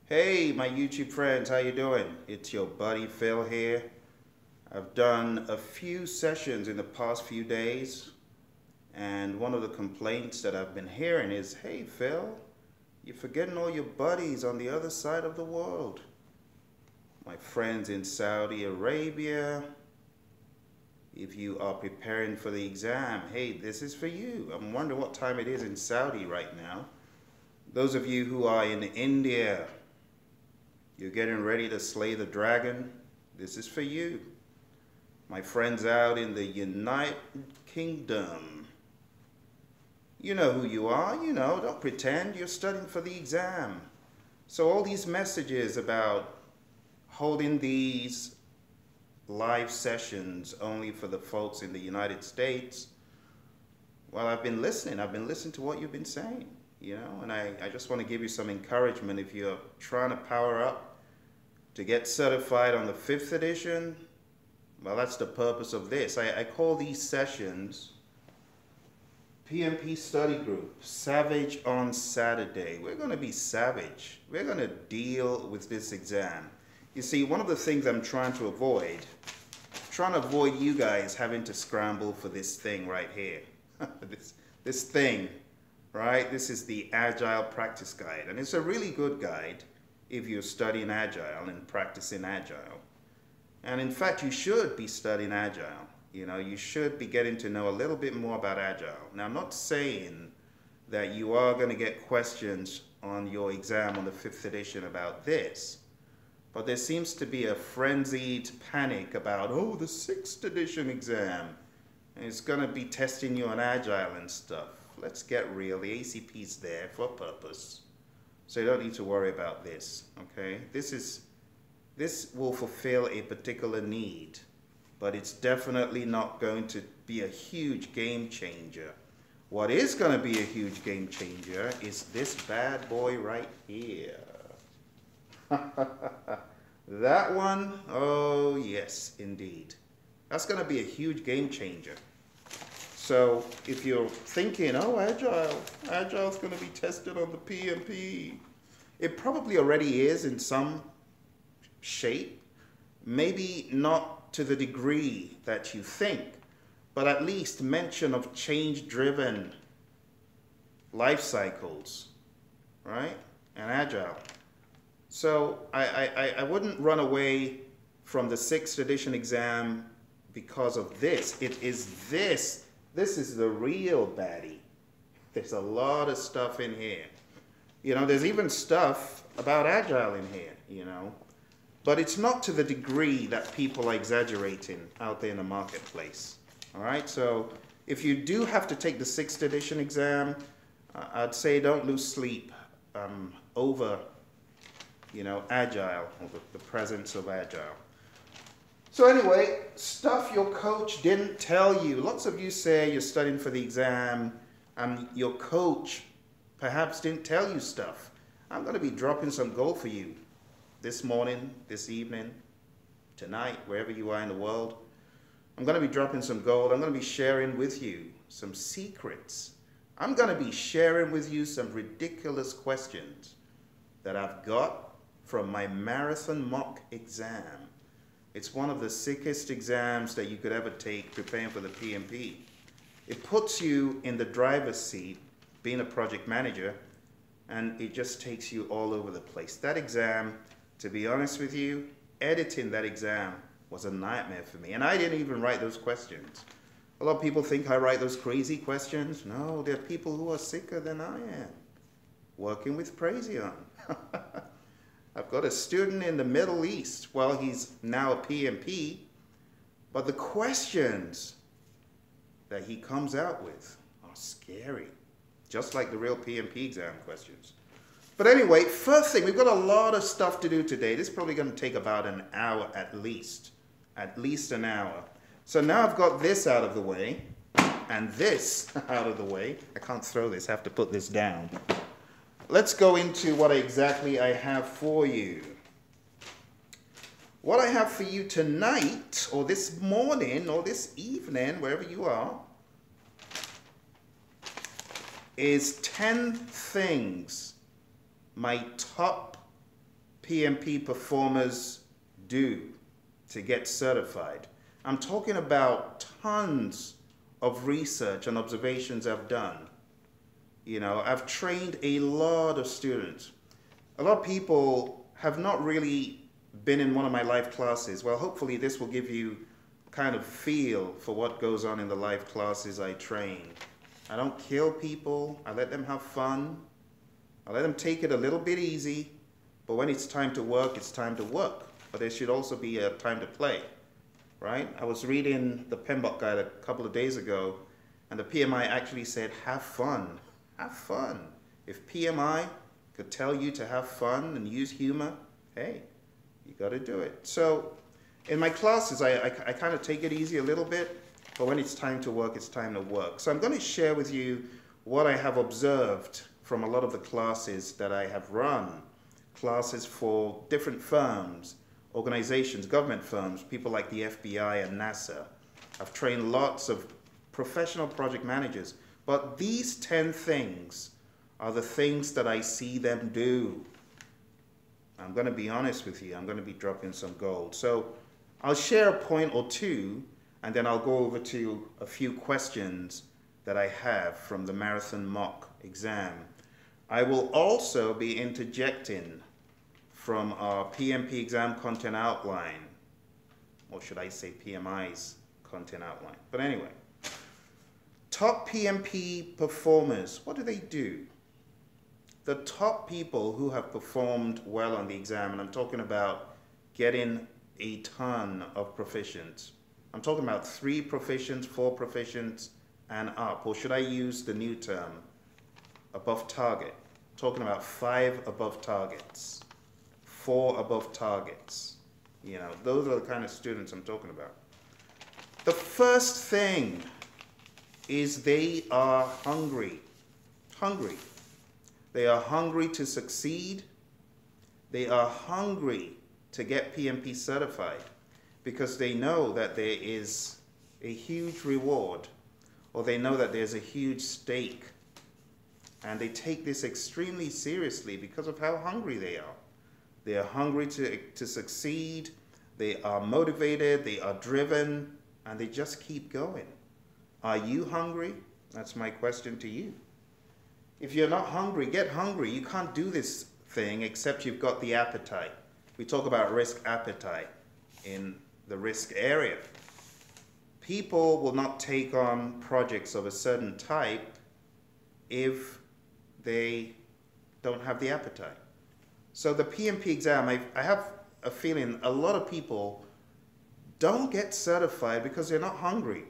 Hey, my YouTube friends, how you doing? It's your buddy Phil here. I've done a few sessions in the past few days, and one of the complaints that I've been hearing is, hey Phil, you're forgetting all your buddies on the other side of the world. My friends in Saudi Arabia, if you are preparing for the exam, hey, this is for you. I'm wondering what time it is in Saudi right now. Those of you who are in India, you're getting ready to slay the dragon, this is for you. My friends out in the United Kingdom, you know who you are, don't pretend you're studying for the exam. So all these messages about holding these live sessions only for the folks in the United States, well, I've been listening to what you've been saying. And I just want to give you some encouragement. If you're trying to power up to get certified on the 5th edition, well, that's the purpose of this. I call these sessions PMP Study Group, Savage on Saturday. We're going to be savage. We're going to deal with this exam. You see, one of the things I'm trying to avoid you guys having to scramble for this thing right here. this thing. Right? This is the Agile Practice Guide, and it's a really good guide if you're studying Agile and practicing Agile. And in fact, you should be studying Agile. You should be getting to know a little bit more about Agile. Now, I'm not saying that you are going to get questions on your exam on the 5th edition about this, but there seems to be a frenzied panic about, oh, the 6th edition exam, and it's going to be testing you on Agile and stuff. Let's get real. The ACP's there for a purpose. So you don't need to worry about this, okay? This will fulfill a particular need, but it's definitely not going to be a huge game changer. What is going to be a huge game changer is this bad boy right here. That one, oh yes, indeed. That's going to be a huge game changer. So if you're thinking, oh, Agile's going to be tested on the PMP, it probably already is in some shape, maybe not to the degree that you think, but at least mention of change-driven life cycles, right, and Agile. So I wouldn't run away from the 6th edition exam because of this. It is this. This is the real baddie. There's a lot of stuff in here. There's even stuff about Agile in here, But it's not to the degree that people are exaggerating out there in the marketplace. All right, so if you do have to take the 6th edition exam, I'd say don't lose sleep over, Agile, or the presence of Agile. So anyway, stuff your coach didn't tell you. Lots of you say you're studying for the exam and your coach perhaps didn't tell you stuff. I'm going to be dropping some gold for you this morning, this evening, tonight, wherever you are in the world. I'm going to be dropping some gold. I'm going to be sharing with you some secrets. I'm going to be sharing with you some ridiculous questions that I've got from my marathon mock exam. It's one of the sickest exams that you could ever take preparing for the PMP. It puts you in the driver's seat, being a project manager, and it just takes you all over the place. That exam, to be honest with you, editing that exam was a nightmare for me. And I didn't even write those questions. A lot of people think I write those crazy questions. No, there are people who are sicker than I am, working with Praizion. I've got a student in the Middle East. Well, he's now a PMP, but the questions that he comes out with are scary, just like the real PMP exam questions. But anyway, first thing, we've got a lot of stuff to do today. This is probably going to take about an hour at least an hour. So now I've got this out of the way and this out of the way. I can't throw this, I have to put this down. Let's go into what exactly I have for you. What I have for you tonight, or this morning, or this evening, wherever you are, is 10 things my top PMP performers do to get certified. I'm talking about tons of research and observations I've done. You know, I've trained a lot of students. A lot of people have not really been in one of my live classes. Well, hopefully this will give you kind of feel for what goes on in the live classes I train. I don't kill people. I let them have fun. I let them take it a little bit easy. But when it's time to work, it's time to work. But there should also be a time to play, right? I was reading the PMBOK guide a couple of days ago, and the PMI actually said, have fun. Have fun. If PMI could tell you to have fun and use humor, hey, you got to do it. So in my classes, I kind of take it easy a little bit, but when it's time to work, it's time to work. So I'm going to share with you what I have observed from a lot of the classes that I have run. Classes for different firms, organizations, government firms, people like the FBI and NASA. I've trained lots of professional project managers, but these 10 things are the things that I see them do. I'm going to be honest with you. I'm going to be dropping some gold. So I'll share a point or two, and then I'll go over to a few questions that I have from the marathon mock exam. I will also be interjecting from our PMP exam content outline, or should I say PMI's content outline. But anyway, top PMP performers, what do they do? The top people who have performed well on the exam, and I'm talking about getting a ton of proficients. I'm talking about 3 proficients, 4 proficients, and up. Or should I use the new term, above target? I'm talking about 5 above targets, 4 above targets. You know, those are the kind of students I'm talking about. The first thing is they are hungry. Hungry. They are hungry to succeed. They are hungry to get PMP certified because they know that there is a huge reward, or they know that there's a huge stake. And they take this extremely seriously because of how hungry they are. They are hungry to succeed. They are motivated. They are driven. And they just keep going. Are you hungry? That's my question to you. If you're not hungry, get hungry. You can't do this thing except you've got the appetite. We talk about risk appetite in the risk area. People will not take on projects of a certain type if they don't have the appetite. So the PMP exam, I have a feeling a lot of people don't get certified because they're not hungry.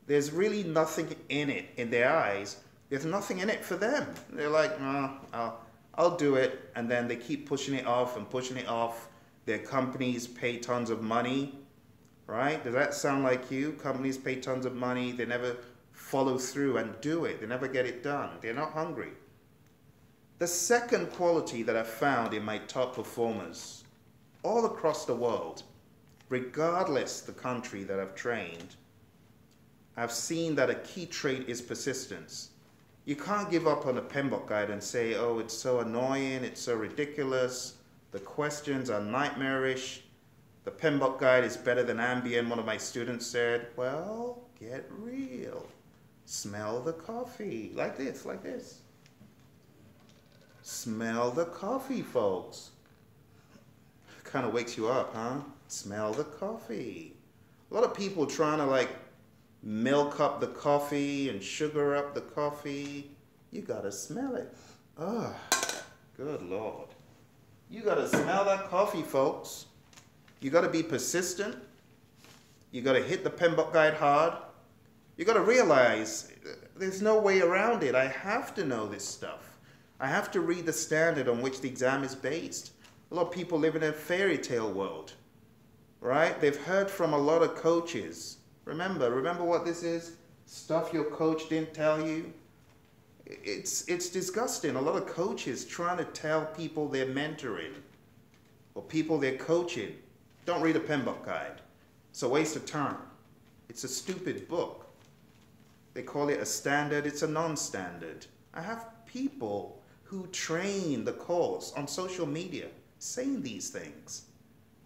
There's really nothing in it in their eyes. There's nothing in it for them. They're like, I'll do it, and then they keep pushing it off and pushing it off. Their companies pay tons of money, right? Does that sound like you? Companies pay tons of money. They never follow through and do it. They never get it done. They're not hungry. The second quality that I've found in my top performers all across the world, regardless the country that I've trained, I've seen that a key trait is persistence. You can't give up on a PMBOK guide and say, oh, it's so annoying, it's so ridiculous, the questions are nightmarish, the PMBOK guide is better than Ambien, one of my students said. Well, get real. Smell the coffee. Like this, like this. Smell the coffee, folks. Kind of wakes you up, huh? Smell the coffee. A lot of people trying to like milk up the coffee and sugar up the coffee. You gotta smell it. Oh, good Lord. You gotta smell that coffee, folks. You gotta be persistent. You gotta hit the PMBOK guide hard. You gotta realize there's no way around it. I have to know this stuff. I have to read the standard on which the exam is based. A lot of people live in a fairy tale world, right? They've heard from a lot of coaches. Remember what this is? Stuff your coach didn't tell you. It's disgusting. A lot of coaches trying to tell people they're mentoring or people they're coaching. Don't read a PMBOK guide. It's a waste of time. It's a stupid book. They call it a standard. It's a non-standard. I have people who train the course on social media. saying these things.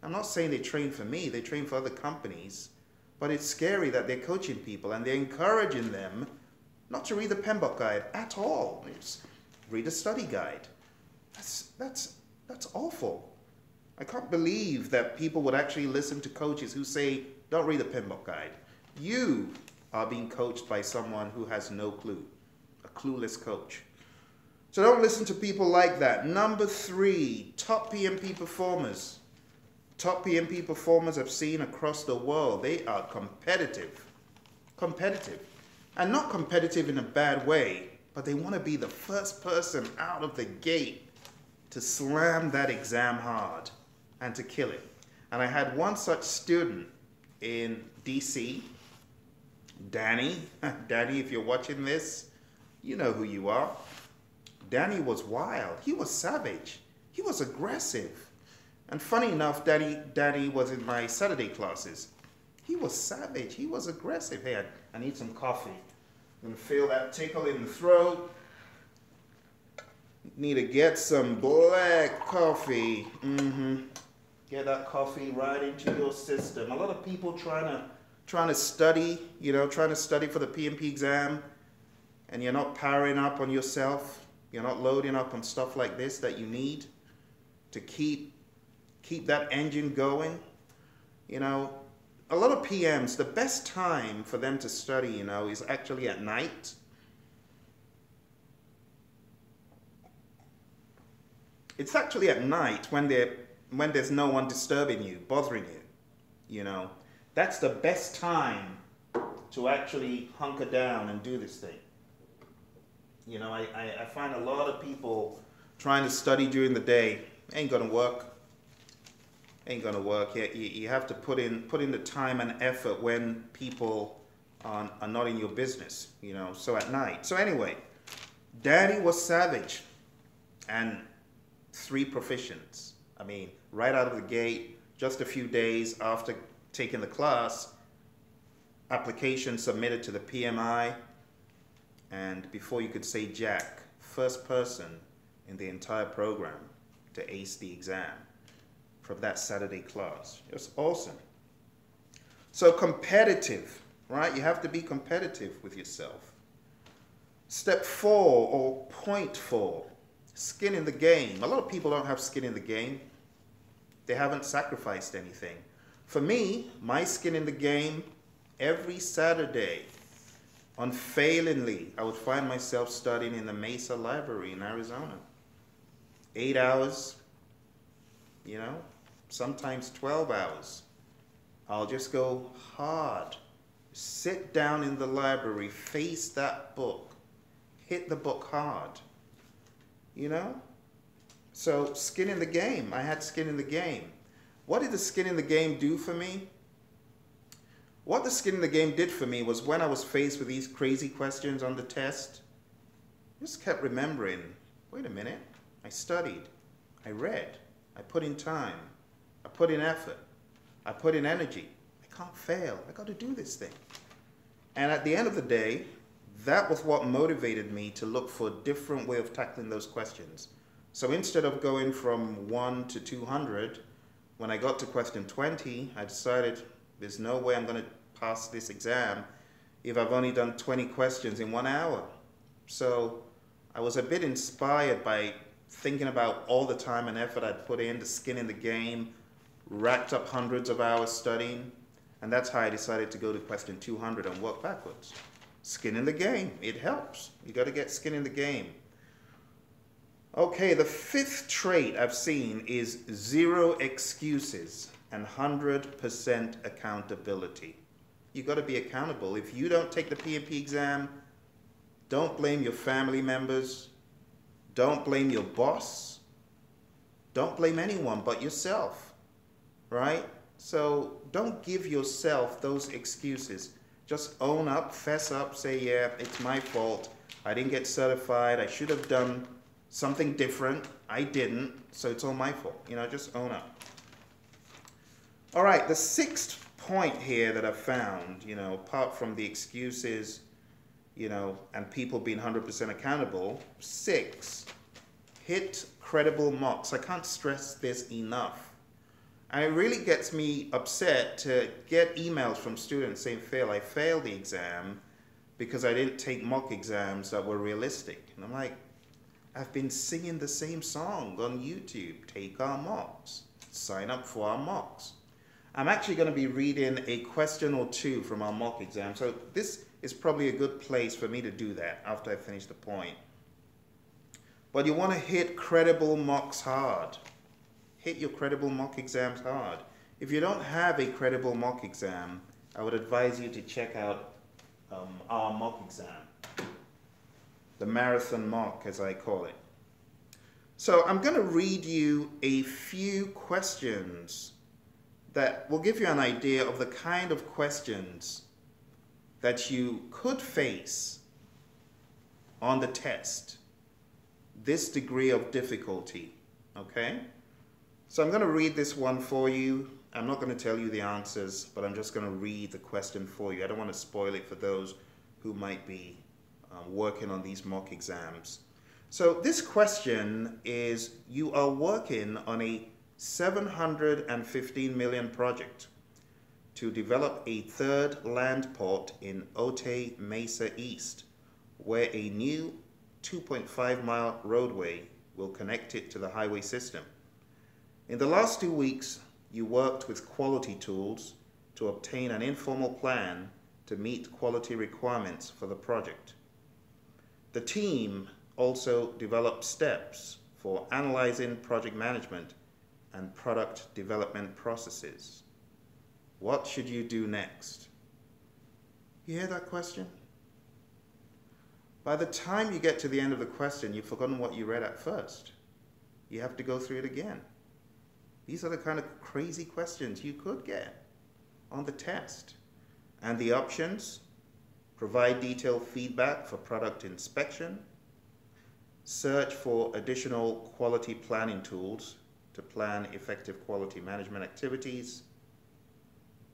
I'm not saying they train for me, they train for other companies, but it's scary that they're coaching people and they're encouraging them not to read the PMBOK guide at all. Just read the study guide. That's awful. I can't believe that people would actually listen to coaches who say, don't read the PMBOK guide. You are being coached by someone who has no clue, a clueless coach. So don't listen to people like that. Number 3, top PMP performers. Top PMP performers I've seen across the world, they are competitive. Competitive. And not competitive in a bad way, but they want to be the first person out of the gate to slam that exam hard and to kill it. And I had one such student in DC, Danny. Danny, if you're watching this, you know who you are. Danny was wild. He was savage. He was aggressive. And funny enough, Danny was in my Saturday classes. He was savage. He was aggressive. Hey, I need some coffee. I'm going to feel that tickle in the throat. Need to get some black coffee. Get that coffee right into your system. A lot of people trying to study, trying to study for the PMP exam, and you're not powering up on yourself. You're not loading up on stuff like this that you need to keep that engine going. A lot of PMs, the best time for them to study, is actually at night. It's actually at night when there's no one disturbing you, bothering you. That's the best time to actually hunker down and do this thing. I find a lot of people trying to study during the day. Ain't gonna work. Ain't gonna work. You have to put in the time and effort when people are not in your business, so at night. So anyway, Danny was savage, and 3 proficients. I mean, right out of the gate, just a few days after taking the class, application submitted to the PMI, and before you could say jack, first person in the entire program to ace the exam from that Saturday class. It was awesome. So competitive, right? You have to be competitive with yourself. Step 4 or point 4, skin in the game. A lot of people don't have skin in the game. They haven't sacrificed anything. For me, my skin in the game, every Saturday, unfailingly, I would find myself studying in the Mesa Library in Arizona. 8 hours, sometimes 12 hours. I'll just go hard. Sit down in the library, face that book, hit the book hard. So skin in the game. I had skin in the game. What did the skin in the game do for me? What the skin in the game did for me was when I was faced with these crazy questions on the test, I just kept remembering, wait a minute, I studied, I read, I put in time, I put in effort, I put in energy. I can't fail. I got to do this thing. And at the end of the day, that was what motivated me to look for a different way of tackling those questions. So instead of going from 1 to 200, when I got to question 20, I decided there's no way I'm going to pass this exam if I've only done 20 questions in 1 hour. So I was a bit inspired by thinking about all the time and effort I'd put in, the skin in the game, racked up hundreds of hours studying, and that's how I decided to go to question 200 and work backwards. Skin in the game, it helps. You got to get skin in the game. Okay, the 5th trait I've seen is 0 excuses and 100% accountability. You got to be accountable. If you don't take the PMP exam, don't blame your family members. Don't blame your boss. Don't blame anyone but yourself, right? So don't give yourself those excuses. Just own up, fess up, say, yeah, it's my fault. I didn't get certified. I should have done something different. I didn't, so it's all my fault. Just own up. All right, the 6th point here that I found, apart from the excuses, and people being 100% accountable, 6, hit credible mocks. I can't stress this enough. And it really gets me upset to get emails from students saying, Phil, I failed the exam because I didn't take mock exams that were realistic. And I'm like, I've been singing the same song on YouTube. Take our mocks. Sign up for our mocks. I'm actually going to be reading a question or two from our mock exam. So this is probably a good place for me to do that after I finish the point. But you want to hit credible mocks hard. Hit your credible mock exams hard. If you don't have a credible mock exam, I would advise you to check out our mock exam. The marathon mock, as I call it. So I'm going to read you a few questions that will give you an idea of the kind of questions that you could face on the test. This degree of difficulty, okay? So I'm going to read this one for you. I'm not going to tell you the answers, but I'm just going to read the question for you. I don't want to spoil it for those who might be working on these mock exams. So this question is, you are working on a 715 million project to develop a third land port in Otay Mesa East, where a new 2.5-mile roadway will connect it to the highway system. In the last 2 weeks, you worked with quality tools to obtain an informal plan to meet quality requirements for the project. The team also developed steps for analyzing project management and product development processes. What should you do next? You hear that question? By the time you get to the end of the question, you've forgotten what you read at first. You have to go through it again. These are the kind of crazy questions you could get on the test. And the options: provide detailed feedback for product inspection, search for additional quality planning tools to plan effective quality management activities,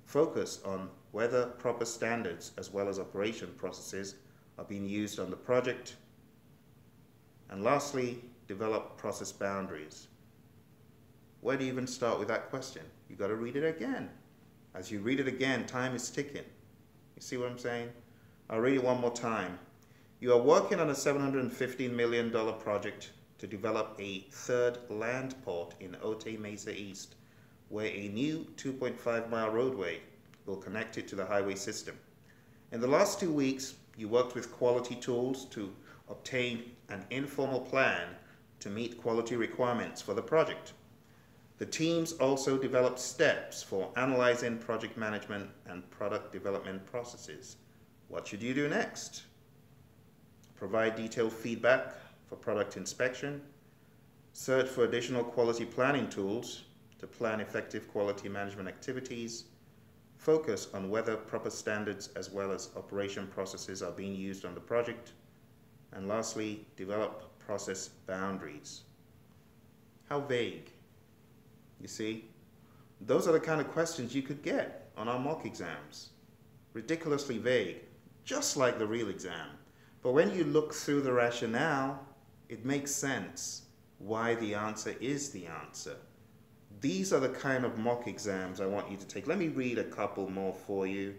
focus on whether proper standards as well as operation processes are being used on the project, and lastly, develop process boundaries. Where do you even start with that question? You've got to read it again. As you read it again, time is ticking. You see what I'm saying? I'll read it one more time. You are working on a $715 million project to develop a third land port in Otay Mesa East, where a new 2.5-mile roadway will connect it to the highway system. In the last 2 weeks, you worked with quality tools to obtain an informal plan to meet quality requirements for the project. The teams also developed steps for analyzing project management and product development processes. What should you do next? Provide detailed feedback for product inspection, search for additional quality planning tools to plan effective quality management activities, focus on whether proper standards as well as operation processes are being used on the project, and lastly, develop process boundaries. How vague? You see, those are the kind of questions you could get on our mock exams. Ridiculously vague, just like the real exam. But when you look through the rationale, it makes sense why the answer is the answer. These are the kind of mock exams I want you to take. Let me read a couple more for you,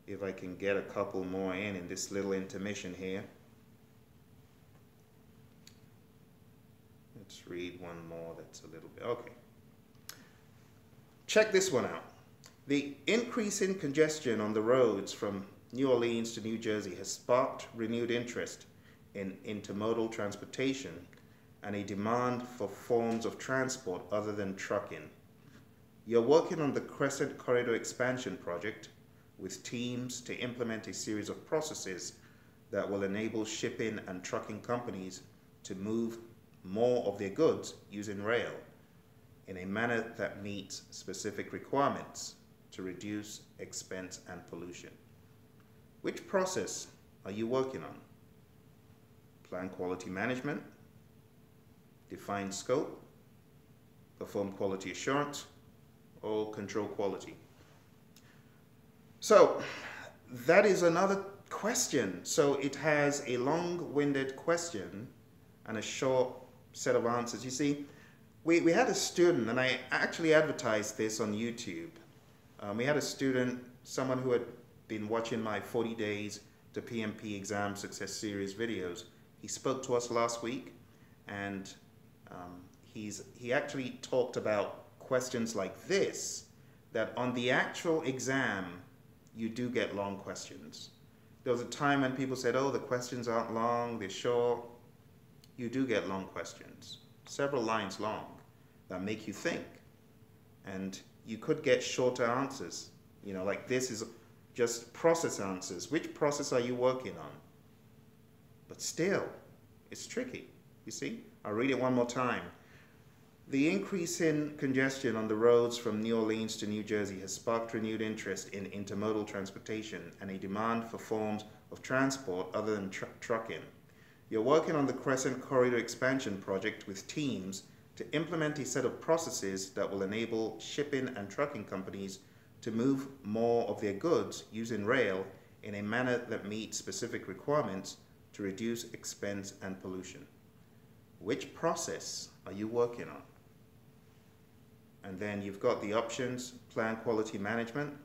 if I can get a couple more in this little intermission here. Let's read one more that's a little bit, okay. Check this one out. The increase in congestion on the roads from New Orleans to New Jersey has sparked renewed interest in intermodal transportation and a demand for forms of transport other than trucking. You're working on the Crescent Corridor Expansion project with teams to implement a series of processes that will enable shipping and trucking companies to move more of their goods using rail in a manner that meets specific requirements to reduce expense and pollution. Which process are you working on? Plan quality management, define scope, perform quality assurance, or control quality? So that is another question. So it has a long-winded question and a short set of answers. You see, we had a student, and I actually advertised this on YouTube. We had a student, someone who had been watching my 40 Days to PMP Exam Success Series videos. He spoke to us last week, and he actually talked about questions like this, that on the actual exam, you do get long questions. There was a time when people said, oh, the questions aren't long, they're short. You do get long questions, several lines long, that make you think. And you could get shorter answers. You know, like this is just process answers. Which process are you working on? But still, it's tricky, you see? I'll read it one more time. The increase in congestion on the roads from New Orleans to New Jersey has sparked renewed interest in intermodal transportation and a demand for forms of transport other than trucking. You're working on the Crescent Corridor Expansion project with teams to implement a set of processes that will enable shipping and trucking companies to move more of their goods using rail in a manner that meets specific requirements to reduce expense and pollution. Which process are you working on? And then you've got the options: plan quality management,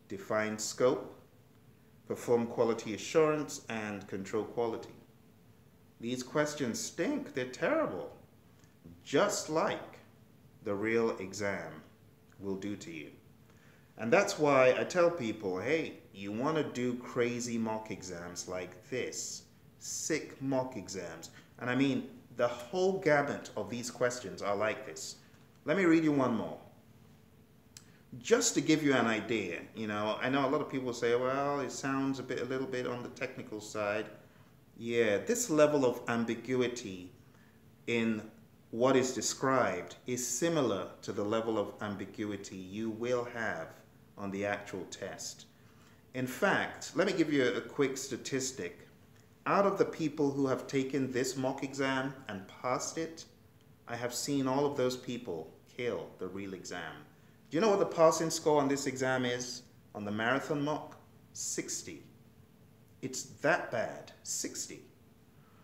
define scope, perform quality assurance, and control quality. These questions stink, they're terrible, just like the real exam will do to you. And that's why I tell people, hey, you want to do crazy mock exams like this, sick mock exams. And I mean, the whole gamut of these questions are like this. Let me read you one more. Just to give you an idea, you know, I know a lot of people say, well, it sounds a little bit on the technical side. Yeah, this level of ambiguity in what is described is similar to the level of ambiguity you will have on the actual test. In fact, let me give you a quick statistic. Out of the people who have taken this mock exam and passed it, I have seen all of those people kill the real exam. Do you know what the passing score on this exam is? On the marathon mock? 60. It's that bad, 60.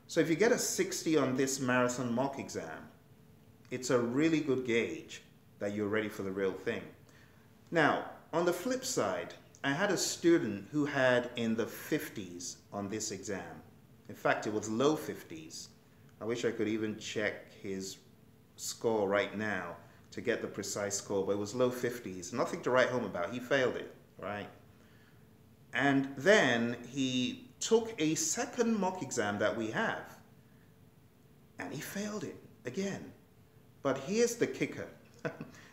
So if you get a 60 on this marathon mock exam, it's a really good gauge that you're ready for the real thing. Now, on the flip side, I had a student who had in the 50s on this exam. In fact, it was low 50s. I wish I could even check his score right now to get the precise score, but it was low 50s. Nothing to write home about. He failed it, right? And then he took a second mock exam that we have, and he failed it again. But here's the kicker.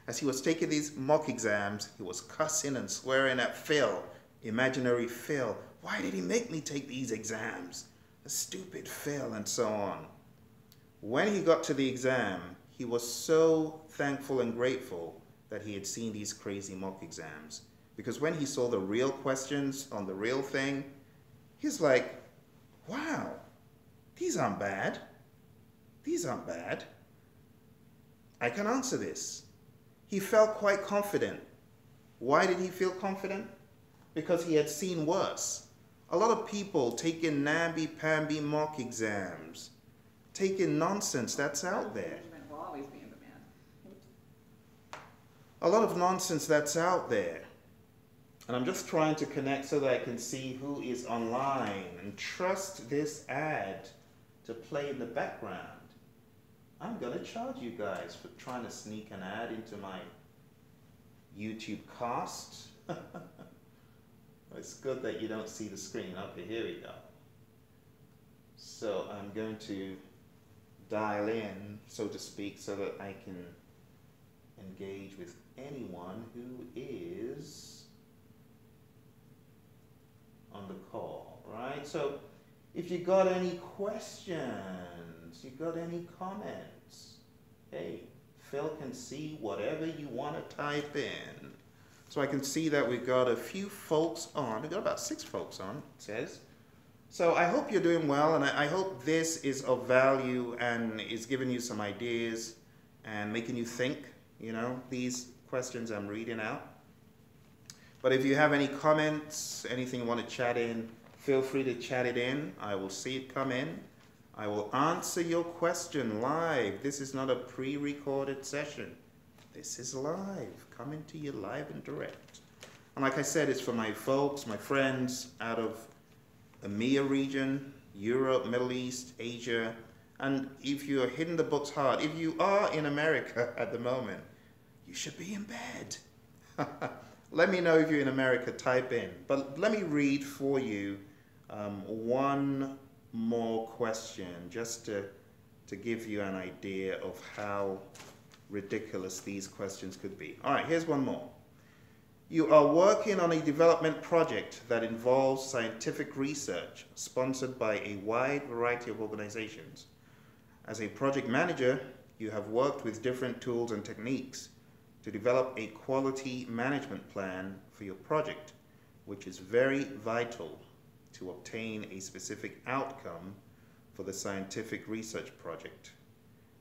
As he was taking these mock exams, he was cussing and swearing at Phil, imaginary Phil. Why did he make me take these exams? A stupid Phil, and so on. When he got to the exam, he was so thankful and grateful that he had seen these crazy mock exams. Because when he saw the real questions on the real thing, he's like, wow, these aren't bad. These aren't bad. I can answer this. He felt quite confident. Why did he feel confident? Because he had seen worse. A lot of people taking namby-pamby mock exams, taking nonsense that's out there. Will always be in demand. A lot of nonsense that's out there. And I'm just trying to connect so that I can see who is online and trust this ad to play in the background. I'm going to charge you guys for trying to sneak an ad into my YouTube cast. It's good that you don't see the screen. Okay, here we go. So I'm going to dial in, so to speak, so that I can engage with anyone who is on the call, right? So if you got any questions, you got any comments, hey, Phil can see whatever you want to type in. So I can see that we've got a few folks on. We've got about 6 folks on, it says. So I hope you're doing well, and I hope this is of value and is giving you some ideas and making you think, you know, these questions I'm reading out. But if you have any comments, anything you want to chat in, feel free to chat it in. I will see it come in. I will answer your question live. This is not a pre-recorded session. This is live, coming to you live and direct. And like I said, it's for my folks, my friends out of the EMEA region, Europe, Middle East, Asia. And if you're hitting the books hard, if you are in America at the moment, you should be in bed. Let me know if you're in America, type in. But let me read for you one more question, just to give you an idea of how ridiculous these questions could be. All right, here's one more. You are working on a development project that involves scientific research sponsored by a wide variety of organizations. As a project manager, you have worked with different tools and techniques to develop a quality management plan for your project, which is very vital to obtain a specific outcome for the scientific research project.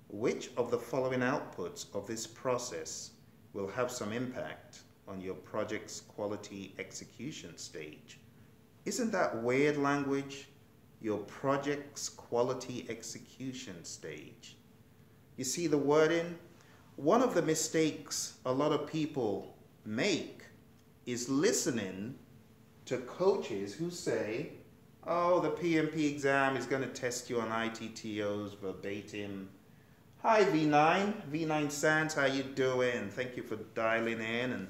Which of the following outputs of this process will have some impact on your project's quality execution stage? Isn't that weird language? Your project's quality execution stage. You see the wording? One of the mistakes a lot of people make is listening to coaches who say, oh, the PMP exam is going to test you on ITTOs verbatim. Hi V9 Sands, how you doing? Thank you for dialing in and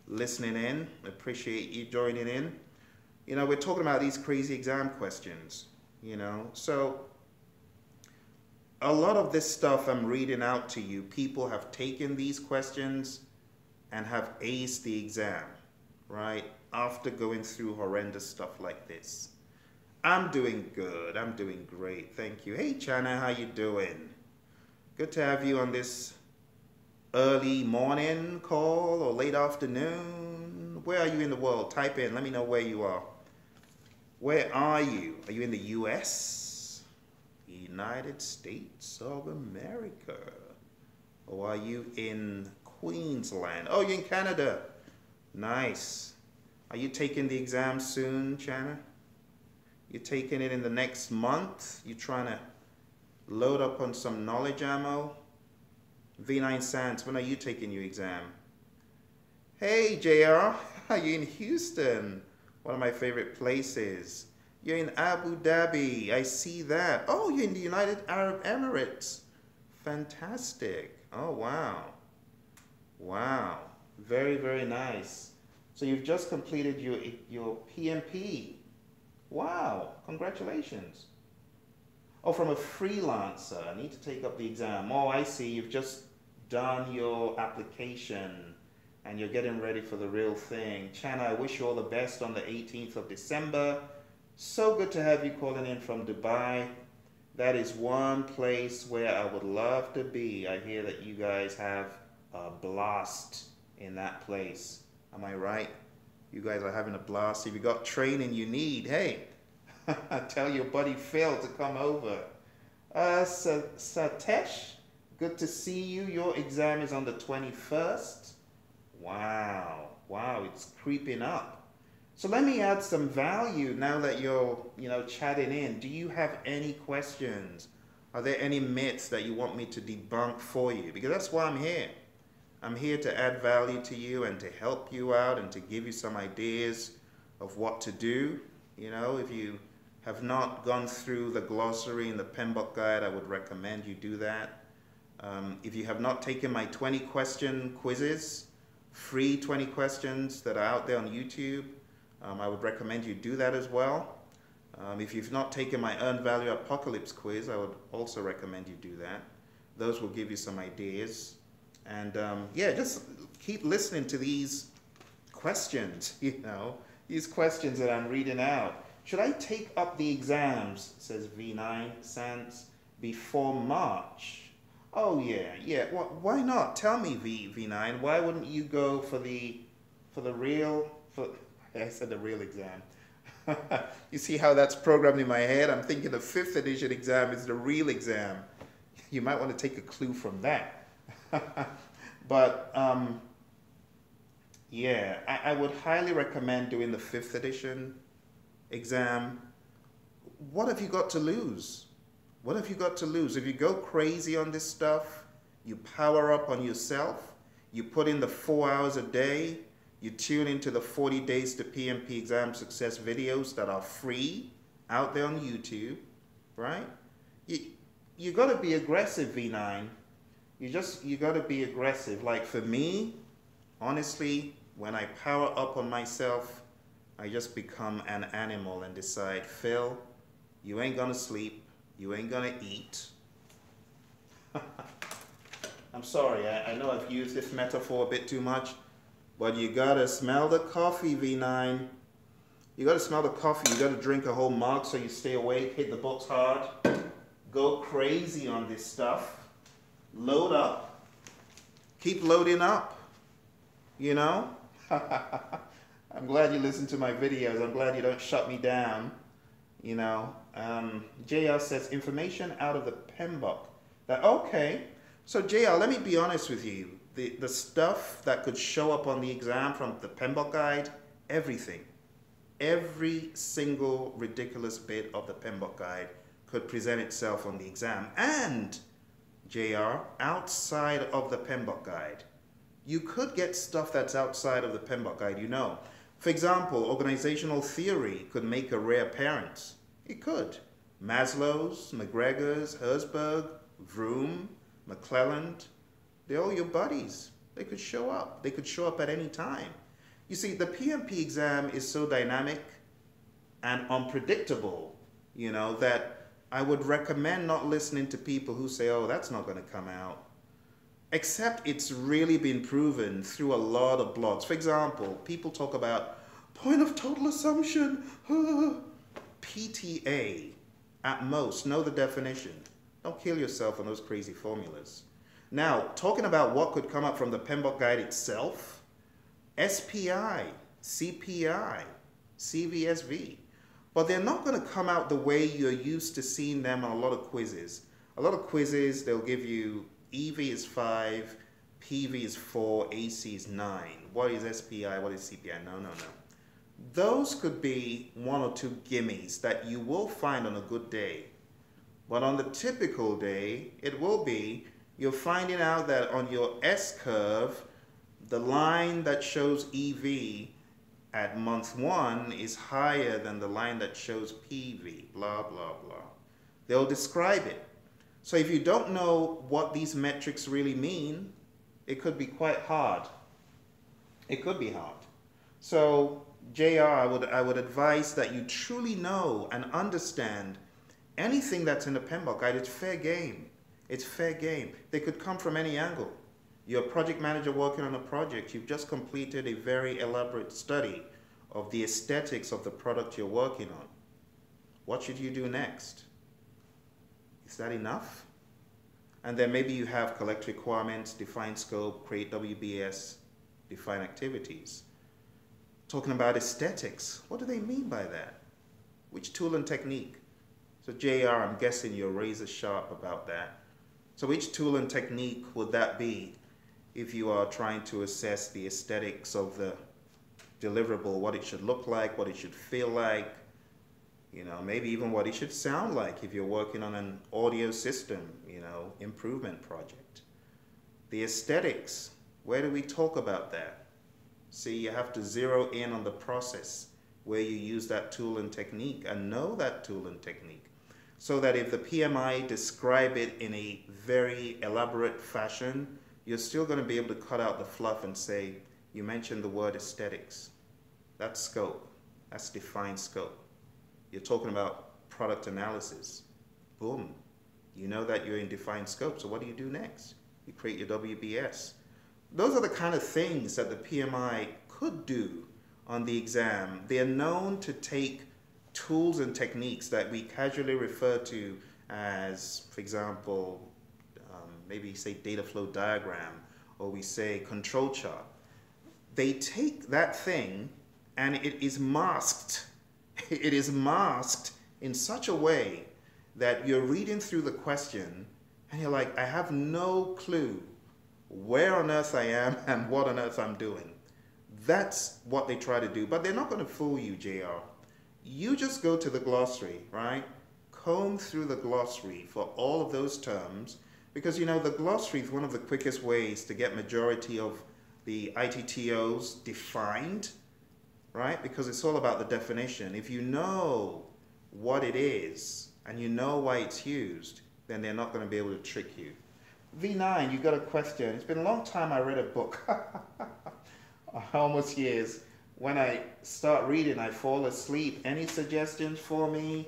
listening in. Appreciate you joining in. You know, we're talking about these crazy exam questions, you know. So a lot of this stuff I'm reading out to you, people have taken these questions and have aced the exam, right? After going through horrendous stuff like this. I'm doing good. I'm doing great. Thank you. Hey, Chana, how you doing? Good to have you on this early morning call or late afternoon. Where are you in the world? Type in. Let me know where you are. Where are you? Are you in the U.S.? United States of America? Or are you in Queensland? Oh, you're in Canada. Nice. Are you taking the exam soon, Chana? You're taking it in the next month? You're trying to load up on some knowledge ammo? V9 Sands, when are you taking your exam? Hey, JR, are you in Houston? One of my favorite places. You're in Abu Dhabi. I see that. Oh, you're in the United Arab Emirates. Fantastic. Oh, wow. Wow. Very, very nice. So you've just completed your PMP. Wow, congratulations. Oh, from a freelancer, I need to take up the exam. Oh, I see, you've just done your application and you're getting ready for the real thing. Chana, I wish you all the best on the 18th of December. So good to have you calling in from Dubai. That is one place where I would love to be. I hear that you guys have a blast in that place. Am I right? You guys are having a blast. If you got training you need, hey, tell your buddy Phil to come over. Satesh, good to see you. Your exam is on the 21st. Wow, wow, it's creeping up. So let me add some value now that you're, chatting in. Do you have any questions? Are there any myths that you want me to debunk for you? Because that's why I'm here. I'm here to add value to you and to help you out and to give you some ideas of what to do. You know, if you have not gone through the glossary and the PMBOK guide, I would recommend you do that. If you have not taken my 20 question quizzes, free 20 questions that are out there on YouTube, I would recommend you do that as well. If you've not taken my Earned Value Apocalypse quiz, I would also recommend you do that. Those will give you some ideas. And yeah, just keep listening to these questions, these questions that I'm reading out. Should I take up the exams, says V9 Sands, before March? Oh yeah. Why not? Tell me, V9. Why wouldn't you go for the real? I said the real exam. You see how that's programmed in my head? I'm thinking the 5th edition exam is the real exam. You might want to take a clue from that. But yeah, I would highly recommend doing the 5th edition exam. What have you got to lose? What have you got to lose? If you go crazy on this stuff, you power up on yourself, you put in the 4 hours a day, you tune into the 40 Days to PMP Exam Success videos that are free out there on YouTube, right? You got to be aggressive, V9. You got to be aggressive. Like for me, honestly, when I power up on myself, I just become an animal and decide, Phil, you ain't gonna sleep, you ain't gonna eat. I'm sorry, I know I've used this metaphor a bit too much, but you gotta smell the coffee, V9. You gotta smell the coffee, you gotta drink a whole mug so you stay awake, hit the books hard, go crazy on this stuff, load up, keep loading up, you know? I'm glad you listen to my videos. I'm glad you don't shut me down. You know, JR says information out of the PMBOK. Okay, so JR, let me be honest with you. The stuff that could show up on the exam from the PMBOK guide, everything. Every single ridiculous bit of the PMBOK guide could present itself on the exam. And, JR, outside of the PMBOK guide, you could get stuff that's outside of the PMBOK guide, you know. For example, organizational theory could make a rare appearance. It could. Maslow's, McGregor's, Herzberg, Vroom, McClelland, they're all your buddies. They could show up. They could show up at any time. You see, the PMP exam is so dynamic and unpredictable, you know, that I would recommend not listening to people who say, oh, that's not going to come out. Except it's really been proven through a lot of blogs. For example, people talk about point of total assumption, PTA, at most. Know the definition. Don't kill yourself on those crazy formulas. Now, talking about what could come up from the PMBOK guide itself, SPI, CPI, CVSV. But they're not going to come out the way you're used to seeing them on a lot of quizzes. A lot of quizzes, they'll give you EV is 5, PV is 4, AC is 9. What is SPI? What is CPI? No, no, no. Those could be one or two gimmies that you will find on a good day. But on the typical day, it will be, you're finding out that on your S-curve, the line that shows EV at month 1 is higher than the line that shows PV, blah, blah, blah. They'll describe it. So if you don't know what these metrics really mean, it could be quite hard. It could be hard. So JR, I would advise that you truly know and understand anything that's in the PMBOK guide. It's fair game. It's fair game. They could come from any angle. You're a project manager working on a project. You've just completed a very elaborate study of the aesthetics of the product you're working on. What should you do next? Is that enough? And then maybe you have collect requirements, define scope, create WBS, define activities. Talking about aesthetics, what do they mean by that? Which tool and technique? So JR, I'm guessing you're razor sharp about that. So which tool and technique would that be if you are trying to assess the aesthetics of the deliverable, what it should look like, what it should feel like, you know, maybe even what it should sound like if you're working on an audio system, you know, improvement project. The aesthetics, where do we talk about that? See, you have to zero in on the process where you use that tool and technique and know that tool and technique so that if the PMI describe it in a very elaborate fashion, you're still going to be able to cut out the fluff and say, you mentioned the word aesthetics. That's scope. That's defined scope. You're talking about product analysis. Boom. You know that you're in defined scope, so what do you do next? You create your WBS. Those are the kind of things that the PMI could do on the exam. They're known to take tools and techniques that we casually refer to as, for example, maybe say data flow diagram, or we say control chart. They take that thing and it is masked. It is masked in such a way that you're reading through the question and you're like, I have no clue where on earth I am and what on earth I'm doing. That's what they try to do, but they're not going to fool you, JR. You just go to the glossary, right? comb through the glossary for all of those terms, because you know the glossary is one of the quickest ways to get majority of the ITTOs defined, right? Because it's all about the definition. If you know what it is and you know why it's used, then they're not going to be able to trick you. V9, you got a question. It's been a long time I read a book. Almost years. When I start reading, I fall asleep. Any suggestions for me?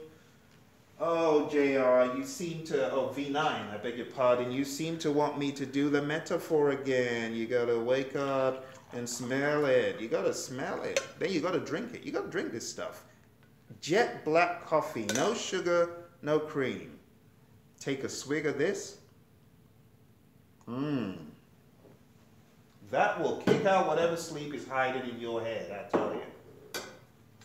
Oh, JR, you seem to, oh, V9, I beg your pardon. You seem to want me to do the metaphor again. You got to wake up and smell it. You got to smell it. Then you got to drink it. You got to drink this stuff. Jet black coffee, no sugar, no cream. Take a swig of this. That will kick out whatever sleep is hiding in your head, I tell you.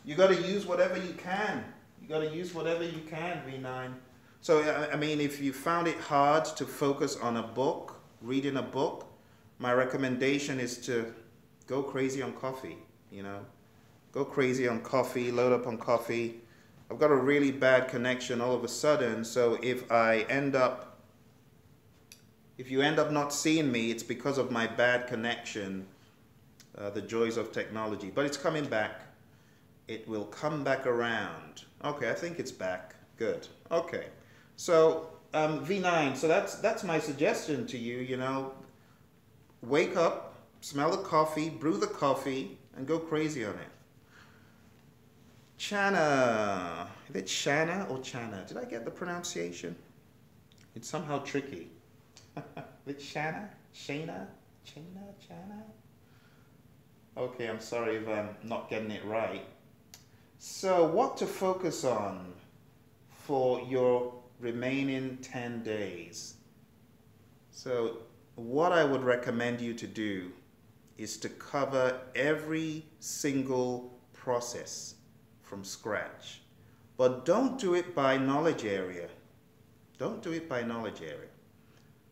You got to use whatever you can. You got to use whatever you can, V9. So, I mean, if you found it hard to focus on a book, reading a book, my recommendation is to go crazy on coffee, you know. Go crazy on coffee, load up on coffee. I've got a really bad connection all of a sudden, so if you end up not seeing me, it's because of my bad connection, the joys of technology. But it's coming back. It will come back around. Okay, I think it's back. Good. Okay. So, V9, so that's my suggestion to you, you know. Wake up, smell the coffee, brew the coffee, and go crazy on it. Chana. Is it Shana or Chana? Did I get the pronunciation? It's somehow tricky. With Shana? Shana? Chana? Okay, I'm sorry if I'm not getting it right. So, what to focus on for your remaining 10 days? So, what I would recommend you to do is to cover every single process from scratch. But don't do it by knowledge area. Don't do it by knowledge area.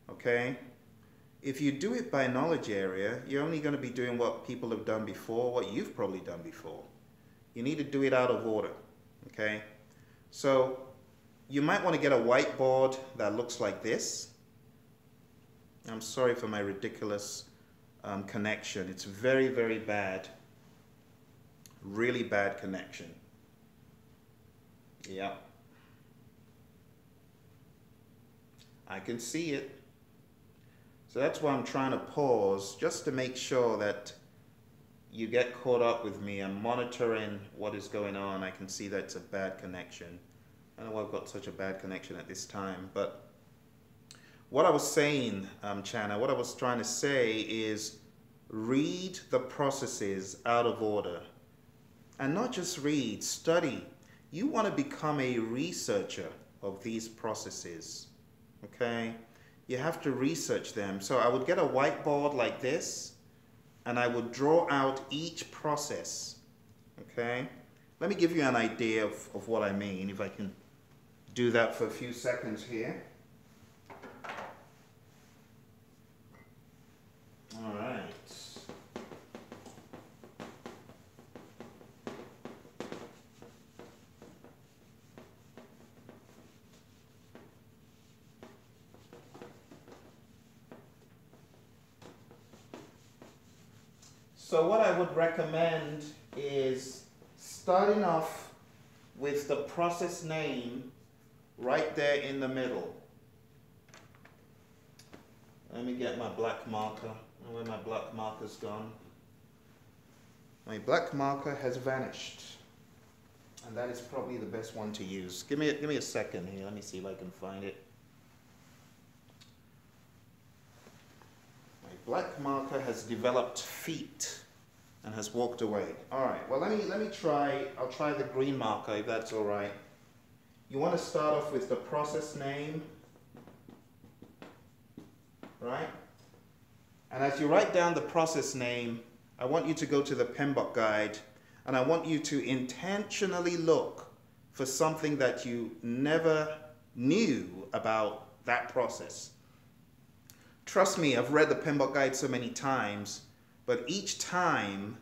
Okay? If you do it by knowledge area, you're only going to be doing what people have done before, what you've probably done before. You need to do it out of order. Okay? So you might want to get a whiteboard that looks like this. I'm sorry for my ridiculous connection. It's very, very bad. Really bad connection. Yeah. I can see it. So that's why I'm trying to pause, just to make sure that you get caught up with me. I'm monitoring what is going on. I can see that it's a bad connection. I know I've got such a bad connection at this time, but what I was saying, Chana, what I was trying to say is read the processes out of order. And not just read, study. You want to become a researcher of these processes, okay? You have to research them. So I would get a whiteboard like this, and I would draw out each process, okay? Let me give you an idea of what I mean, if I can do that for a few seconds here. All right. So what I would recommend is starting off with the process name right there in the middle. Let me get my black marker. I don't know where my black marker's gone. My black marker has vanished. And that is probably the best one to use. Give me a second here. Let me see if I can find it. My black marker has developed feet and has walked away. All right, well, let me try, I'll try the green marker if that's all right. You want to start off with the process name, right? And as you write down the process name, I want you to go to the PMBOK guide, and I want you to intentionally look for something that you never knew about that process. Trust me, I've read the PMBOK guide so many times, but each time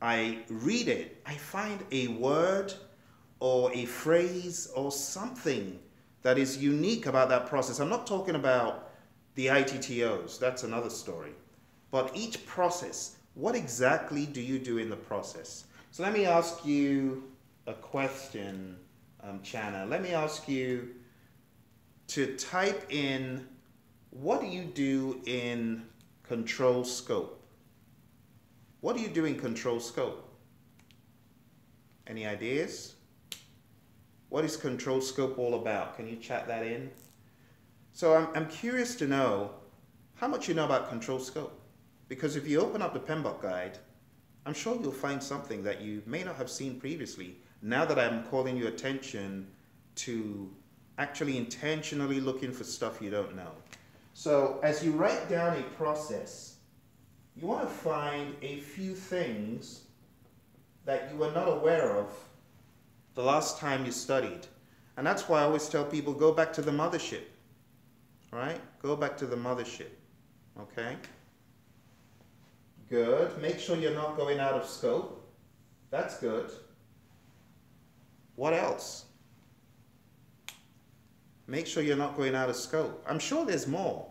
I read it, I find a word or a phrase or something that is unique about that process. I'm not talking about the ITTOs, that's another story. But each process, what exactly do you do in the process? So let me ask you a question, Chana. Let me ask you to type in, what do you do in control scope? What do you do in control scope? Any ideas? What is control scope all about? Can you chat that in? So I'm curious to know how much you know about control scope. Because if you open up the PMBOK guide, I'm sure you'll find something that you may not have seen previously. Now that I'm calling your attention to actually intentionally looking for stuff you don't know. So as you write down a process, you want to find a few things that you were not aware of the last time you studied. And that's why I always tell people, go back to the mothership, right? Go back to the mothership, okay? Good. Make sure you're not going out of scope. That's good. What else? Make sure you're not going out of scope. I'm sure there's more.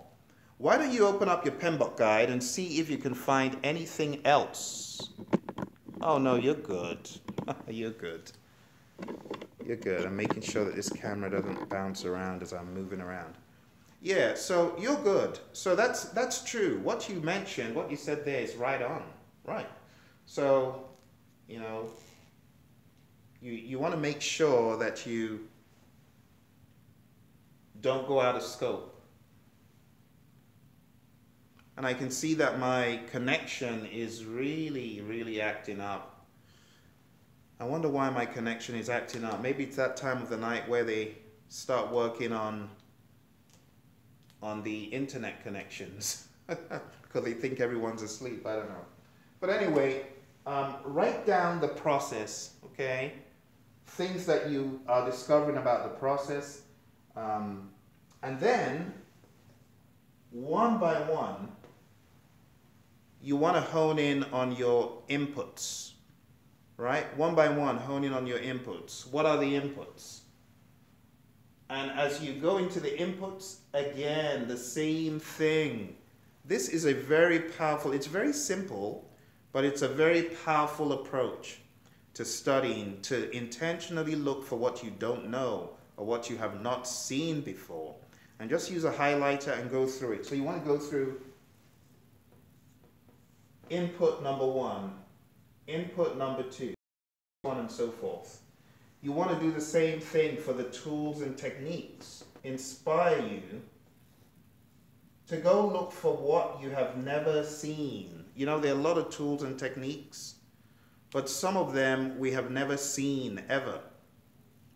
Why don't you open up your PMBOK guide and see if you can find anything else? Oh no, you're good. You're good. You're good. I'm making sure that this camera doesn't bounce around as I'm moving around. Yeah, so you're good. So that's true. What you mentioned, what you said there is right on. Right. So, you know, you want to make sure that you don't go out of scope. And I can see that my connection is really acting up. I wonder why my connection is acting up. Maybe it's that time of the night where they start working on the internet connections because they think everyone's asleep. I don't know. But anyway, write down the process, okay? Things that you are discovering about the process. And then, one by one, you want to hone in on your inputs, right? One by one, hone in on your inputs. What are the inputs? And as you go into the inputs, again, the same thing. This is a very powerful, it's very simple, but it's a very powerful approach to studying, to intentionally look for what you don't know or what you have not seen before. And just use a highlighter and go through it. So you want to go through input number 1, input number 2, so on and so forth. You want to do the same thing for the tools and techniques. Inspire you to go look for what you have never seen. You know, there are a lot of tools and techniques, but some of them we have never seen ever,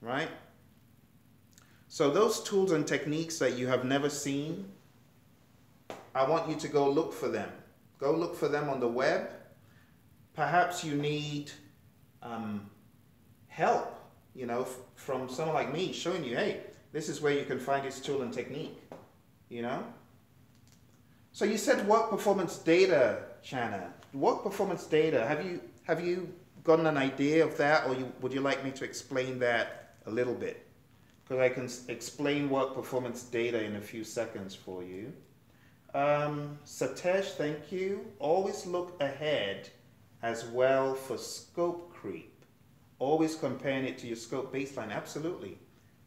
right? So those tools and techniques that you have never seen, I want you to go look for them. Go look for them on the web. Perhaps you need help, you know, from someone like me showing you, hey, this is where you can find this tool and technique, you know? So you said work performance data, Chana. Work performance data, have you gotten an idea of that, or would you like me to explain that a little bit? Because I can explain work performance data in a few seconds for you. Satesh, thank you. Always look ahead as well for scope creep. Always comparing it to your scope baseline. Absolutely.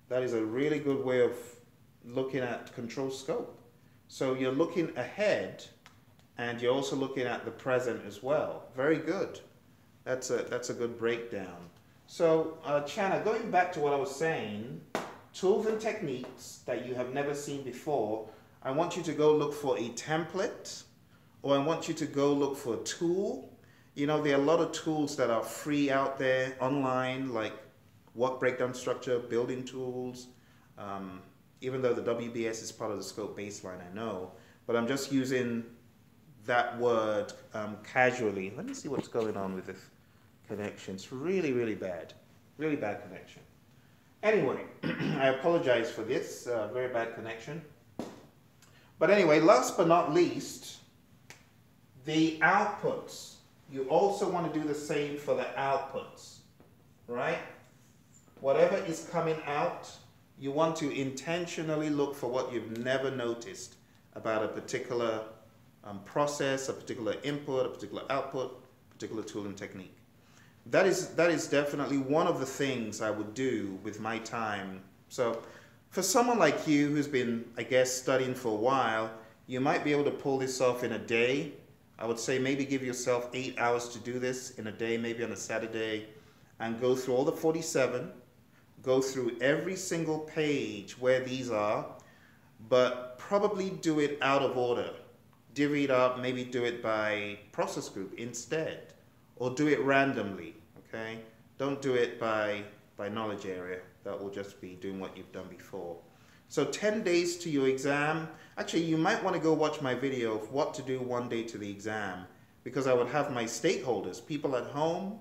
That is a really good way of looking at control scope. So you're looking ahead and you're also looking at the present as well. Very good. That's a good breakdown. So Chana, going back to what I was saying, tools and techniques that you have never seen before, I want you to go look for a template, or I want you to go look for a tool. You know, there are a lot of tools that are free out there online, like work breakdown structure, building tools, even though the WBS is part of the scope baseline, I know, but I'm just using that word casually. Let me see what's going on with this connection. It's really bad connection. Anyway, I apologize for this, very bad connection. But anyway, last but not least, the outputs. You also want to do the same for the outputs, right? Whatever is coming out, you want to intentionally look for what you've never noticed about a particular process, a particular input, a particular output, a particular tool and technique. That is definitely one of the things I would do with my time. So for someone like you who's been, I guess, studying for a while, you might be able to pull this off in a day. I would say maybe give yourself 8 hours to do this in a day, maybe on a Saturday, and go through all the 47, go through every single page where these are, but probably do it out of order. Divvy it up, maybe do it by process group instead, or do it randomly, okay? Don't do it by knowledge area. That will just be doing what you've done before. So 10 days to your exam. Actually, you might want to go watch my video of what to do one day to the exam, because I would have my stakeholders, people at home,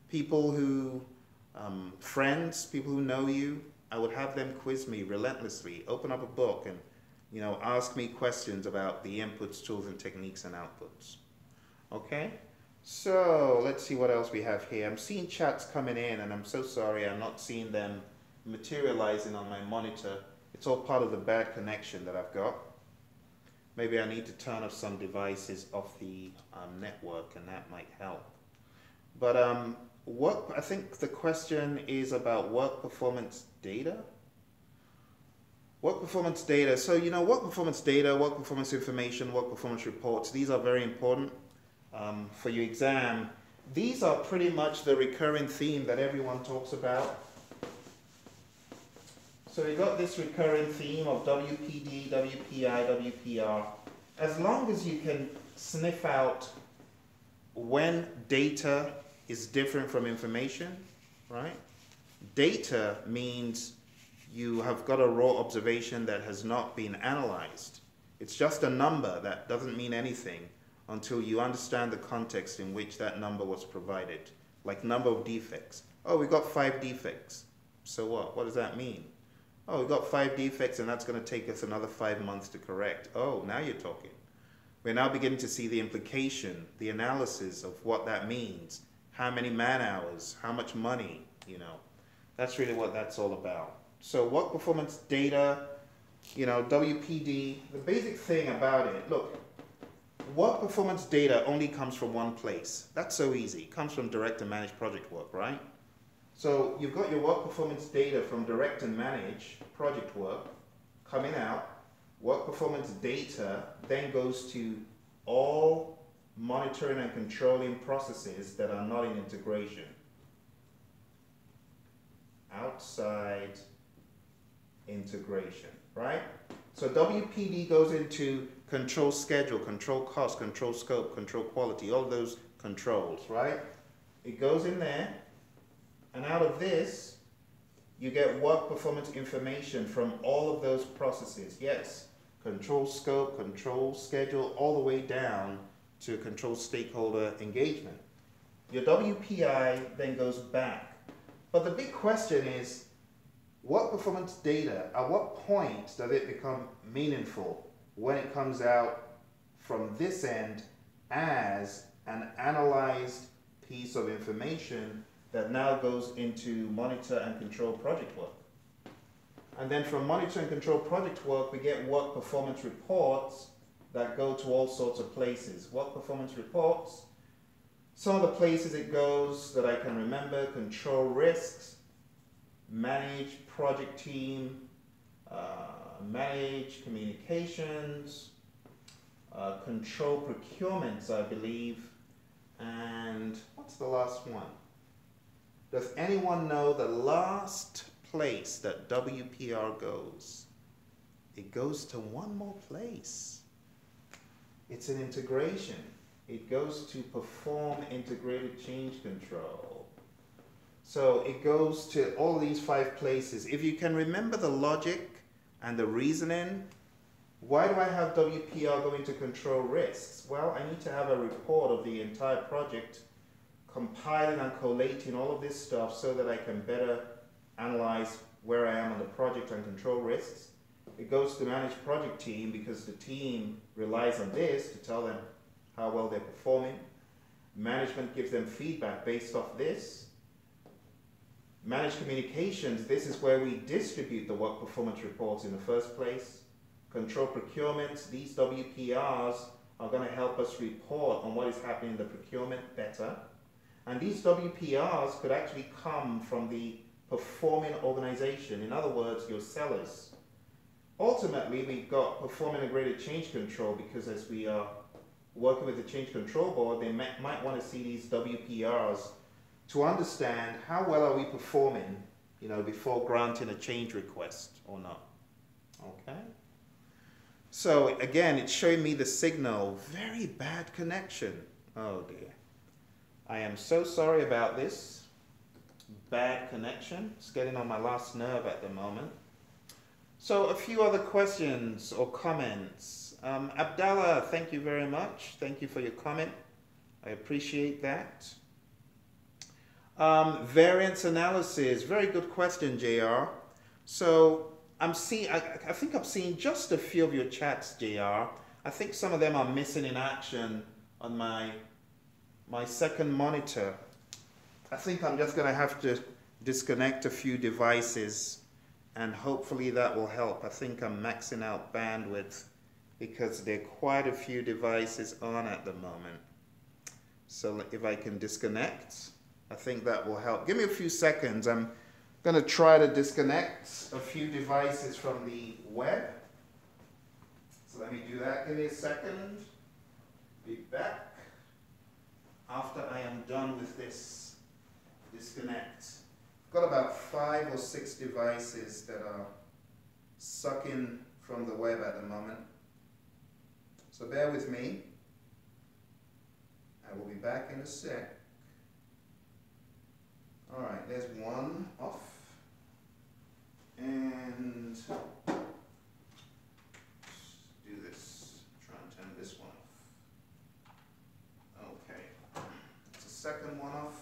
people who, friends, people who know you, I would have them quiz me relentlessly, open up a book and, you know, ask me questions about the inputs, tools, and techniques and outputs. Okay? So let's see what else we have here. I'm seeing chats coming in, and I'm so sorry I'm not seeing them materializing on my monitor. It's all part of the bad connection that I've got. Maybe I need to turn off some devices off the network, and that might help. But I think the question is about work performance data. Work performance data. So, you know, work performance data, work performance information, work performance reports, these are very important for your exam. These are pretty much the recurring theme that everyone talks about. So we got this recurring theme of WPD, WPI, WPR. As long as you can sniff out when data is different from information, right? Data means you have got a raw observation that has not been analyzed. It's just a number that doesn't mean anything until you understand the context in which that number was provided. Like number of defects. Oh, we got 5 defects. So what? What does that mean? Oh, we got 5 defects and that's going to take us another 5 months to correct. Oh, now you're talking. We're now beginning to see the implication, the analysis of what that means. How many man hours, how much money, you know. That's really what that's all about. So work performance data, you know, WPD, the basic thing about it, look, work performance data only comes from one place. That's so easy. It comes from direct and managed project work, right? So you've got your work performance data from direct and managed project work coming out. Work performance data then goes to all monitoring and controlling processes that are not in integration. Outside integration, right? So WPD goes into control schedule, control cost, control scope, control quality, all those controls, right? It goes in there, and out of this, you get work performance information from all of those processes. Yes, control scope, control schedule, all the way down to control stakeholder engagement. Your WPI then goes back. But the big question is, work performance data, at what point does it become meaningful when it comes out from this end as an analyzed piece of information that now goes into monitor and control project work? And then from monitor and control project work, we get work performance reports that go to all sorts of places. Work performance reports, some of the places it goes that I can remember: control risks, manage project team, manage communications, control procurements, I believe, and what's the last one? Does anyone know the last place that WPR goes? It goes to one more place. It's an integration. It goes to perform integrated change control. So it goes to all these 5 places. If you can remember the logic and the reasoning, why do I have WPR going to control risks? Well, I need to have a report of the entire project, compiling and collating all of this stuff so that I can better analyze where I am on the project and control risks. It goes to manage project team because the team relies on this to tell them how well they're performing. Management gives them feedback based off this. Managed communications, this is where we distribute the work performance reports in the first place. Control procurements, these WPRs are going to help us report on what is happening in the procurement better. And these WPRs could actually come from the performing organization, in other words, your sellers. Ultimately, we've got perform integrated change control because as we are working with the change control board, they might want to see these WPRs to understand how well are we performing, you know, before granting a change request or not. Okay. So again, it's showing me the signal, very bad connection. Oh dear. I am so sorry about this. Bad connection. It's getting on my last nerve at the moment. So a few other questions or comments. Abdallah, thank you very much. Thank you for your comment. I appreciate that. Variance analysis, very good question, JR. So I think I'm seeing just a few of your chats, JR. I think some of them are missing in action on my second monitor. I think I'm just going to have to disconnect a few devices and hopefully that will help. I think I'm maxing out bandwidth because there are quite a few devices on at the moment. So if I can disconnect, I think that will help. Give me a few seconds. I'm going to try to disconnect a few devices from the web. So let me do that. Give me a second. Be back after I am done with this disconnect. I've got about 5 or 6 devices that are sucking from the web at the moment. So bear with me. I will be back in a sec. All right, there's one off. And let's do this. Try and turn this one off. Okay, it's the second one off.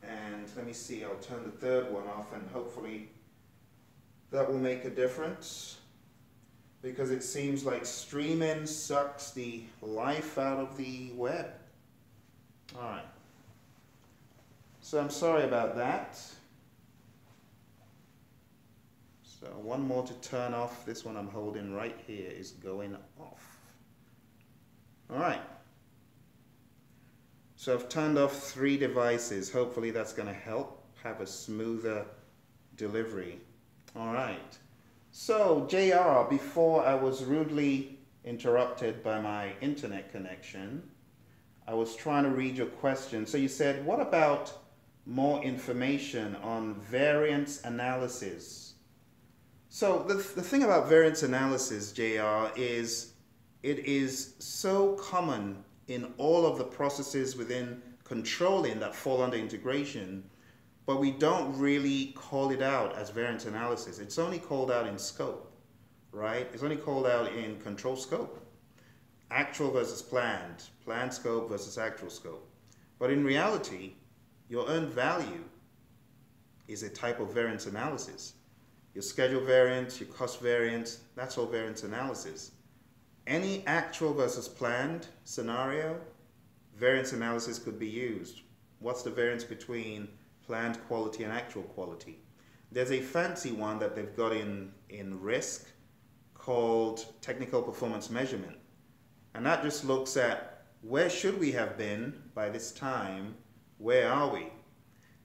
And let me see, I'll turn the third one off and hopefully that will make a difference because it seems like streaming sucks the life out of the web. All right. So I'm sorry about that. So one more to turn off. This one I'm holding right here is going off. All right. So I've turned off 3 devices. Hopefully that's going to help have a smoother delivery. All right. So JR, before I was rudely interrupted by my internet connection, I was trying to read your question. So you said, what about more information on variance analysis? So the thing about variance analysis, JR, is it is so common in all of the processes within controlling that fall under integration, but we don't really call it out as variance analysis. It's only called out in scope, right? It's only called out in control scope. Actual versus planned, planned scope versus actual scope. But in reality, your earned value is a type of variance analysis. Your schedule variance, your cost variance, that's all variance analysis. Any actual versus planned scenario, variance analysis could be used. What's the variance between planned quality and actual quality? There's a fancy one that they've got in risk called technical performance measurement. And that just looks at where should we have been by this time, where are we?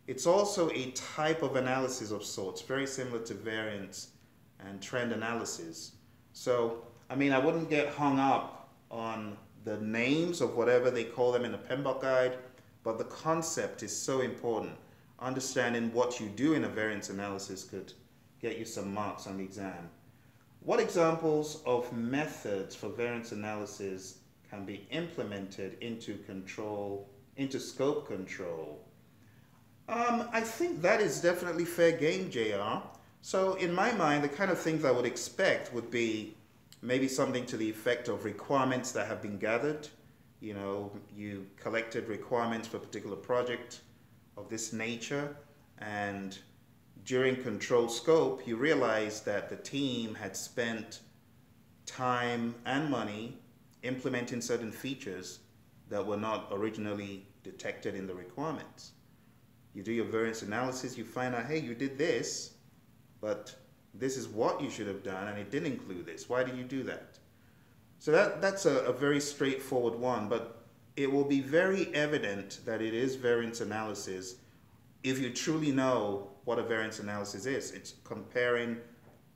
It's also a type of analysis of sorts, very similar to variance and trend analysis. So, I mean, I wouldn't get hung up on the names of whatever they call them in the PMBOK guide, but the concept is so important. Understanding what you do in a variance analysis could get you some marks on the exam. What examples of methods for variance analysis can be implemented into scope control? I think that is definitely fair game, JR. So in my mind, the kind of things I would expect would be maybe something to the effect of requirements that have been gathered. You know, you collected requirements for a particular project of this nature, and during control scope, you realized that the team had spent time and money implementing certain features that were not originally detected in the requirements. You do your variance analysis, you find out, hey, you did this, but this is what you should have done, and it didn't include this. Why did you do that? So that's a very straightforward one, but it will be very evident that it is variance analysis if you truly know what a variance analysis is. It's comparing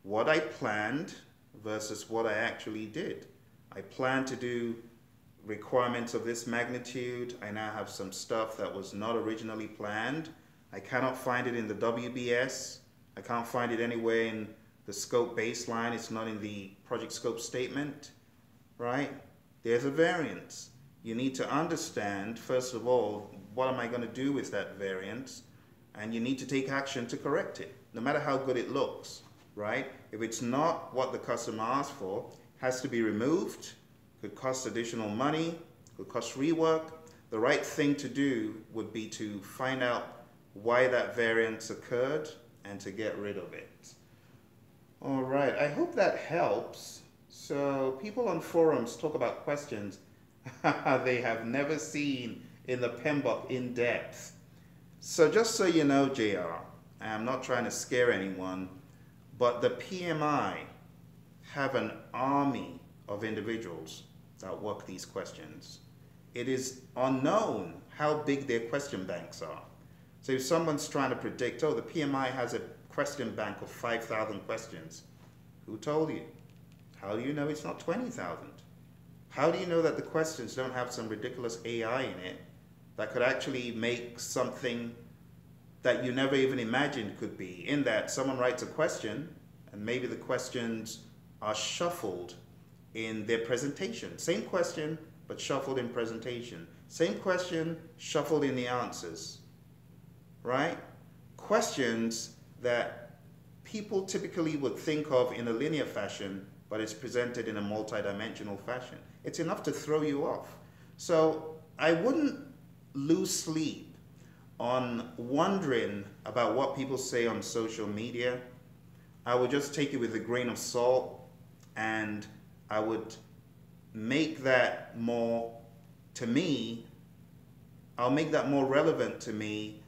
what I planned versus what I actually did. I planned to do requirements of this magnitude. I now have some stuff that was not originally planned. I cannot find it in the WBS. I can't find it anywhere in the scope baseline. It's not in the project scope statement, right? There's a variance. You need to understand, first of all, what am I going to do with that variance? And you need to take action to correct it, no matter how good it looks, right? If it's not what the customer asked for, it has to be removed, could cost additional money, could cost rework. The right thing to do would be to find out why that variance occurred and to get rid of it. All right, I hope that helps. So people on forums talk about questions they have never seen in the PMBOK in depth. So just so you know, JR, I'm not trying to scare anyone, but the PMI have an army of individuals that work these questions. It is unknown how big their question banks are. So if someone's trying to predict, oh, the PMI has a question bank of 5,000 questions, who told you? How do you know it's not 20,000? How do you know that the questions don't have some ridiculous AI in it that could actually make something that you never even imagined could be? In that someone writes a question and maybe the questions are shuffled in their presentation. Same question, but shuffled in presentation. Same question, shuffled in the answers, right? Questions that people typically would think of in a linear fashion, but it's presented in a multidimensional fashion. It's enough to throw you off. So I wouldn't lose sleep on wondering about what people say on social media. I would just take it with a grain of salt, and I would make that more, to me, I'll make that more relevant to me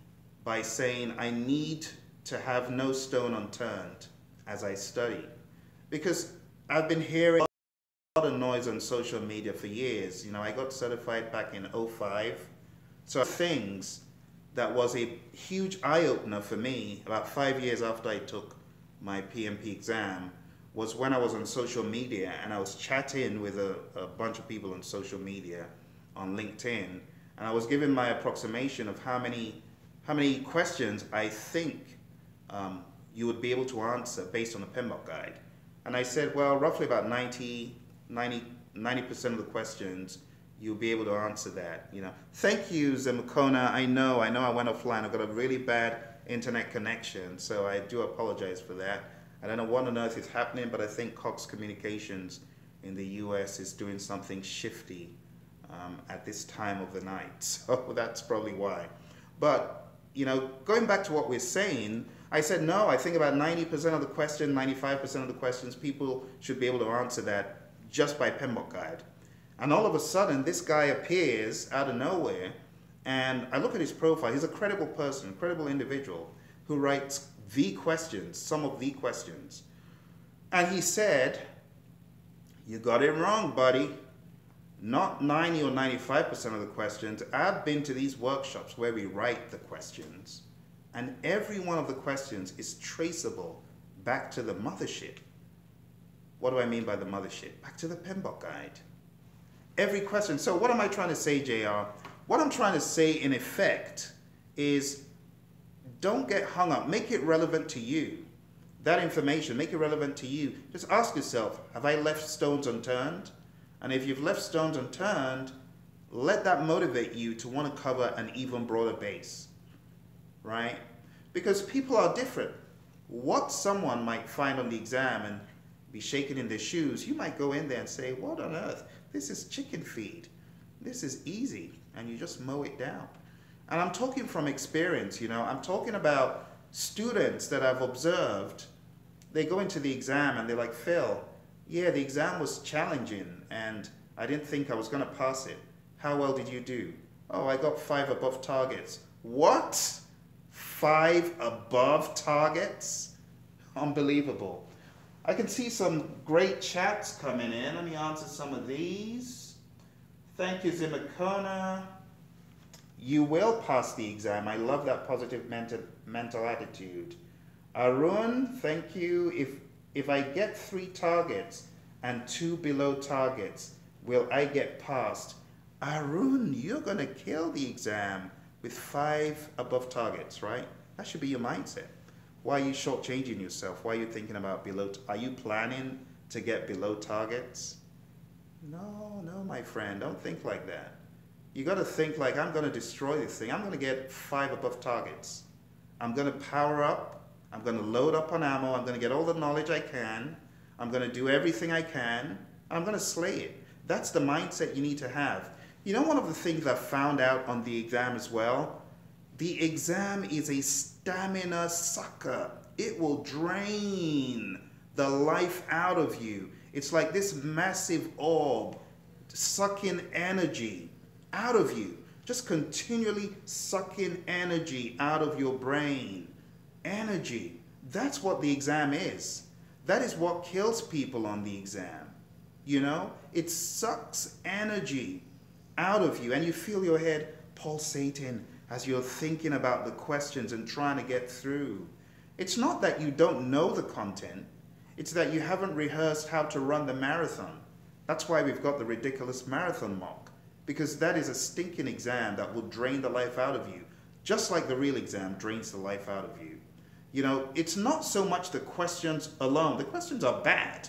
by saying I need to have no stone unturned as I study. Because I've been hearing a lot of noise on social media for years. You know, I got certified back in 2005. So things that was a huge eye-opener for me about 5 years after I took my PMP exam was when I was on social media and I was chatting with a bunch of people on social media on LinkedIn, and I was giving my approximation of how many questions I think you would be able to answer based on the PMBOK guide. And I said, well, roughly about 90% of the questions, you'll be able to answer that. You know, thank you, Zemukona. I know I went offline. I've got a really bad internet connection, so I do apologize for that. I don't know what on earth is happening, but I think Cox Communications in the US is doing something shifty at this time of the night. So that's probably why. But, you know, going back to what we're saying, I said, no, I think about 90% of the question, 95% of the questions, people should be able to answer that just by PMBOK guide. And all of a sudden, this guy appears out of nowhere, and I look at his profile. He's a credible person, credible individual who writes the questions, some of the questions. And he said, you got it wrong, buddy. Not 90 or 95% of the questions. I've been to these workshops where we write the questions, and every one of the questions is traceable back to the mothership. What do I mean by the mothership? Back to the PMBOK guide. Every question. So what am I trying to say, JR? What I'm trying to say in effect is don't get hung up. Make it relevant to you. That information, make it relevant to you. Just ask yourself, have I left stones unturned? And if you've left stones unturned, let that motivate you to want to cover an even broader base, right? Because people are different. What someone might find on the exam and be shaking in their shoes, you might go in there and say, what on earth? This is chicken feed. This is easy. And you just mow it down. And I'm talking from experience, you know. I'm talking about students that I've observed. They go into the exam and they're like, Phil, yeah, the exam was challenging and I didn't think I was going to pass it. How well did you do? Oh, I got 5 above targets. What? 5 above targets? Unbelievable. I can see some great chats coming in. Let me answer some of these. Thank you, Zimakona. You will pass the exam. I love that positive mental attitude. Arun, thank you. If I get 3 targets and 2 below targets, will I get passed? Arun, you're going to kill the exam with 5 above targets, right? That should be your mindset. Why are you shortchanging yourself? Why are you thinking about below? Are you planning to get below targets? No, my friend, don't think like that. You got to think like, I'm going to destroy this thing. I'm going to get 5 above targets. I'm going to power up. I'm going to load up on ammo. I'm going to get all the knowledge I can. I'm going to do everything I can. I'm going to slay it. That's the mindset you need to have. You know, one of the things I found out on the exam as well, the exam is a stamina sucker. It will drain the life out of you. It's like this massive orb sucking energy out of you. Just continually sucking energy out of your brain. Energy. That's what the exam is. That is what kills people on the exam. You know, it sucks energy out of you and you feel your head pulsating as you're thinking about the questions and trying to get through. It's not that you don't know the content, it's that you haven't rehearsed how to run the marathon. That's why we've got the ridiculous marathon mock, because that is a stinking exam that will drain the life out of you, just like the real exam drains the life out of you. You know, it's not so much the questions alone. The questions are bad,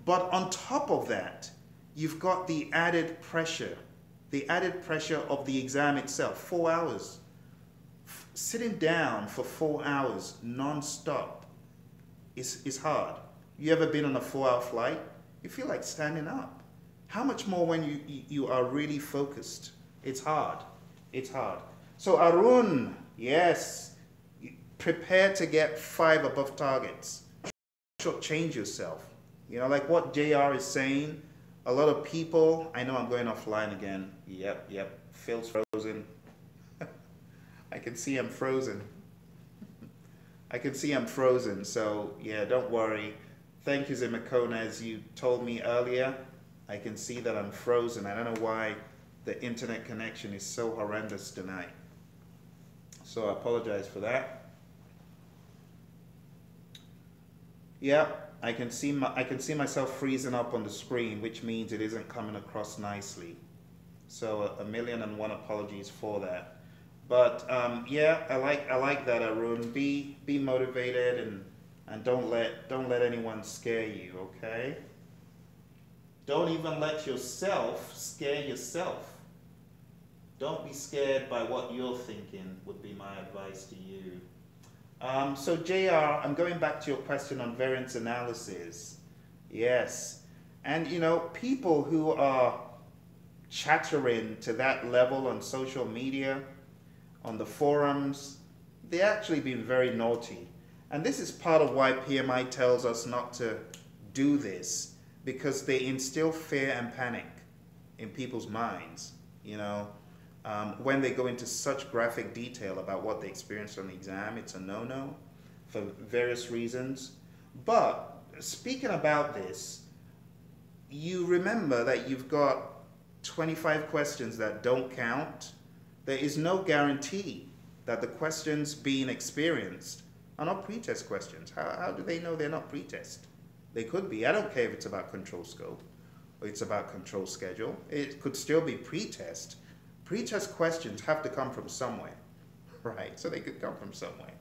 but on top of that, you've got the added pressure of the exam itself. 4 hours. Sitting down for 4 hours non-stop is hard. You ever been on a 4-hour flight? You feel like standing up. How much more when you are really focused? It's hard. It's hard. So Arun, yes, prepare to get 5 above targets. Change yourself. You know, like what JR is saying, a lot of people, I know I'm going offline again. Yep. Phil's frozen. I can see I'm frozen. I can see I'm frozen. So yeah, don't worry. Thank you, Zimakona. As you told me earlier, I can see that I'm frozen. I don't know why the internet connection is so horrendous tonight. So I apologize for that. Yep. I can see myself freezing up on the screen, which means it isn't coming across nicely. So 1,000,001 apologies for that. But yeah, I like that, Arun. Be motivated and don't let anyone scare you, okay? Don't even let yourself scare yourself. Don't be scared by what you're thinking, would be my advice to you. So JR, I'm going back to your question on variance analysis. Yes. And you know, people who are chattering to that level on social media, on the forums, they're actually being very naughty. And this is part of why PMI tells us not to do this, because they instill fear and panic in people's minds, you know. When they go into such graphic detail about what they experienced on the exam, it's a no-no for various reasons. But speaking about this, you remember that you've got 25 questions that don't count. There is no guarantee that the questions being experienced are not pretest questions. How do they know they're not pretest? They could be. I don't care if it's about control scope or it's about control schedule. It could still be pretest. Pretest questions have to come from somewhere, right? So they could come from somewhere.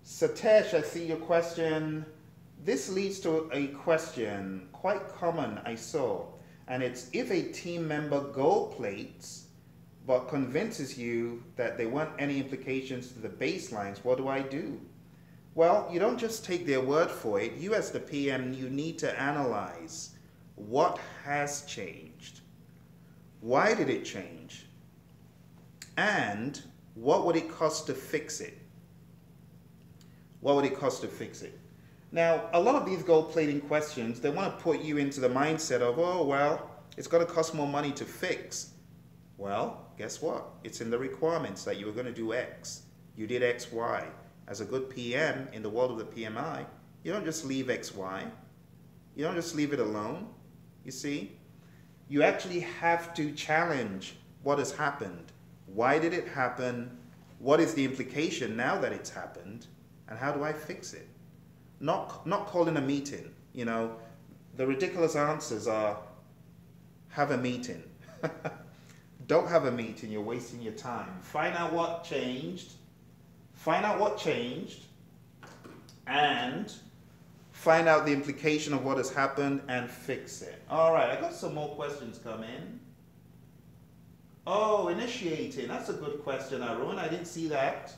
Satesh, I see your question. This leads to a question quite common I saw, and it's if a team member gold plates but convinces you that there weren't any implications to the baselines, what do I do? Well, you don't just take their word for it. You as the PM, you need to analyze what has changed. Why did it change? And what would it cost to fix it? What would it cost to fix it? Now, a lot of these gold plating questions, they want to put you into the mindset of, oh, well, it's going to cost more money to fix. Well, Guess what? It's in the requirements that you were going to do X. You did X, Y. As a good PM in the world of the PMI, you don't just leave X, Y. You don't just leave it alone. You see? You actually have to challenge what has happened. Why did it happen? What is the implication now that it's happened? And how do I fix it? Not calling a meeting. You know, the ridiculous answers are, have a meeting. Don't have a meeting, you're wasting your time. Find out what changed. Find out what changed. And find out the implication of what has happened and fix it. All right, I got some more questions come in. Oh, initiating. That's a good question, Arun. I didn't see that.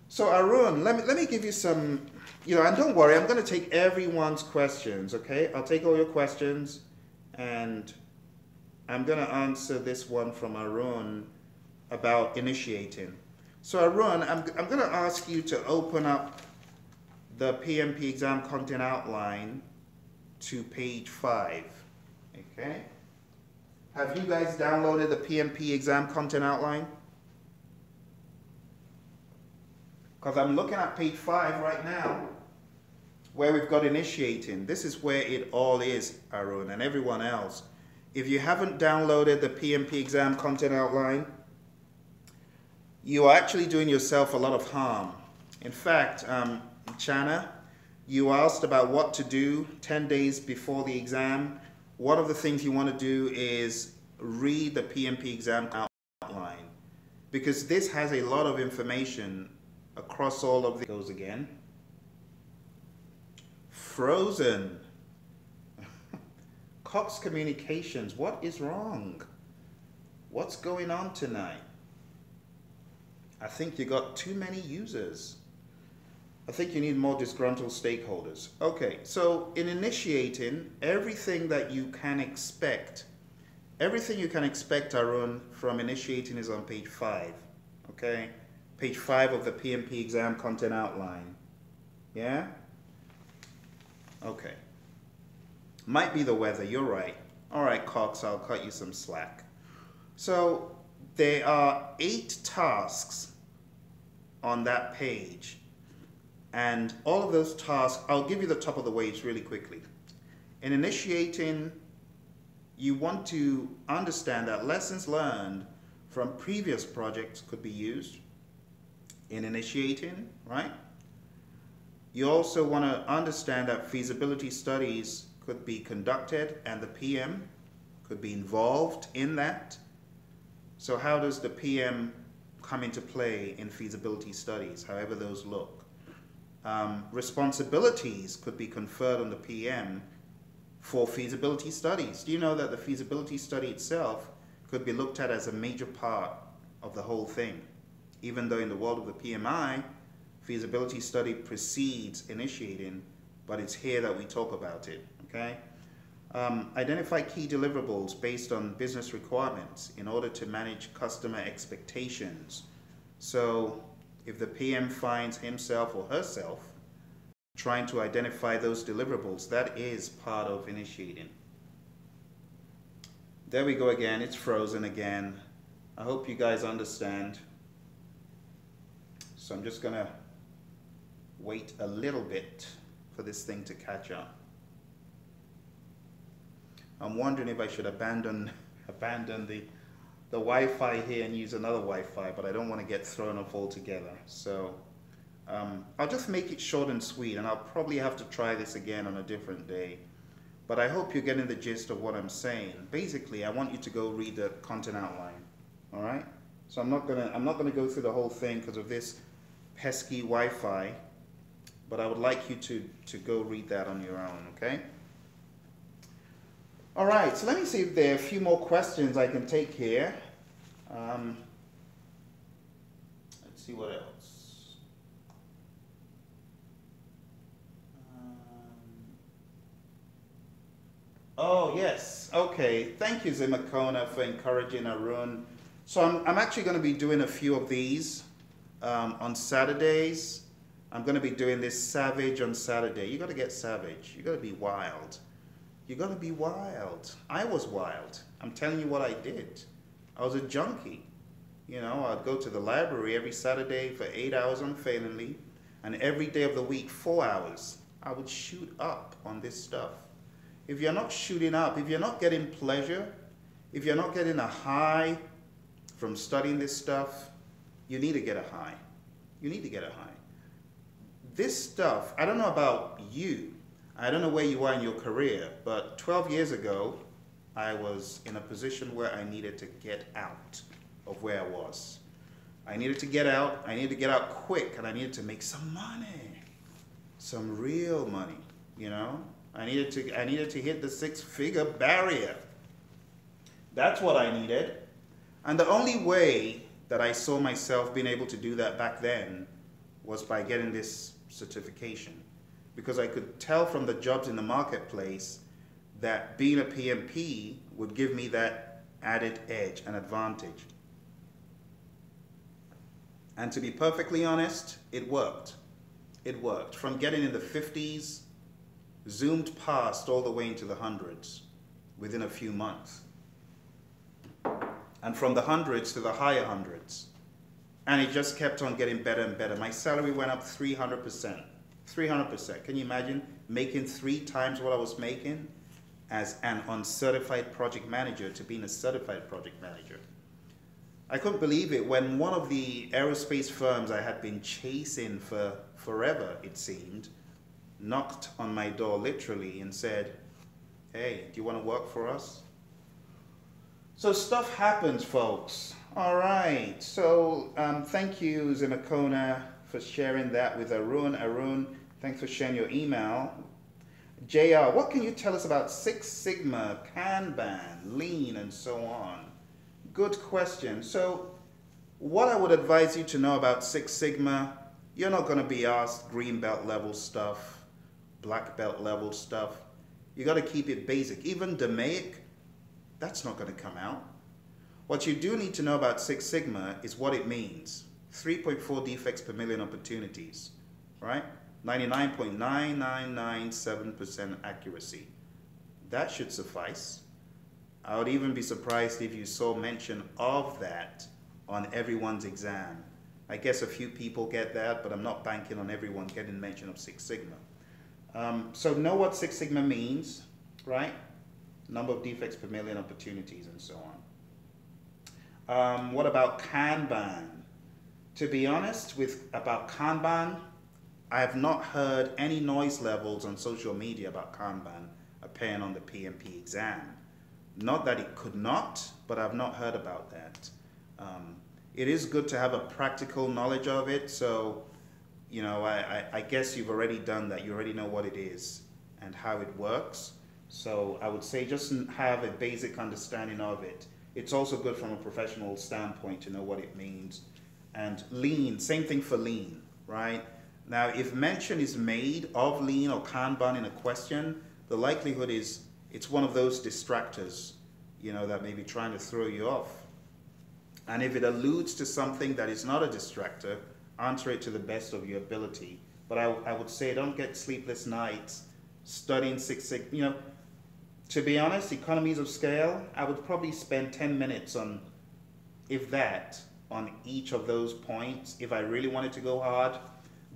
So Arun, let me give you some, and don't worry, I'm going to take everyone's questions, okay? I'll take all your questions and I'm going to answer this one from Arun about initiating. So Arun, I'm going to ask you to open up the PMP exam content outline to page 5, okay? Have you guys downloaded the PMP exam content outline? Because I'm looking at page 5 right now, where we've got initiating. This is where it all is, Arun, and everyone else. If you haven't downloaded the PMP exam content outline, you are actually doing yourself a lot of harm. In fact, Chana, you asked about what to do 10 days before the exam. One of the things you want to do is read the PMP exam outline, because this has a lot of information across all of the goes again. Frozen. Cox Communications, what is wrong? What's going on tonight? I think you got too many users. I think you need more disgruntled stakeholders. Okay, so in initiating, everything you can expect, Arun, from initiating is on page 5, okay? Page 5 of the PMP exam content outline, yeah? Okay. Might be the weather, you're right. All right, Cox, I'll cut you some slack. So there are 8 tasks on that page. And all of those tasks, I'll give you the top of the waves really quickly. In initiating, you want to understand that lessons learned from previous projects could be used in initiating, right? You also want to understand that feasibility studies could be conducted and the PM could be involved in that. So how does the PM come into play in feasibility studies, however those look? Responsibilities could be conferred on the PM for feasibility studies. Do you know that the feasibility study itself could be looked at as a major part of the whole thing? Even though in the world of the PMI, feasibility study precedes initiating, but it's here that we talk about it, okay? Identify key deliverables based on business requirements in order to manage customer expectations. So if the PM finds himself or herself trying to identify those deliverables, that is part of initiating. There we go again, it's frozen again. I hope you guys understand. So I'm just gonna wait a little bit for this thing to catch up. I'm wondering if I should abandon the Wi-Fi here and use another Wi-Fi, but I don't want to get thrown off altogether. So I'll just make it short and sweet, and I'll probably have to try this again on a different day. But I hope you're getting the gist of what I'm saying. Basically, I want you to go read the content outline. All right? So I'm not gonna go through the whole thing because of this pesky Wi-Fi, but I would like you to go read that on your own, okay? All right, so let me see if there are a few more questions I can take here. Let's see what else. Oh, yes. Okay. Thank you, Zimakona, for encouraging Arun. So I'm actually going to be doing a few of these on Saturdays. I'm going to be doing this savage on Saturday. You got to get savage. You got to be wild. You got to be wild. I was wild. I'm telling you what I did. I was a junkie. You know, I'd go to the library every Saturday for 8 hours unfailingly, and every day of the week, 4 hours. I would shoot up on this stuff. If you're not shooting up, if you're not getting pleasure, if you're not getting a high from studying this stuff, you need to get a high. You need to get a high. This stuff, I don't know about you. I don't know where you are in your career, but 12 years ago, I was in a position where I needed to get out of where I was. I needed to get out. I needed to get out quick, and I needed to make some money, some real money. You know, I needed to hit the 6-figure barrier. That's what I needed, and the only way that I saw myself being able to do that back then was by getting this certification, because I could tell from the jobs in the marketplace that being a PMP would give me that added edge and advantage. And to be perfectly honest, it worked. It worked. From getting in the 50s, zoomed past all the way into the hundreds within a few months. And from the hundreds to the higher hundreds. And it just kept on getting better and better. My salary went up 300%. 300%. Can you imagine making 3 times what I was making as an uncertified project manager to being a certified project manager? I couldn't believe it when one of the aerospace firms I had been chasing for forever, it seemed, knocked on my door literally and said, "Hey, do you want to work for us?" So stuff happens, folks. All right. So thank you, Zimakona, for sharing that with Arun. Arun, thanks for sharing your email. JR, what can you tell us about Six Sigma, Kanban, Lean, and so on? Good question. So what I would advise you to know about Six Sigma, you're not going to be asked green belt level stuff, black belt level stuff. You got to keep it basic. Even DMAIC, that's not going to come out. What you do need to know about Six Sigma is what it means. 3.4 defects per million opportunities, right? 99.9997% accuracy. That should suffice. I would even be surprised if you saw mention of that on everyone's exam. I guess a few people get that, but I'm not banking on everyone getting mention of Six Sigma. So know what Six Sigma means, right? Number of defects per million opportunities and so on. What about Kanban? To be honest, about Kanban, I have not heard any noise levels on social media about Kanban appearing on the PMP exam. Not that it could not, but I've not heard about that. It is good to have a practical knowledge of it, so you know, I guess you've already done that. You already know what it is and how it works. So I would say just have a basic understanding of it. It's also good from a professional standpoint to know what it means. And Lean, same thing for Lean, right? Now, if mention is made of Lean or Kanban in a question, the likelihood is it's one of those distractors, you know, that may be trying to throw you off. And if it alludes to something that is not a distractor, answer it to the best of your ability. But I would say don't get sleepless nights studying Six Sigma. You know, to be honest, economies of scale, I would probably spend 10 minutes on, if that, on each of those points. If I really wanted to go hard,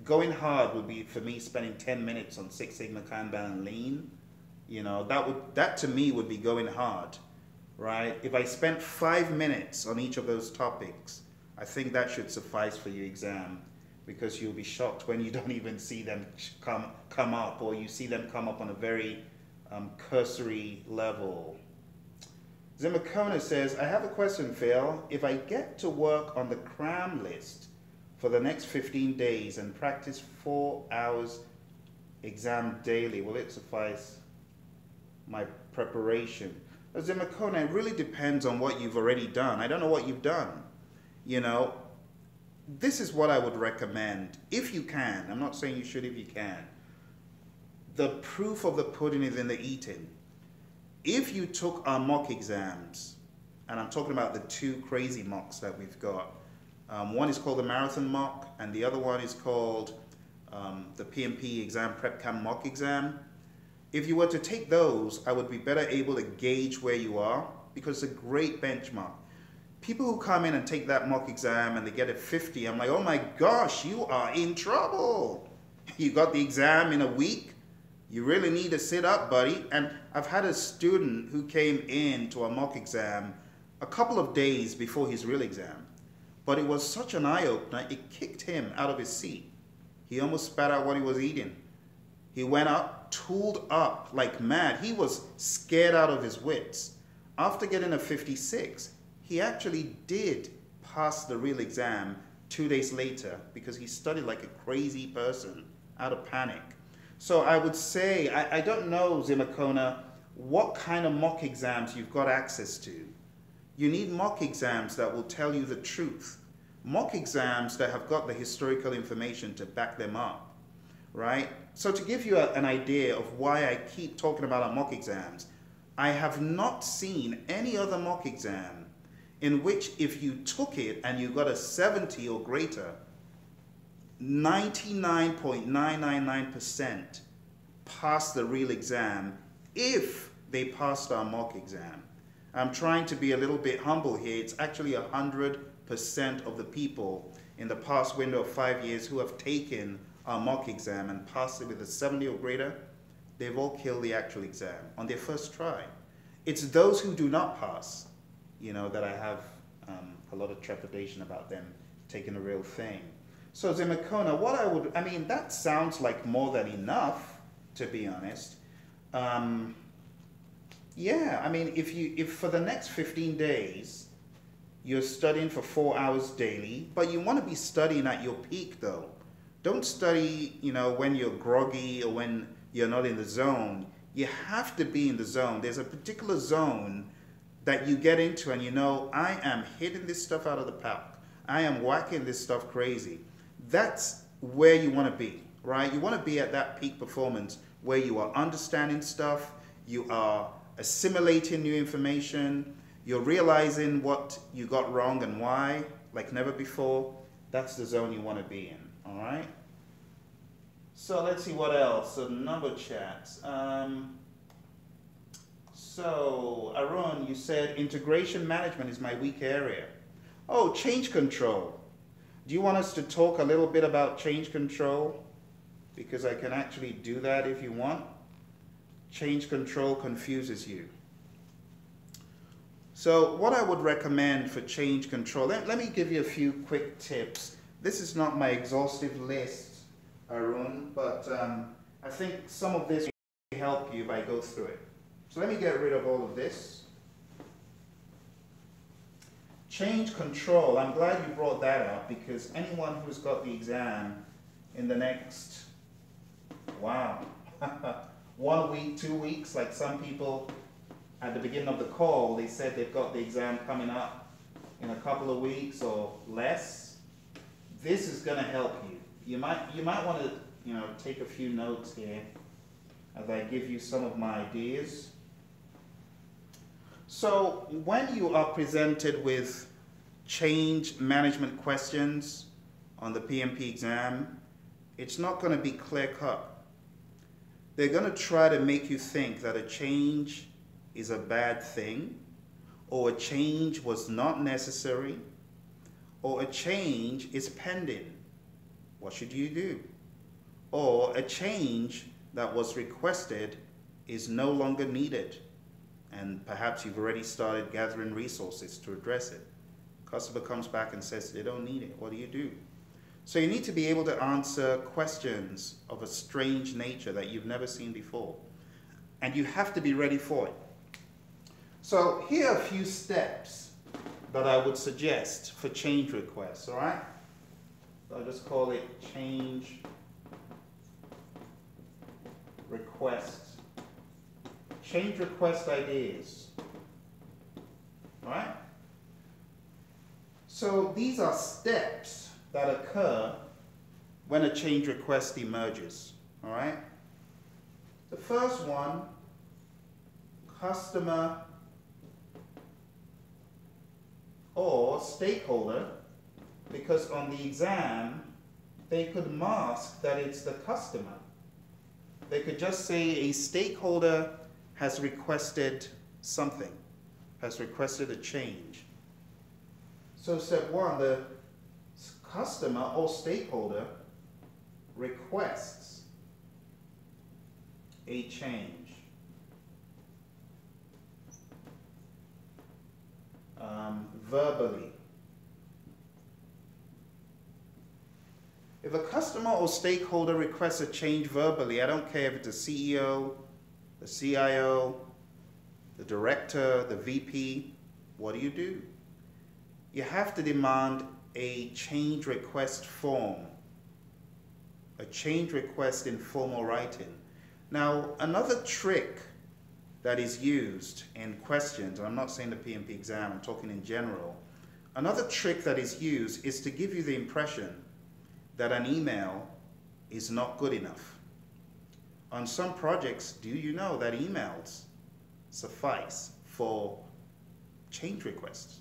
going hard would be for me spending 10 minutes on Six Sigma, Kanban, and Lean. You know, that to me would be going hard, right? If I spent 5 minutes on each of those topics, I think that should suffice for your exam, because you'll be shocked when you don't even see them come up, or you see them come up on a very cursory level. Zimakona says, I have a question, Phil. If I get to work on the cram list for the next 15 days and practice 4 hours exam daily, will it suffice my preparation? Zimakona, it really depends on what you've already done. I don't know what you've done. You know, this is what I would recommend, if you can. I'm not saying you should if you can. The proof of the pudding is in the eating. If you took our mock exams, and I'm talking about the 2 crazy mocks that we've got. One is called the marathon mock, and the other one is called the PMP exam prep camp mock exam. If you were to take those, I would be better able to gauge where you are, because it's a great benchmark. People who come in and take that mock exam and they get a 50, I'm like, oh my gosh, you are in trouble. You got the exam in a week. You really need to sit up, buddy. And I've had a student who came in to a mock exam a couple of days before his real exam. But it was such an eye-opener, it kicked him out of his seat. He almost spat out what he was eating. He went up, tooled up like mad. He was scared out of his wits. After getting a 56, he actually did pass the real exam 2 days later because he studied like a crazy person out of panic. So I would say, I don't know, Zimakona, what kind of mock exams you've got access to. You need mock exams that will tell you the truth. Mock exams that have got the historical information to back them up, right? So to give you an idea of why I keep talking about our mock exams, I have not seen any other mock exam in which if you took it and you got a 70 or greater, 99.999% passed the real exam if they passed our mock exam. I'm trying to be a little bit humble here. It's actually 100% of the people in the past window of 5 years who have taken our mock exam and passed it with a 70 or greater, they've all killed the actual exam on their first try. It's those who do not pass, you know, that I have a lot of trepidation about them taking the real thing. So Zimakona, I mean, that sounds like more than enough, to be honest. Yeah, I mean, if for the next 15 days, you're studying for 4 hours daily, but you want to be studying at your peak though. Don't study, you know, when you're groggy or when you're not in the zone. You have to be in the zone. There's a particular zone that you get into and you know, I am hitting this stuff out of the park. I am whacking this stuff crazy. That's where you want to be, right? You want to be at that peak performance where you are understanding stuff, you are assimilating new information, you're realizing what you got wrong and why, like never before. That's the zone you want to be in, all right? So let's see what else. So number chats. So Arun, you said integration management is my weak area. Oh, change control. Do you want us to talk a little bit about change control? Because I can actually do that if you want. Change control confuses you. So what I would recommend for change control, let me give you a few quick tips. This is not my exhaustive list, Arun, but I think some of this will help you if I go through it. So let me get rid of all of this. Change control, I'm glad you brought that up because anyone who's got the exam in the next, wow, 1 week, 2 weeks, like some people at the beginning of the call, they said they've got the exam coming up in a couple of weeks or less. This is going to help you. You might want to, you know, take a few notes here as I give you some of my ideas. So when you are presented with change management questions on the PMP exam, it's not going to be clear-cut. They're going to try to make you think that a change is a bad thing, or a change was not necessary, or a change is pending. What should you do? Or a change that was requested is no longer needed, and perhaps you've already started gathering resources to address it. Customer comes back and says they don't need it. What do you do? So you need to be able to answer questions of a strange nature that you've never seen before. And you have to be ready for it. So here are a few steps that I would suggest for change requests, all right? So I'll just call it change request. Change request ideas, all right? So these are steps that occur when a change request emerges, all right? The first one, customer or stakeholder, because on the exam, they could mask that it's the customer. They could just say a stakeholder has requested something, has requested a change. So step one, the customer or stakeholder requests a change. Verbally. If a customer or stakeholder requests a change verbally, I don't care if it's a CEO, the CIO, the director, the VP, what do? You have to demand a change request form, a change request in formal writing. Now, another trick that is used in questions, and I'm not saying the PMP exam, I'm talking in general, another trick that is used is to give you the impression that an email is not good enough. On some projects, do you know that emails suffice for change requests?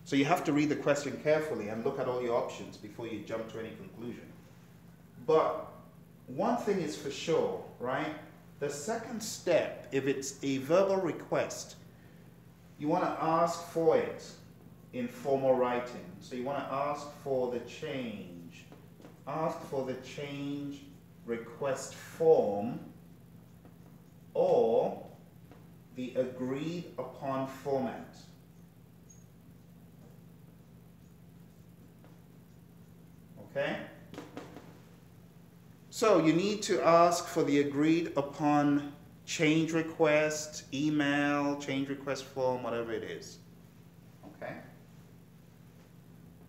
So you have to read the question carefully and look at all your options before you jump to any conclusion. But one thing is for sure, right? The second step, if it's a verbal request, you want to ask for it in formal writing. So you want to ask for the change. Ask for the change request form or the agreed upon format. Okay? So you need to ask for the agreed upon change request, email, change request form, whatever it is. Okay?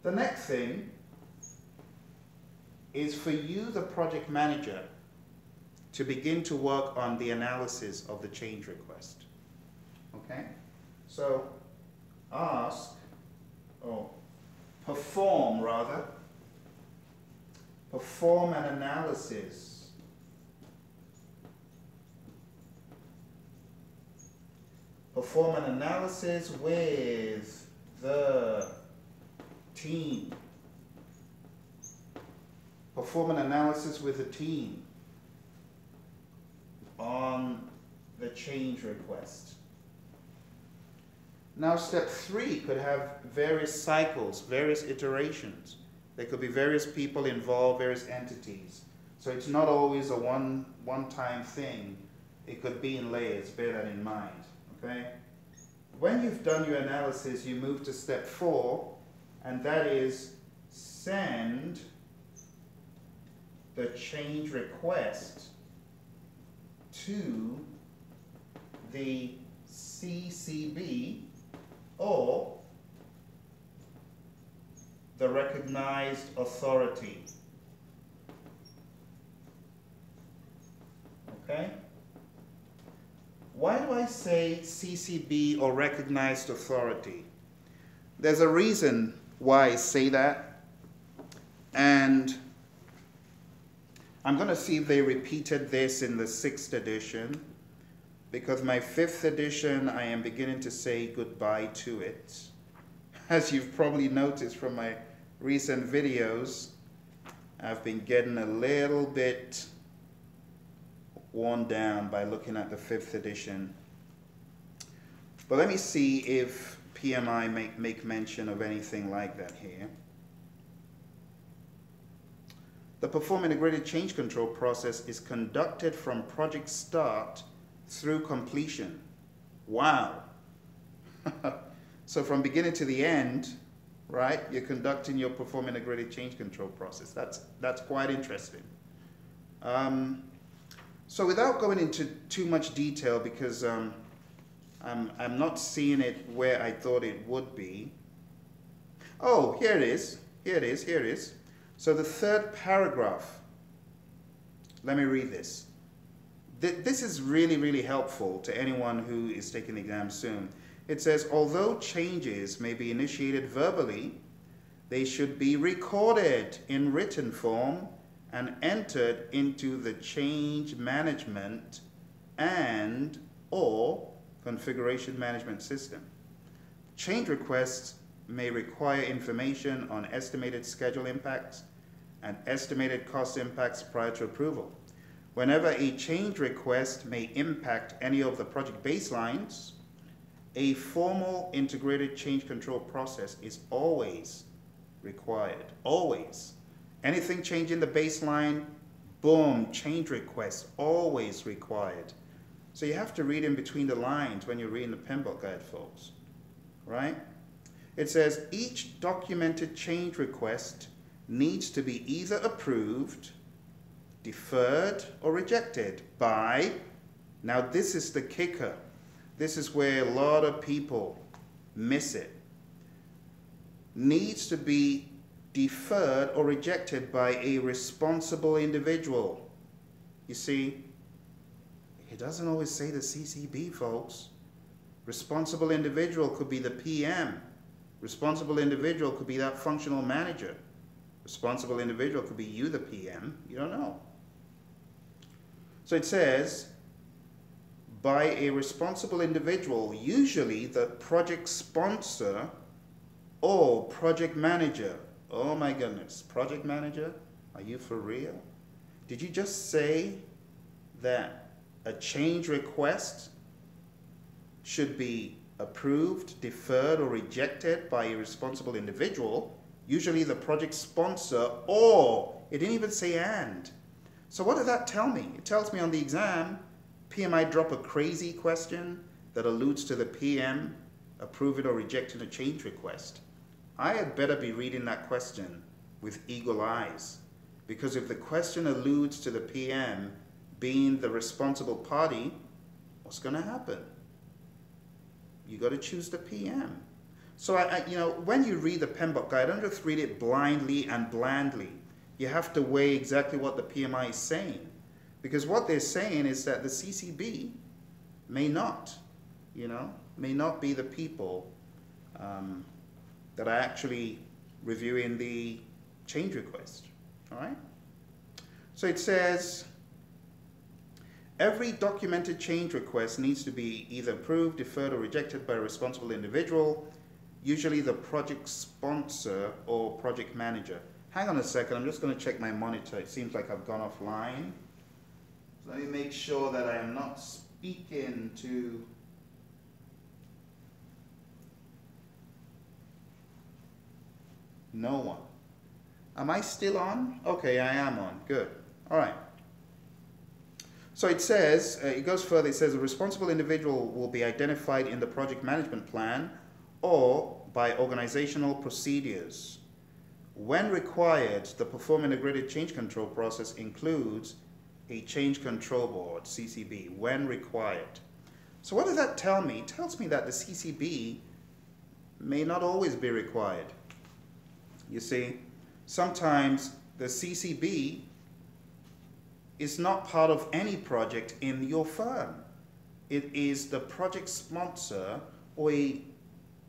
The next thing is for you, the project manager, to begin to work on the analysis of the change request. Okay? So ask, or perform rather, perform an analysis with the team. Perform an analysis with the team on the change request. Now step 3 could have various cycles, various iterations. There could be various people involved, various entities. So it's not always a one-time thing. It could be in layers, bear that in mind, okay? When you've done your analysis, you move to step 4, and that is send the change request to the CCB or the recognized authority. Okay? Why do I say CCB or recognized authority? There's a reason why I say that, and I'm going to see if they repeated this in the 6th edition, because my 5th edition, I am beginning to say goodbye to it. As you've probably noticed from my recent videos, I've been getting a little bit worn down by looking at the 5th edition. But let me see if PMI make mention of anything like that here. The perform integrated change control process is conducted from project start through completion. Wow. So from beginning to the end, right, you're conducting your perform integrated change control process. That's quite interesting. So without going into too much detail, because I'm not seeing it where I thought it would be. Oh, here it is. Here it is. Here it is. So the 3rd paragraph, let me read this. This is really, really helpful to anyone who is taking the exam soon. It says, although changes may be initiated verbally, they should be recorded in written form and entered into the change management and or configuration management system. Change requests may require information on estimated schedule impacts and estimated cost impacts prior to approval. Whenever a change request may impact any of the project baselines, A formal integrated change control process is always required, always. Anything changing the baseline, boom, change request, always required. So you have to read in between the lines when you're reading the PMBOK guide, folks, right? It says each documented change request needs to be either approved, deferred, or rejected by, now this is the kicker. This is where a lot of people miss it. Needs to be deferred or rejected by a responsible individual. You see, it doesn't always say the CCB, folks. Responsible individual could be the PM. Responsible individual could be that functional manager. Responsible individual could be you, the PM. You don't know. So it says, by a responsible individual, usually the project sponsor or project manager. Oh my goodness, project manager? Are you for real? Did you just say that a change request should be approved, deferred, or rejected by a responsible individual, usually the project sponsor, or, it didn't even say and. So what did that tell me? It tells me on the exam, PMI drop a crazy question that alludes to the PM approving or rejecting a change request. I had better be reading that question with eagle eyes, because if the question alludes to the PM being the responsible party, what's going to happen? You got to choose the PM. So you know, when you read the PMBOK guide, don't just read it blindly and blandly. You have to weigh exactly what the PMI is saying, because what they're saying is that the CCB may not, you know, may not be the people that are actually reviewing the change request. All right. So it says, every documented change request needs to be either approved, deferred, or rejected by a responsible individual, usually the project sponsor or project manager. Hang on a second, I'm just going to check my monitor. It seems like I've gone offline. So let me make sure that I am not speaking to no one. Am I still on? Okay, I am on. Good. All right. So it says, it goes further, it says a responsible individual will be identified in the project management plan or by organizational procedures. When required, the perform integrated change control process includes a change control board, CCB, when required. So what does that tell me? It tells me that the CCB may not always be required. You see, sometimes the CCB is not part of any project in your firm. It is the project sponsor or a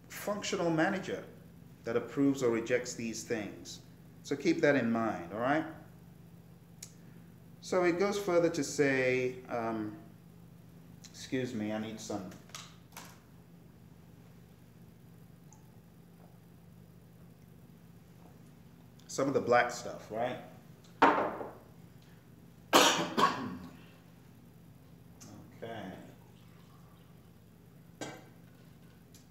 functional manager that approves or rejects these things. So keep that in mind, all right? So it goes further to say, excuse me, I need some of the black stuff, right? Okay.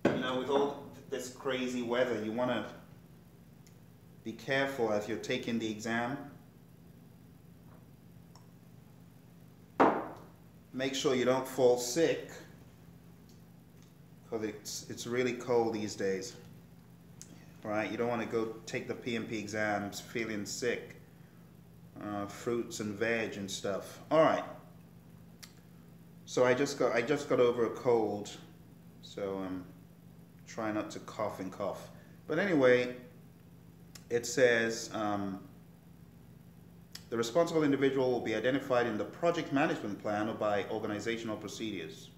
You know, with all this crazy weather, you want to be careful as you're taking the exam. Make sure you don't fall sick, because it's really cold these days. Right? You don't want to go take the PMP exams feeling sick. Fruits and veg and stuff. All right. So I just got over a cold, so try not to cough and cough. But anyway, it says the responsible individual will be identified in the project management plan or by organizational procedures.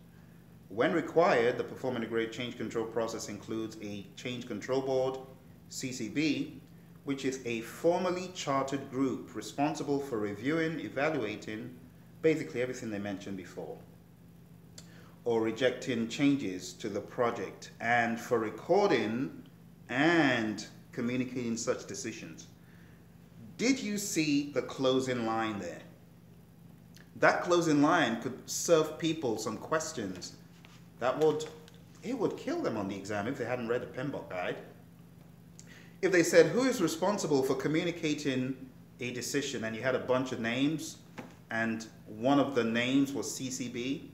When required, the perform integrated change control process includes a change control board, CCB, which is a formally chartered group responsible for reviewing, evaluating, basically everything they mentioned before, or rejecting changes to the project, and for recording and communicating such decisions. Did you see the closing line there? That closing line could serve people some questions that would it would kill them on the exam if they hadn't read the PMBOK guide. If they said, who is responsible for communicating a decision, and you had a bunch of names, and one of the names was CCB,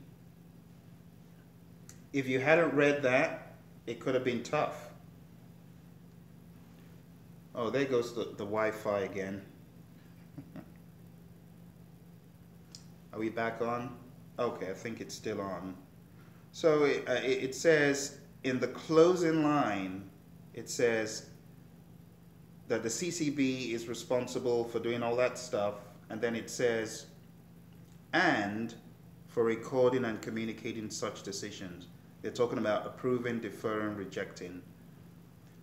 if you hadn't read that, it could have been tough. Oh, there goes the Wi-Fi again. Are we back on? Okay, I think it's still on. So it says in the closing line, it says that the CCB is responsible for doing all that stuff, and then it says, and for recording and communicating such decisions. They're talking about approving, deferring, rejecting.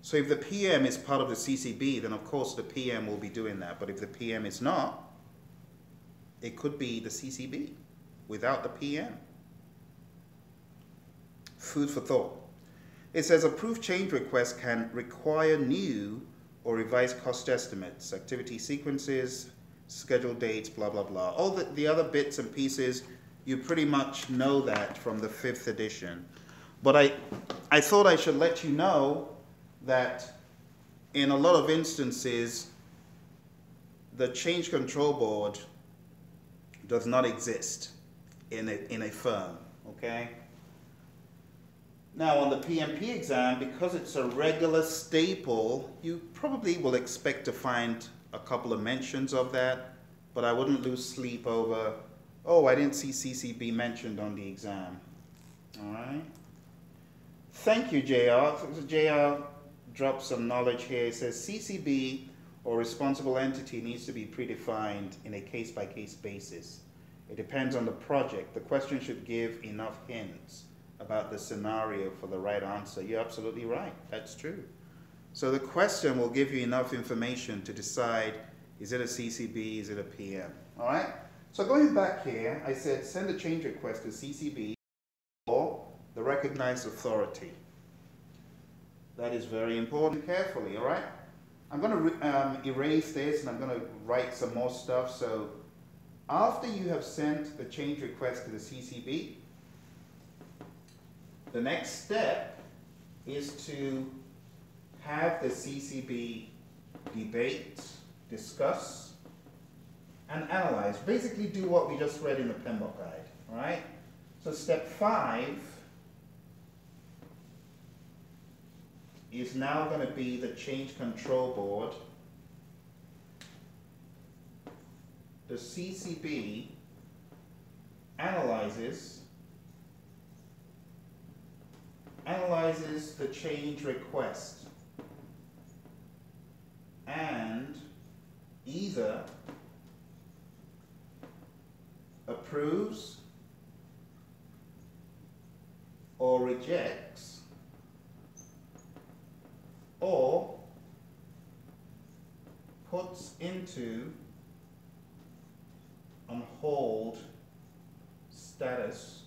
So if the PM is part of the CCB, then of course the PM will be doing that. But if the PM is not, it could be the CCB without the PM. Food for thought. It says approved change requests can require new or revised cost estimates, activity sequences, schedule dates, blah, blah, blah. All the other bits and pieces, you pretty much know that from the 5th edition. But I thought I should let you know that in a lot of instances, the change control board does not exist in a firm, okay? Now on the PMP exam, because it's a regular staple, you probably will expect to find a couple of mentions of that, but I wouldn't lose sleep over, oh, I didn't see CCB mentioned on the exam, all right? Thank you, JR. JR dropped some knowledge here. It says CCB or responsible entity needs to be predefined in a case-by-case basis. It depends on the project. The question should give enough hints about the scenario for the right answer. You're absolutely right. That's true. So the question will give you enough information to decide, is it a CCB, is it a PM? All right? So going back here, I said send a change request to CCB or the recognized authority. That is very important. Carefully, all right? I'm going to erase this and I'm going to write some more stuff. So after you have sent the change request to the CCB, the next step is to have the CCB debate, discuss, and analyze. Basically do what we just read in the PMBOK guide, all right? So step 5 is now going to be the change control board. The CCB analyzes the change request and either approves or rejects or puts into on hold status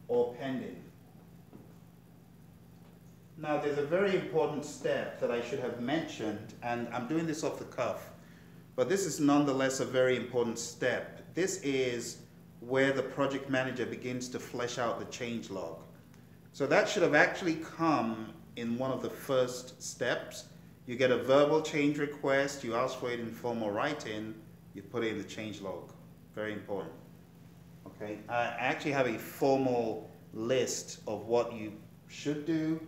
or pending. Now there's a very important step that I should have mentioned, and I'm doing this off the cuff, but this is nonetheless a very important step. This is where the project manager begins to flesh out the change log. So that should have actually come in one of the first steps. You get a verbal change request, you ask for it in formal writing, you put it in the change log. Very important. Okay, I actually have a formal list of what you should do,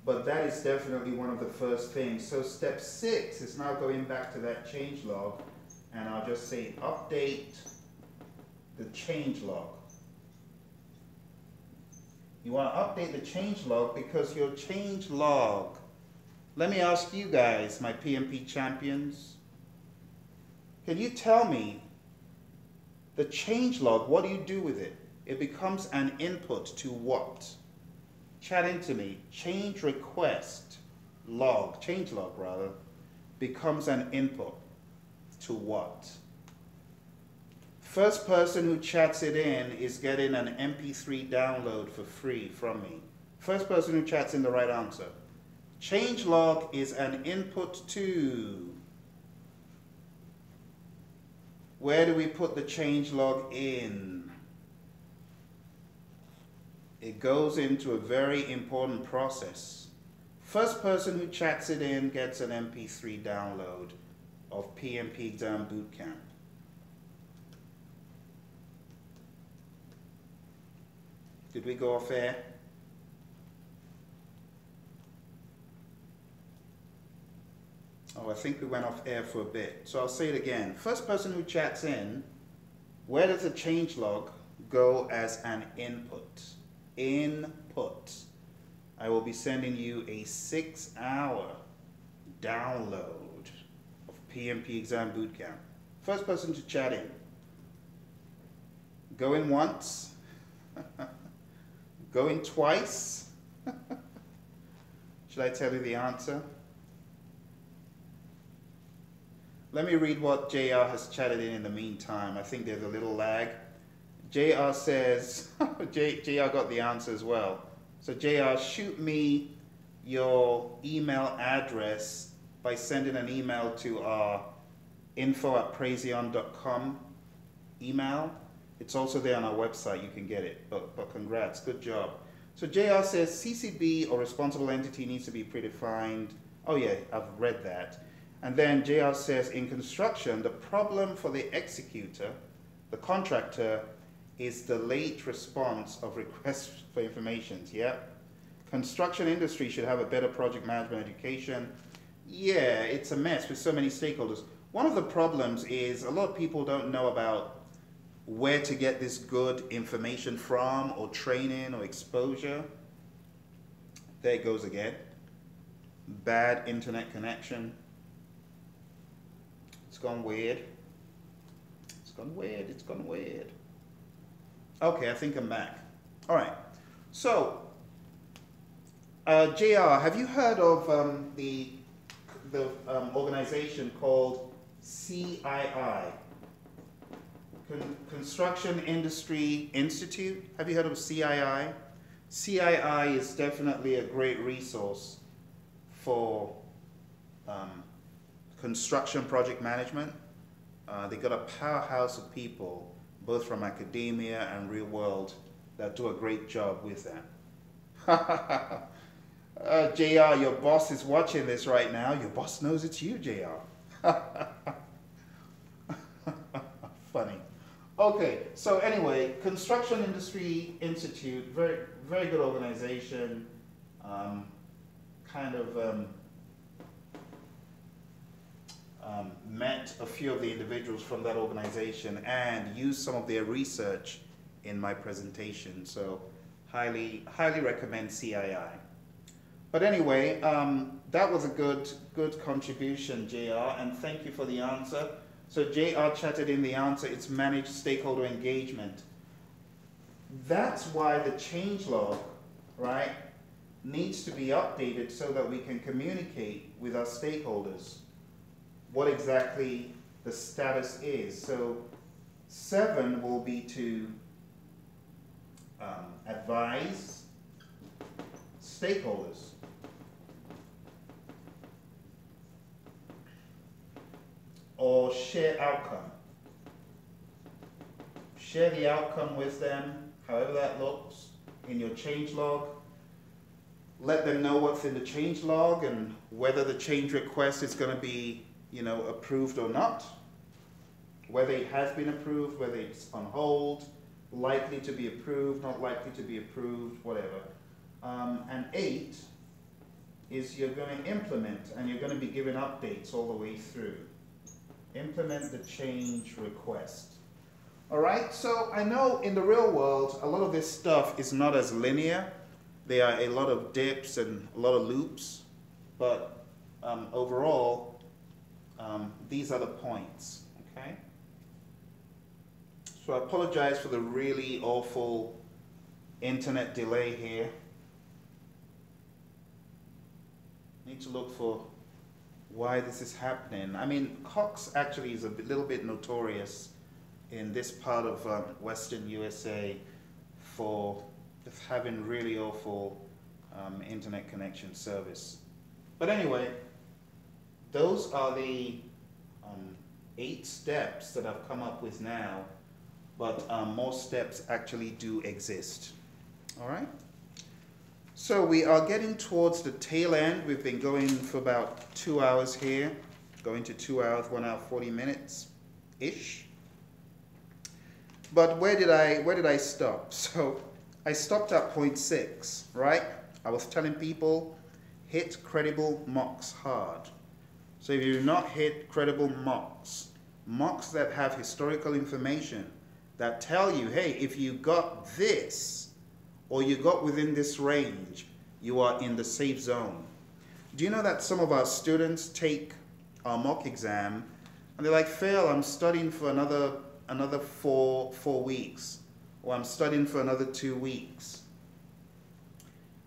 but that is definitely one of the first things. So step 6 is now going back to that change log, and I'll just say update the change log. You want to update the change log because your change log, let me ask you guys, my PMP champions, can you tell me the change log, what do you do with it? It becomes an input to what? Chat into me. Change request log, change log rather, becomes an input to what? First person who chats it in is getting an MP3 download for free from me. First person who chats in the right answer. Change log is an input to. Where do we put the change log in? it goes into a very important process. First person who chats it in gets an MP3 download of PMP Exam Bootcamp. Did we go off air? Oh, I think we went off air for a bit. So I'll say it again. First person who chats in, where does the changelog go as an input? Input. I will be sending you a 6-hour download of PMP Exam Bootcamp. First person to chat in. Go in once. Go in twice. Should I tell you the answer? Let me read what JR has chatted in the meantime. I think there's a little lag. JR says, JR got the answer as well. So JR, shoot me your email address by sending an email to our info@praizion.com email. It's also there on our website, you can get it, but congrats, good job. So JR says CCB or responsible entity needs to be predefined. Oh yeah, I've read that. And then JR says in construction, the problem for the executor, the contractor, is the late response of requests for information. Yeah. Construction industry should have a better project management education. Yeah, it's a mess with so many stakeholders. One of the problems is a lot of people don't know about where to get this good information from, or training or exposure. There it goes again. Bad internet connection. It's gone weird. It's gone weird. It's gone weird. Okay, I think I'm back. All right. So, JR, have you heard of the organization called CII? Construction Industry Institute. Have you heard of CII? CII is definitely a great resource for construction project management. They got a powerhouse of people, both from academia and real world, that do a great job with that. JR, your boss is watching this right now. Your boss knows it's you, JR. Funny. Okay, so anyway, Construction Industry Institute, very, very good organization. Met a few of the individuals from that organization and used some of their research in my presentation. So highly recommend CII. But anyway, that was a good contribution, JR, and thank you for the answer. So JR chatted in the answer, it's managed stakeholder engagement. That's why the changelog, right, needs to be updated so that we can communicate with our stakeholders what exactly the status is. So 7 will be to advise stakeholders. Or share outcome. Share the outcome with them, however that looks, in your changelog. Let them know what's in the changelog and whether the change request is going to be, approved or not. Whether it has been approved, whether it's on hold, likely to be approved, not likely to be approved, whatever. And 8 is you're going to implement, and you're going to be given updates all the way through. Implement the change request. All right, so I know in the real world, a lot of this stuff is not as linear. There are a lot of dips and a lot of loops, but overall, these are the points, okay? So I apologize for the really awful internet delay here. Need to look for why this is happening. I mean, Cox actually is a little bit notorious in this part of Western USA for just having really awful internet connection service. But anyway, those are the 8 steps that I've come up with now, but more steps actually do exist. All right? So we are getting towards the tail end. We've been going for about 2 hours here, going to 2 hours, 1 hour, 40 minutes-ish. But where did I stop? So I stopped at point 6, right? I was telling people, hit credible mocks hard. So if you do not hit credible mocks, mocks that have historical information that tell you, hey, if you got this, or you got within this range, you are in the safe zone. Do you know that some of our students take our mock exam and they're like, Phil, I'm studying for another four weeks, or I'm studying for another 2 weeks.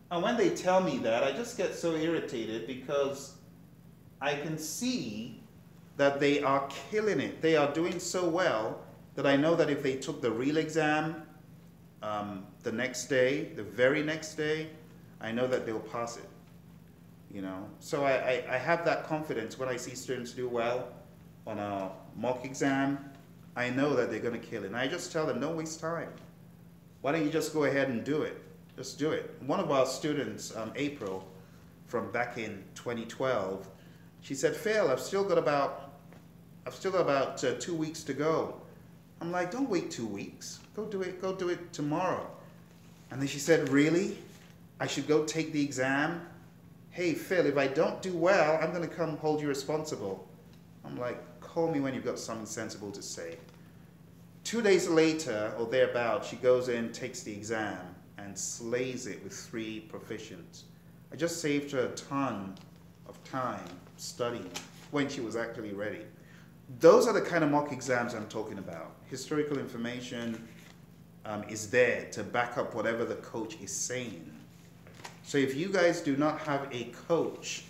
And when they tell me that, I just get so irritated because I can see that they are killing it. They are doing so well that I know that if they took the real exam the next day, the very next day, I know that they'll pass it. You know, so I have that confidence when I see students do well on a mock exam. I know that they're going to kill it. And I just tell them, don't waste time. Why don't you just go ahead and do it? Just do it. One of our students, April, from back in 2012, she said, Phil, I've still got about 2 weeks to go. I'm like, don't wait 2 weeks. Go do it tomorrow. And then she said, really? I should go take the exam? Hey, Phil, if I don't do well, I'm going to come hold you responsible. I'm like, call me when you've got something sensible to say. 2 days later, or thereabout, she goes in, takes the exam, and slays it with 3 proficients. I just saved her a ton of time studying when she was actually ready. Those are the kind of mock exams I'm talking about. Historical information is there to back up whatever the coach is saying. So if you guys do not have a coach,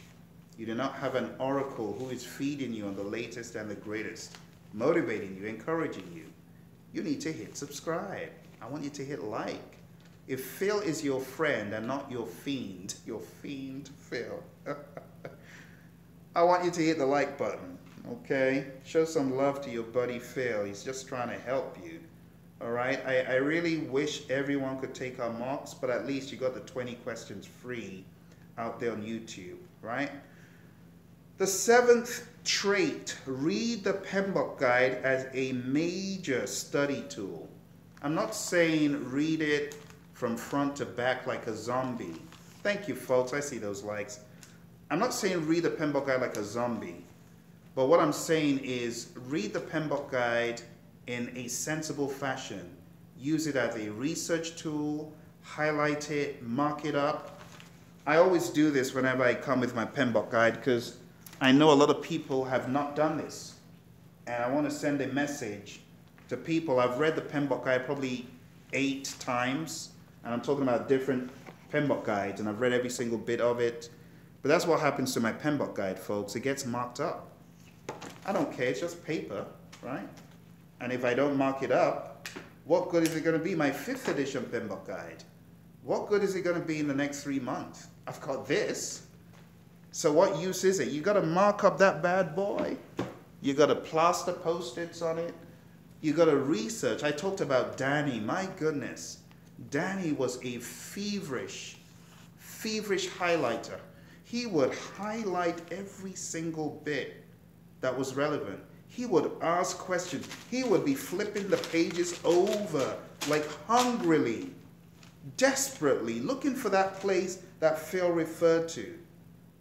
you do not have an oracle who is feeding you on the latest and the greatest, motivating you, encouraging you, you need to hit subscribe. I want you to hit like. If Phil is your friend and not your fiend Phil, I want you to hit the like button, okay? Show some love to your buddy Phil. He's just trying to help you, all right? I really wish everyone could take our mocks, but at least you got the 20 questions free out there on YouTube, right? The 7th trait, read the PMBOK guide as a major study tool. I'm not saying read it from front to back like a zombie. Thank you, folks. I see those likes. I'm not saying read the PMBOK guide like a zombie, but what I'm saying is read the PMBOK guide in a sensible fashion. Use it as a research tool, highlight it, mark it up. I always do this whenever I come with my PMBOK guide because I know a lot of people have not done this. And I want to send a message to people. I've read the PMBOK guide probably 8 times, and I'm talking about different PMBOK guides, and I've read every single bit of it. But that's what happens to my PMBOK guide, folks. It gets marked up. I don't care. It's just paper, right? And if I don't mark it up, what good is it going to be? My 5th edition PMBOK guide. What good is it going to be in the next 3 months? I've got this. So what use is it? You got to mark up that bad boy. You got to plaster Post-its on it. You got to research. I talked about Danny. My goodness. Danny was a feverish highlighter. He would highlight every single bit that was relevant. He would ask questions. He would be flipping the pages over like hungrily, desperately, looking for that place that Phil referred to.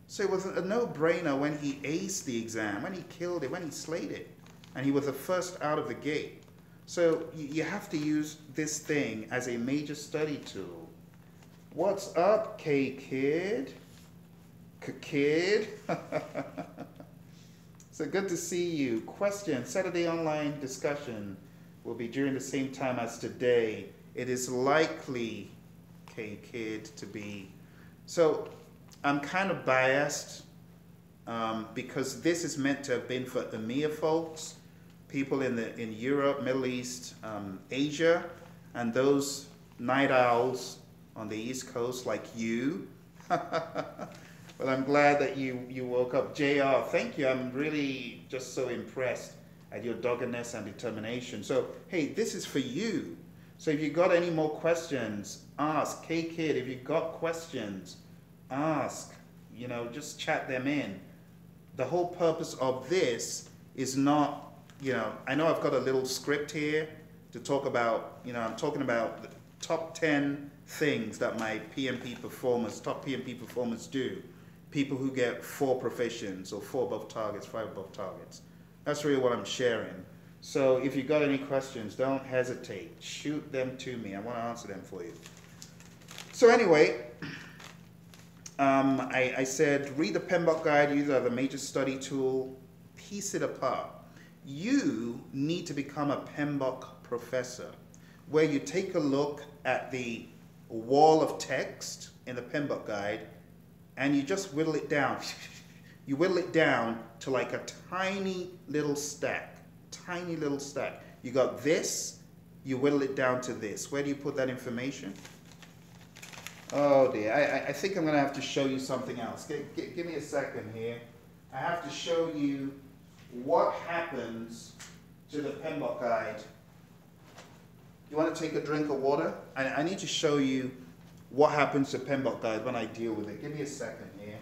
So it was a no-brainer when he aced the exam, when he killed it, when he slayed it. And he was the first out of the gate. So you have to use this thing as a major study tool. What's up, K-Kid? K-Kid? So good to see you. Question, Saturday online discussion will be during the same time as today. It is likely, K-Kid, to be. So I'm kind of biased because this is meant to have been for EMEA folks, people in Europe, Middle East, Asia, and those night owls on the East Coast like you. Well, I'm glad that you woke up. JR, thank you. I'm really just so impressed at your doggedness and determination. So, hey, this is for you. So if you've got any more questions, ask. K-Kid, if you've got questions, ask. You know, just chat them in. The whole purpose of this is not, you know, I know I've got a little script here to talk about, you know, I'm talking about the top 10 things that my PMP performers, top PMP performers do. People who get 4 proficients or 4 above targets, 5 above targets. That's really what I'm sharing. So if you've got any questions, don't hesitate. Shoot them to me. I want to answer them for you. So anyway, I said read the PMBOK guide, use it as a major study tool, piece it apart. You need to become a PMBOK professor, where you take a look at the wall of text in the PMBOK guide and you just whittle it down. You whittle it down to like a tiny little stack, tiny little stack. You got this, you whittle it down to this. Where do you put that information? Oh dear, I think I'm gonna have to show you something else. Give me a second here. I have to show you what happens to the PMBOK guide. You want to take a drink of water? I need to show you what happens to PMBOK guide when I deal with it. Give me a second here.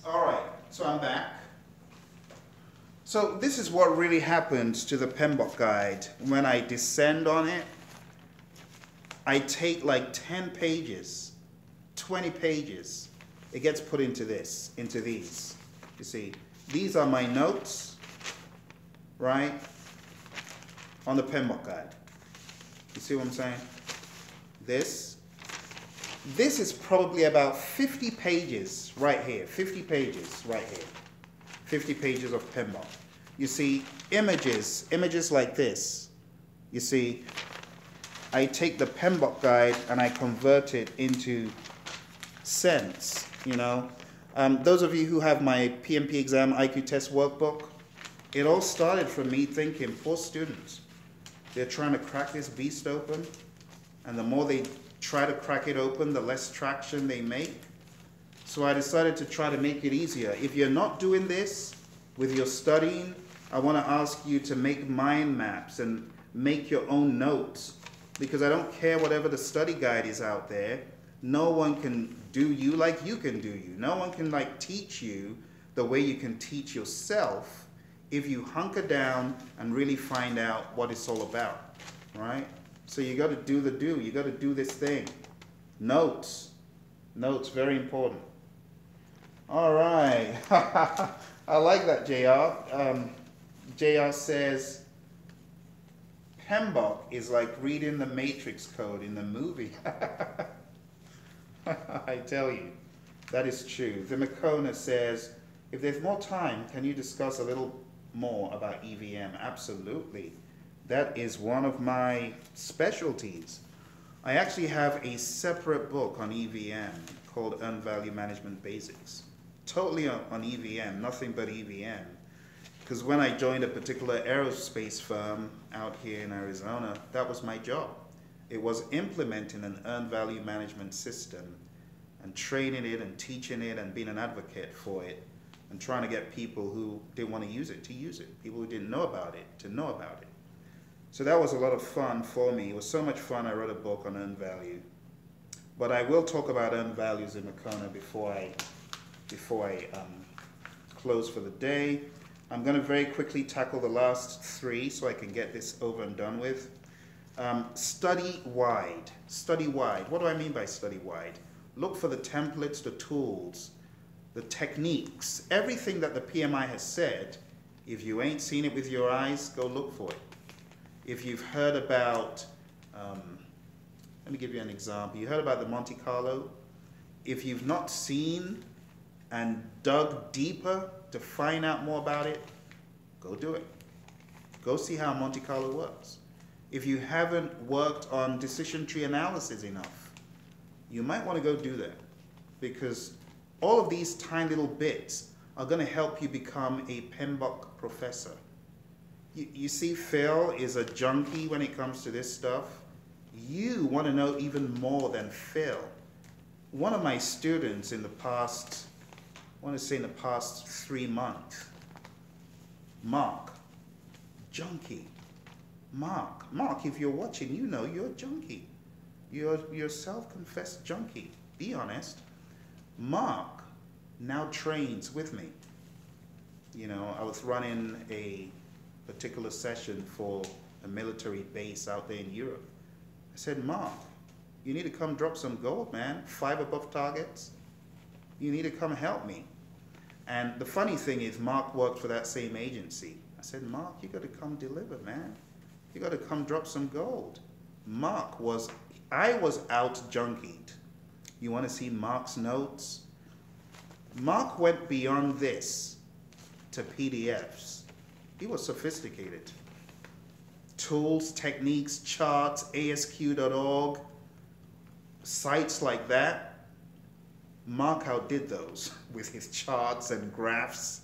All right, so I'm back. So this is what really happens to the PMBOK guide. When I descend on it, I take like 10 pages, 20 pages. It gets put into this, into these. You see, these are my notes, right, on the PMBOK guide. You see what I'm saying? This is probably about 50 pages right here, 50 pages right here, 50 pages of PMBOK. You see, images like this. You see, I take the PMBOK guide and I convert it into cents, you know. Those of you who have my PMP Exam IQ Test Workbook, it all started from me thinking, poor students, they're trying to crack this beast open, and the more they try to crack it open, the less traction they make. So I decided to try to make it easier. If you're not doing this with your studying, I want to ask you to make mind maps and make your own notes, because I don't care whatever the study guide is out there. No one can do you like you can do you. No one can like teach you the way you can teach yourself if you hunker down and really find out what it's all about, right? So you got to do the do. You got to do this thing. Notes. Notes, very important. All right. I like that, JR. JR says, PMBOK is like reading the Matrix code in the movie. I tell you, that is true. Vimakona says, if there's more time, can you discuss a little more about EVM? Absolutely. That is one of my specialties. I actually have a separate book on EVM called Earned Value Management Basics. Totally on EVM, nothing but EVM. Because when I joined a particular aerospace firm out here in Arizona, that was my job. It was implementing an earned value management system and training it and teaching it and being an advocate for it and trying to get people who didn't want to use it, people who didn't know about it to know about it. So that was a lot of fun for me. It was so much fun, I wrote a book on earned value. But I will talk about earned values in Makona before I close for the day. I'm going to very quickly tackle the last 3 so I can get this over and done with. Study-wide. Study-wide. What do I mean by study-wide? Look for the templates, the tools, the techniques, everything that the PMI has said. If you ain't seen it with your eyes, go look for it. If you've heard about, let me give you an example. You heard about the Monte Carlo. If you've not seen and dug deeper to find out more about it, go do it. Go see how Monte Carlo works. If you haven't worked on decision tree analysis enough, you might want to go do that, because all of these tiny little bits are going to help you become a PMBOK professor. You see, Phil is a junkie when it comes to this stuff. You want to know even more than Phil. one of my students in the past, I want to say in the past 3 months, Mark, junkie. Mark, if you're watching, you know you're a junkie. You're a self-confessed junkie. Be honest. Mark now trains with me. You know, I was running a particular session for a military base out there in Europe. I said, Mark, you need to come drop some gold, man. 5 above targets. You need to come help me. And the funny thing is, Mark worked for that same agency. I said, Mark, you got to come deliver, man. You got to come drop some gold. I was out junkied. You want to see Mark's notes? Mark went beyond this to PDFs. He was sophisticated. Tools, techniques, charts, ASQ.org, sites like that. Mark outdid those with his charts and graphs.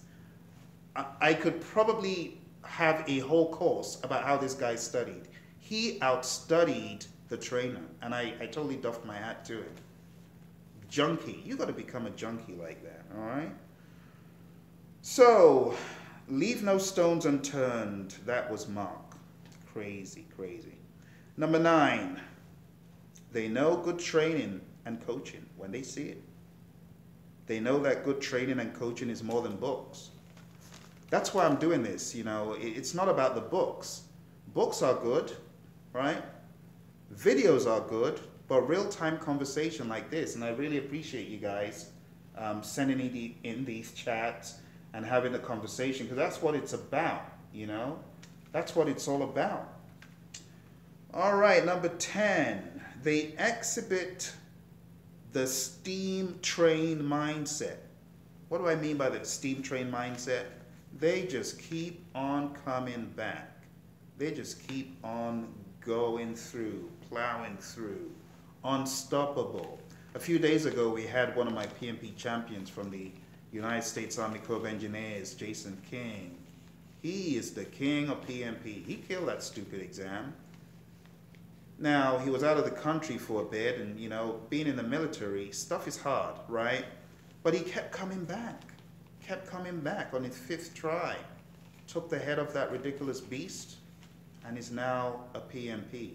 I could probably have a whole course about how this guy studied. He outstudied the trainer, and I totally doffed my hat to him. Junkie. You got to become a junkie like that, all right? So, leave no stones unturned. That was Mark. Crazy, crazy. Number 9, they know good training and coaching when they see it. They know that good training and coaching is more than books. That's why I'm doing this, you know. It's not about the books. Books are good, right? Videos are good, but real-time conversation like this, and I really appreciate you guys sending in these chats and having a conversation, because that's what it's about, you know? That's what it's all about. All right, number 10, they exhibit the steam train mindset. What do I mean by the steam train mindset? They just keep on coming back. They just keep on going through, plowing through, unstoppable. A few days ago, we had one of my PMP champions from the United States Army Corps of Engineers, Jason King. He is the king of PMP. He killed that stupid exam. Now, he was out of the country for a bit, and, you know, being in the military, stuff is hard, right? But he kept coming back on his 5th try. Took the head of that ridiculous beast, and is now a PMP.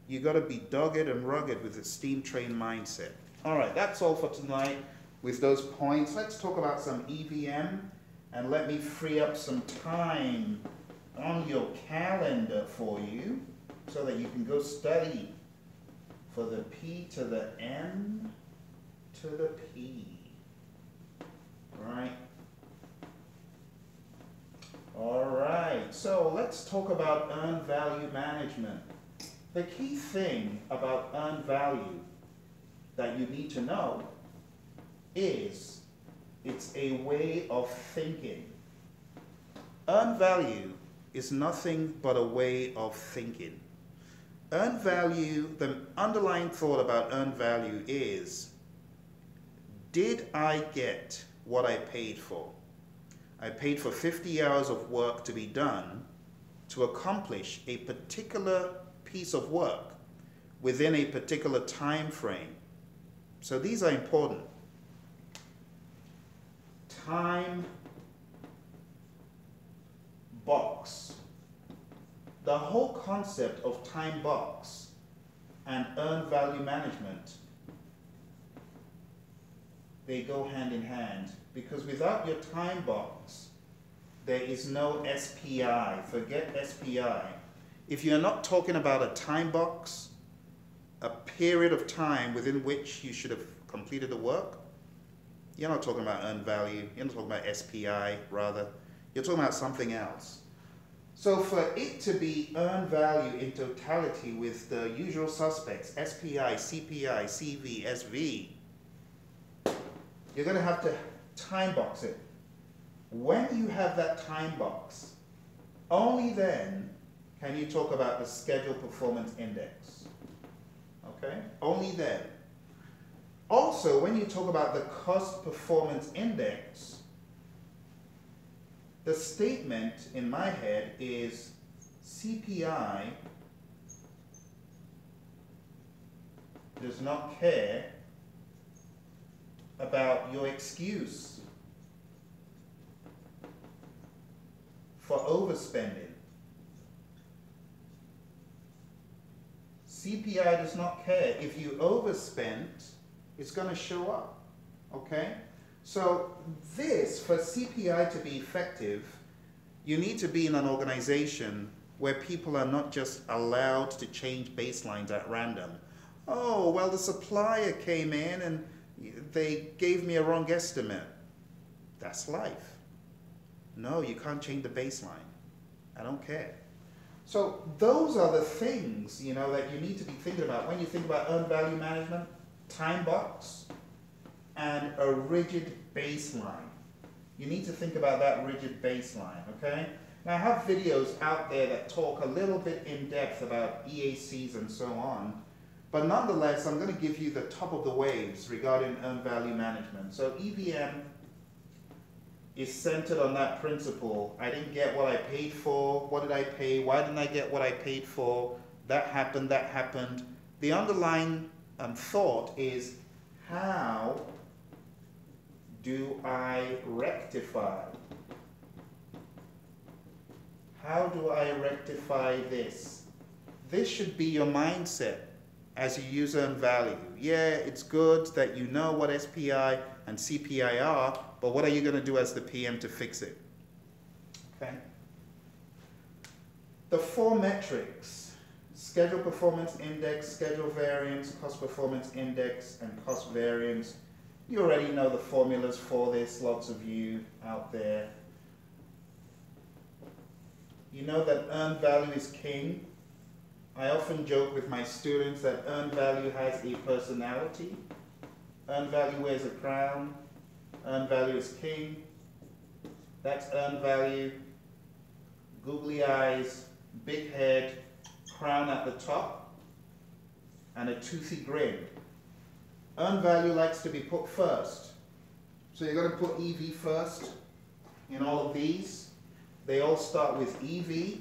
You got to be dogged and rugged with the steam train mindset. All right, that's all for tonight with those points. Let's talk about some EVM, and let me free up some time on your calendar for you so that you can go study for the P to the M to the P. Right? All right, so let's talk about earned value management. The key thing about earned value that you need to know is it's a way of thinking. Earned value is nothing but a way of thinking. Earned value, the underlying thought about earned value is, did I get what I paid for? I paid for 50 hours of work to be done to accomplish a particular piece of work within a particular time frame. So these are important. Time box. The whole concept of time box and earned value management, they go hand in hand, because without your time box, there is no SPI. Forget SPI. If you're not talking about a time box, a period of time within which you should have completed the work, you're not talking about earned value. You're not talking about SPI, rather. You're talking about something else. So for it to be earned value in totality with the usual suspects, SPI, CPI, CV, SV, you're going to have to time box it. When you have that time box, only then can you talk about the schedule performance index. Okay? Only then. Also, when you talk about the cost performance index, the statement in my head is CPI does not care about your excuse for overspending. CPI does not care. If you overspent, it's going to show up, okay? So this, for CPI to be effective, you need to be in an organization where people are not just allowed to change baselines at random. Oh, well, the supplier came in and they gave me a wrong estimate. That's life. No, you can't change the baseline. I don't care. So those are the things, you know, that you need to be thinking about when you think about earned value management, time box, and a rigid baseline. You need to think about that rigid baseline, okay? Now I have videos out there that talk a little bit in depth about EACs and so on, but nonetheless, I'm going to give you the top of the waves regarding earned value management. So EVM is centered on that principle. I didn't get what I paid for. What did I pay? Why didn't I get what I paid for? That happened, that happened. The underlying thought is, how do I rectify? How do I rectify this? This should be your mindset as you use earned value. Yeah, it's good that you know what SPI and CPI are, but what are you going to do as the PM to fix it? Okay. The 4 metrics: schedule performance index, schedule variance, cost performance index, and cost variance. You already know the formulas for this, lots of you out there. You know that earned value is king. I often joke with my students that earned value has a personality. Earned value wears a crown. Earned value is king. That's earned value. Googly eyes, big head, crown at the top, and a toothy grin. Earned value likes to be put first. So you're going to put EV first in all of these. They all start with EV,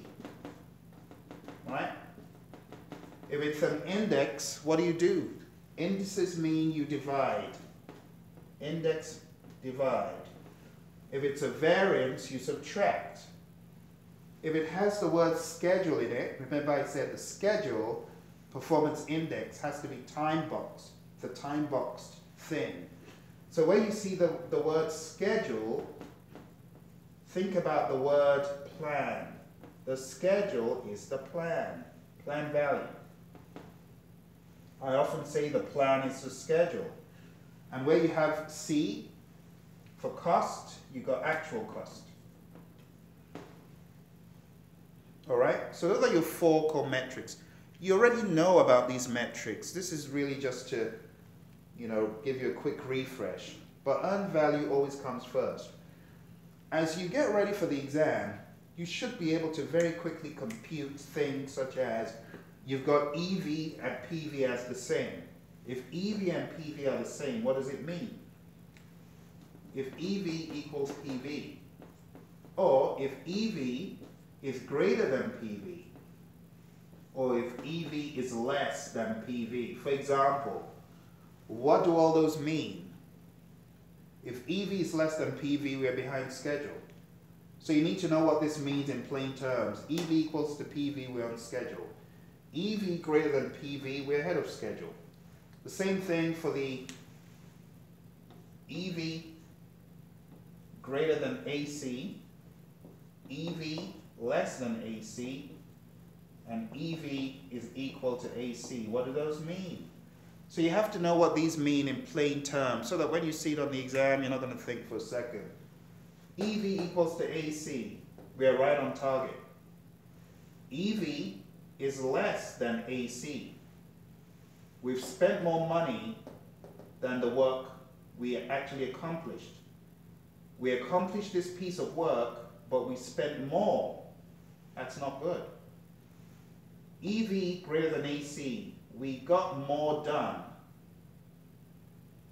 right? If it's an index, what do? Indices mean you divide. Index, divide. If it's a variance, you subtract. If it has the word schedule in it, remember I said the schedule performance index has to be time boxed. It's a time boxed thing. So when you see the word schedule, think about the word plan. The schedule is the plan value. I often say the plan is the schedule. And where you have C for cost, you got actual cost. All right, so those are your 4 core metrics. You already know about these metrics. This is really just to, you know, give you a quick refresh. But earned value always comes first. As you get ready for the exam, you should be able to very quickly compute things such as you've got EV and PV as the same. If EV and PV are the same, what does it mean? If EV equals PV, or if EV is greater than PV, or if EV is less than PV. For example, what do all those mean? If EV is less than PV, we are behind schedule. So you need to know what this means in plain terms. EV equals to PV, we're on schedule. EV greater than PV, we're ahead of schedule. The same thing for the EV greater than AC, EV less than AC, and EV is equal to AC. What do those mean? So you have to know what these mean in plain terms so that when you see it on the exam, you're not going to think for a second. EV equals to AC. We are right on target. EV is less than AC. We've spent more money than the work we actually accomplished. We accomplished this piece of work, but we spent more. That's not good. EV greater than AC. We got more done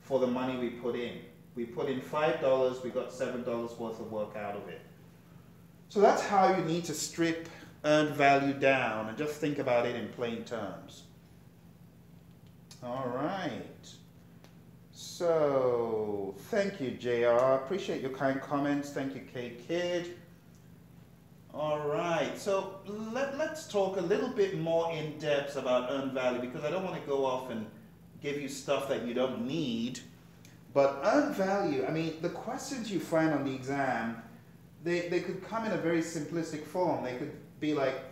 for the money we put in. We put in $5, we got $7 worth of work out of it. So that's how you need to strip earned value down and just think about it in plain terms. All right. So, thank you, JR. Appreciate your kind comments. Thank you, Kate Kidd. All right, so let's talk a little bit more in depth about earned value, because I don't want to go off and give you stuff that you don't need. But earned value, I mean, the questions you find on the exam, they could come in a very simplistic form. They could be like,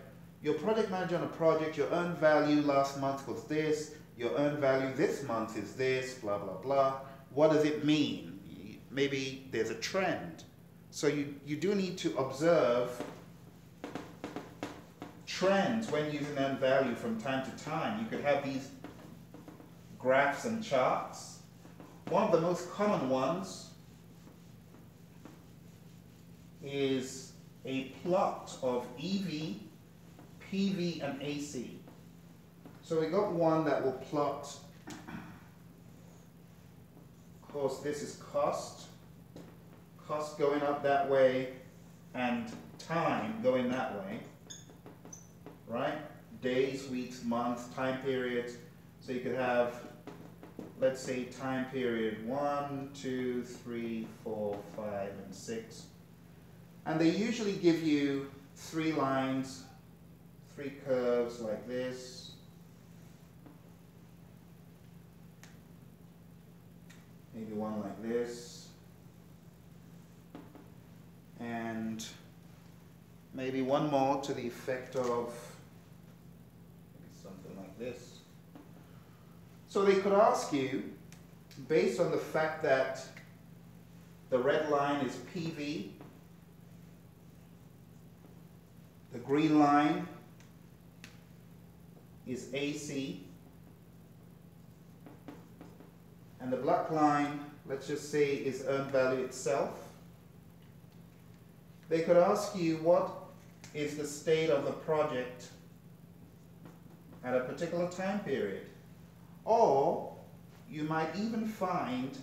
your project manager on a project, your earned value last month was this, your earned value this month is this, blah, blah, blah. What does it mean? Maybe there's a trend. So you do need to observe trends when using earned value from time to time. You could have these graphs and charts. One of the most common ones is a plot of EV, PV, and AC. So we got one that will plot, of course this is cost going up that way, and time going that way, right? Days, weeks, months, time periods. So you could have, let's say, time period 1, 2, 3, 4, 5, and 6. And they usually give you 3 lines, 3 curves like this. Maybe one like this. And maybe one more to the effect of maybe something like this. So they could ask you, based on the fact that the red line is PV, the green line is AC, and the black line, let's just say, is earned value itself. They could ask you what is the state of the project at a particular time period. Or you might even find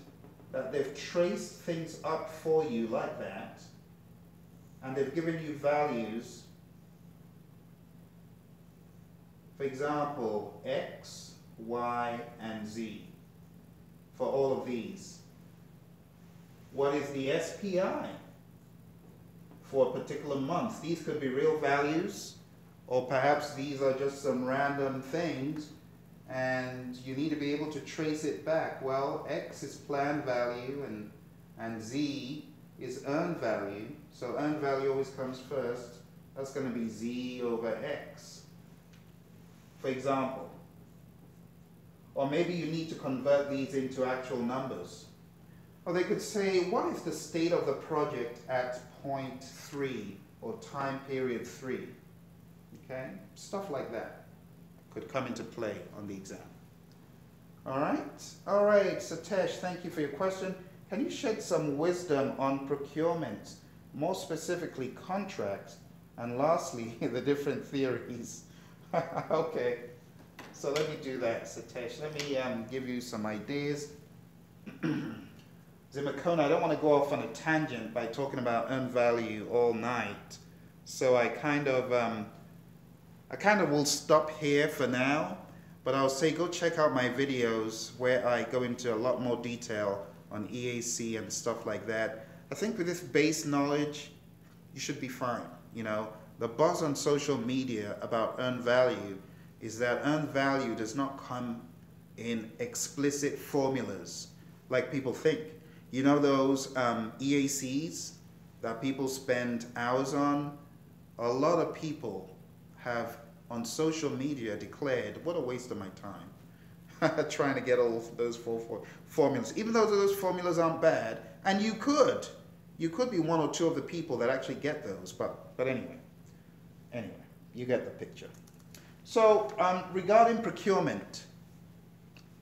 that they've traced things up for you like that, and they've given you values. For example, X, Y, and Z for all of these. What is the SPI for a particular month? These could be real values, or perhaps these are just some random things, and you need to be able to trace it back. Well, X is planned value, and Z is earned value. So earned value always comes first. That's going to be Z over X, for example. Or maybe you need to convert these into actual numbers. Or they could say, what is the state of the project at point 3 or time period 3? Okay, stuff like that could come into play on the exam. All right, Satesh, thank you for your question. Can you shed some wisdom on procurement, more specifically contracts, and lastly, the different theories? Okay, so let me do that, Satesh. Let me give you some ideas. Zimakona, I don't want to go off on a tangent by talking about earned value all night, so I kind of will stop here for now, but I'll say go check out my videos where I go into a lot more detail on EAC and stuff like that. I think with this base knowledge, you should be fine. You know, the buzz on social media about earned value is that earned value does not come in explicit formulas like people think. You know those EACs that people spend hours on? A lot of people have on social media declared, what a waste of my time trying to get all those formulas, even though those formulas aren't bad, and you could be one or two of the people that actually get those, but anyway, you get the picture. So regarding procurement,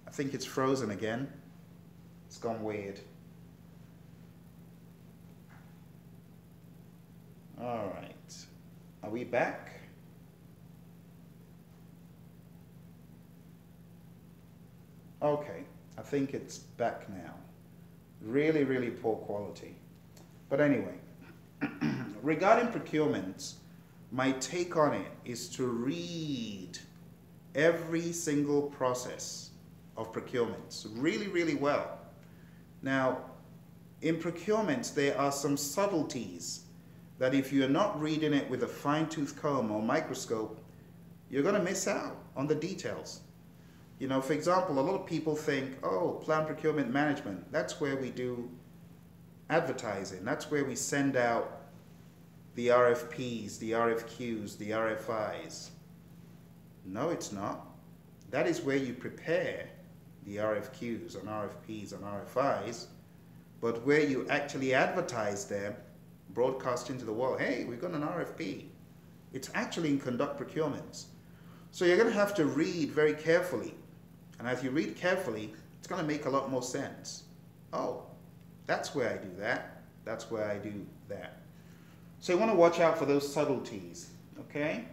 I think it's frozen again. It's gone weird. All right, are we back? Okay, I think it's back now. Really, really poor quality. But anyway, regarding procurement, my take on it is to read every single process of procurement really, really well. Now, in procurements, there are some subtleties that if you're not reading it with a fine-tooth comb or microscope, you're going to miss out on the details. You know, for example, a lot of people think, oh, planned procurement management, that's where we do advertising. That's where we send out the RFPs, the RFQs, the RFIs. No, it's not. That is where you prepare the RFQs and RFPs and RFIs, but where you actually advertise them, broadcast into the world, hey, we've got an RFP. It's actually in conduct procurements. So you're going to have to read very carefully. And as you read carefully, it's going to make a lot more sense. Oh, that's where I do that. That's where I do that. So you want to watch out for those subtleties, okay?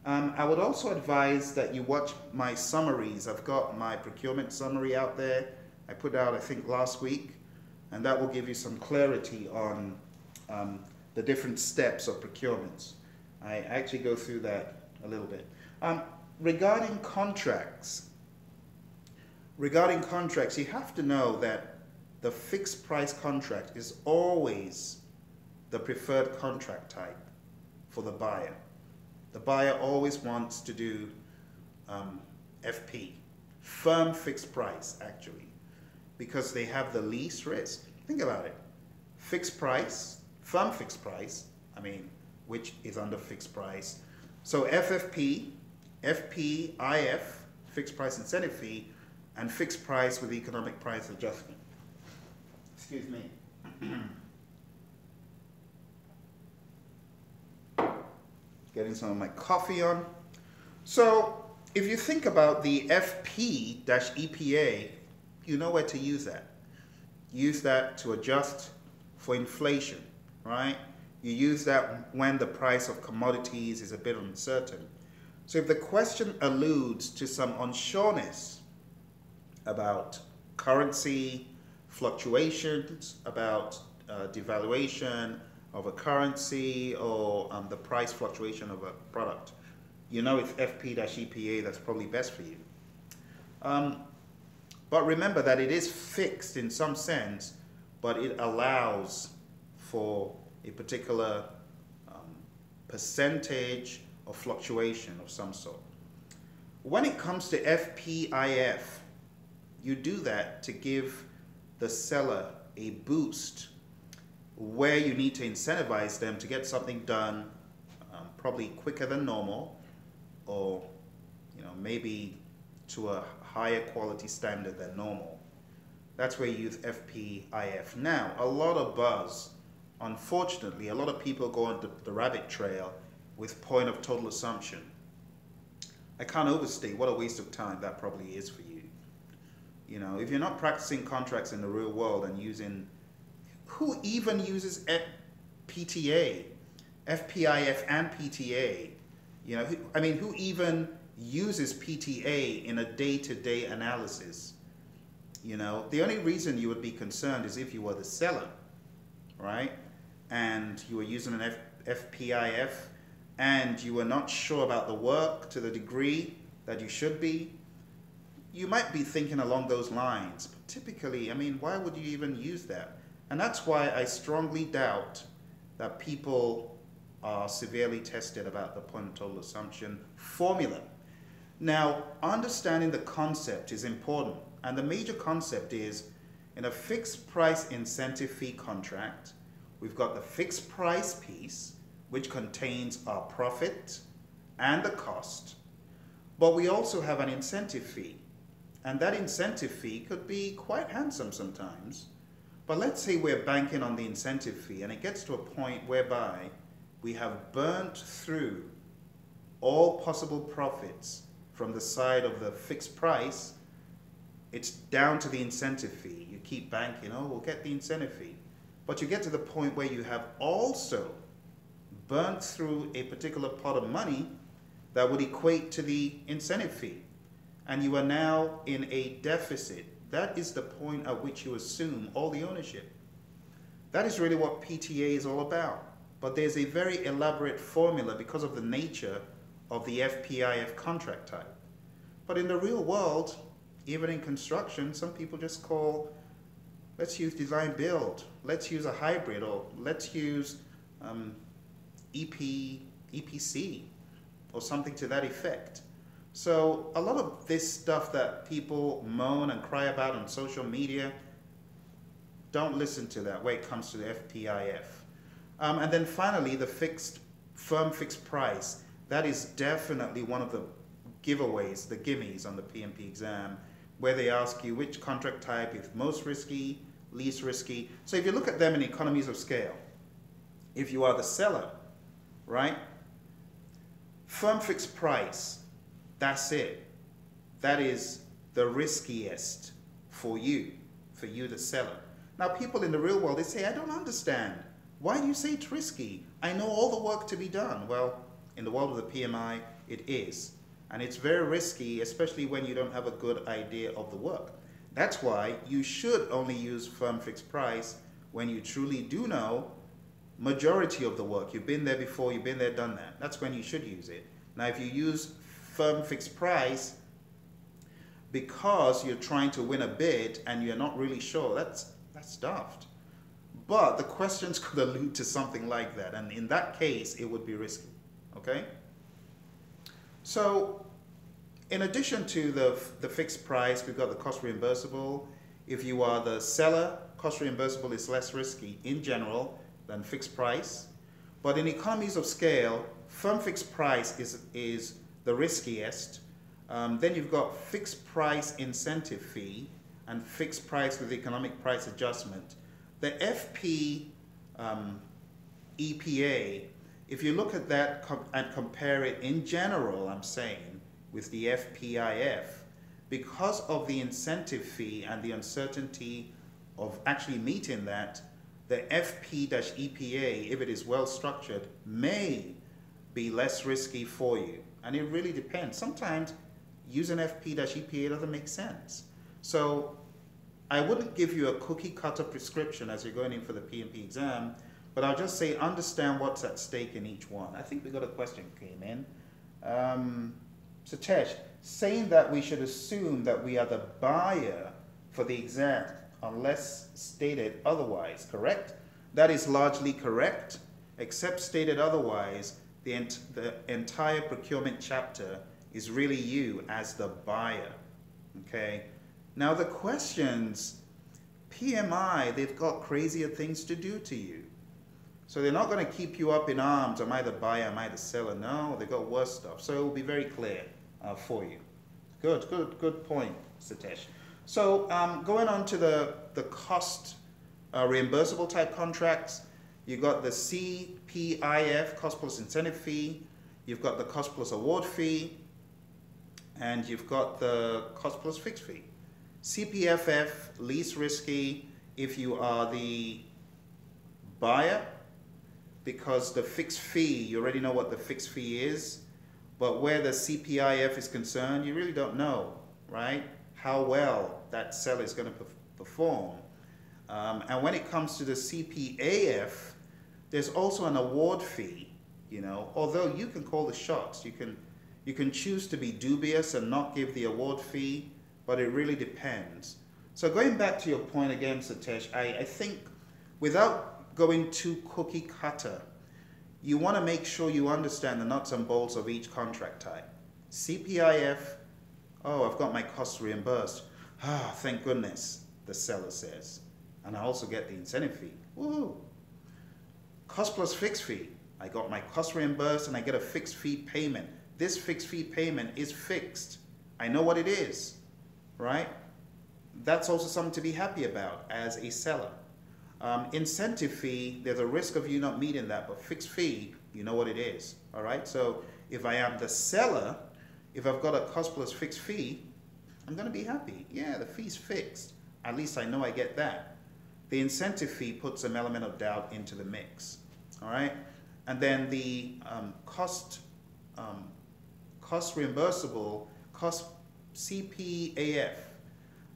I would also advise that you watch my summaries. I've got my procurement summary out there. I put out, I think, last week, and that will give you some clarity on the different steps of procurements. I actually go through that a little bit. Regarding contracts, you have to know that the fixed price contract is always the preferred contract type for the buyer. The buyer always wants to do FP, firm fixed price actually, because they have the least risk. Think about it. Fixed price, firm fixed price, I mean, which is under fixed price. So FFP, FP, IF, fixed price incentive fee, and fixed price with economic price adjustment. Excuse me. Getting some of my coffee on. So if you think about the FP-EPA, you know where to use that. Use that to adjust for inflation, right? You use that when the price of commodities is a bit uncertain. So if the question alludes to some unsureness about currency fluctuations, about devaluation of a currency, or the price fluctuation of a product, you know it's FP-EPA that's probably best for you. But remember that it is fixed in some sense, but it allows for a particular percentage of fluctuation of some sort. When it comes to FPIF, you do that to give the seller a boost where you need to incentivize them to get something done probably quicker than normal, or maybe to a higher quality standard than normal. That's where you use FPIF. Now, a lot of buzz. Unfortunately, a lot of people go on the rabbit trail with point of total assumption. I can't overstate what a waste of time that probably is for you. You know, if you're not practicing contracts in the real world and using, who even uses PTA, FPIF and PTA? You know, who even uses PTA in a day-to-day analysis? You know, the only reason you would be concerned is if you were the seller, right? And you were using an FPIF and you were not sure about the work to the degree that you should be. You might be thinking along those lines, but typically, why would you even use that? And that's why I strongly doubt that people are severely tested about the point of total assumption formula. Now, understanding the concept is important, and the major concept is in a fixed price incentive fee contract, we've got the fixed price piece, which contains our profit and the cost, but we also have an incentive fee. And that incentive fee could be quite handsome sometimes. But let's say we're banking on the incentive fee and it gets to a point whereby we have burnt through all possible profits from the side of the fixed price. It's down to the incentive fee. You keep banking, oh, we'll get the incentive fee. But you get to the point where you have also burnt through a particular pot of money that would equate to the incentive fee. And you are now in a deficit. That is the point at which you assume all the ownership. That is really what PTA is all about. But there's a very elaborate formula because of the nature of the FPIF contract type. But in the real world, even in construction, some people just call Let's use design build. Let's use a hybrid, or let's use EPC or something to that effect. So a lot of this stuff that people moan and cry about on social media, don't listen to that when it comes to the FPIF. And then finally, the firm fixed price. That is definitely one of the giveaways, the gimmies on the PMP exam, where they ask you which contract type is most risky, least risky. So if you look at them in economies of scale, if you are the seller, right? Firm fixed price, that's it. That is the riskiest for you the seller. Now people in the real world, they say, I don't understand. Why do you say it's risky? I know all the work to be done. Well, in the world of the PMI, it is. And it's very risky, especially when you don't have a good idea of the work. That's why you should only use firm fixed price when you truly do know majority of the work. You've been there before, you've been there, done that. That's when you should use it. Now, if you use firm fixed price because you're trying to win a bid and you're not really sure, that's daft. But the questions could allude to something like that, and in that case, it would be risky, okay? So, in addition to the fixed price, we've got the cost reimbursable. If you are the seller, cost reimbursable is less risky in general than fixed price. But in economies of scale, firm fixed price is the riskiest. Then you've got fixed price incentive fee and fixed price with economic price adjustment. The FP EPA, if you look at that and compare it in general, I'm saying, with the FPIF, because of the incentive fee and the uncertainty of actually meeting that, the FP-EPA, if it is well structured, may be less risky for you. And it really depends. Sometimes using FP-EPA doesn't make sense. So I wouldn't give you a cookie cutter prescription as you're going in for the PMP exam, but I'll just say understand what's at stake in each one. I think we got a question came in. Satish, saying that we should assume that we are the buyer for the exam unless stated otherwise, correct? That is largely correct, except stated otherwise, the entire procurement chapter is really you as the buyer, okay? Now the questions, PMI, they've got crazier things to do to you. So they're not going to keep you up in arms, am I the buyer, am I the seller? No, they've got worse stuff. So it will be very clear for you. Good point, Satish. So going on to the cost reimbursable type contracts, you've got the CPIF, cost plus incentive fee, you've got the cost plus award fee, and you've got the cost plus fixed fee. CPFF, least risky if you are the buyer, because the fixed fee, you already know what the fixed fee is, but where the CPIF is concerned, you really don't know, right? How well that seller is going to perform. And when it comes to the CPAF, there's also an award fee, you know, although you can call the shots. You can choose to be dubious and not give the award fee, but it really depends. So going back to your point again, Satish, I think without going too cookie cutter, you want to make sure you understand the nuts and bolts of each contract type. CPIF, oh, I've got my costs reimbursed. Ah, thank goodness, the seller says. And I also get the incentive fee. Woohoo! Cost plus fixed fee. I got my cost reimbursed and I get a fixed fee payment. This fixed fee payment is fixed. I know what it is, right? That's also something to be happy about as a seller. Incentive fee, there's a risk of you not meeting that, but fixed fee, you know what it is, all right? So if I am the seller, if I've got a cost plus fixed fee, I'm gonna be happy. Yeah, the fee's fixed. At least I know I get that. The incentive fee puts some element of doubt into the mix, all right? And then the cost reimbursable, cost CPAF,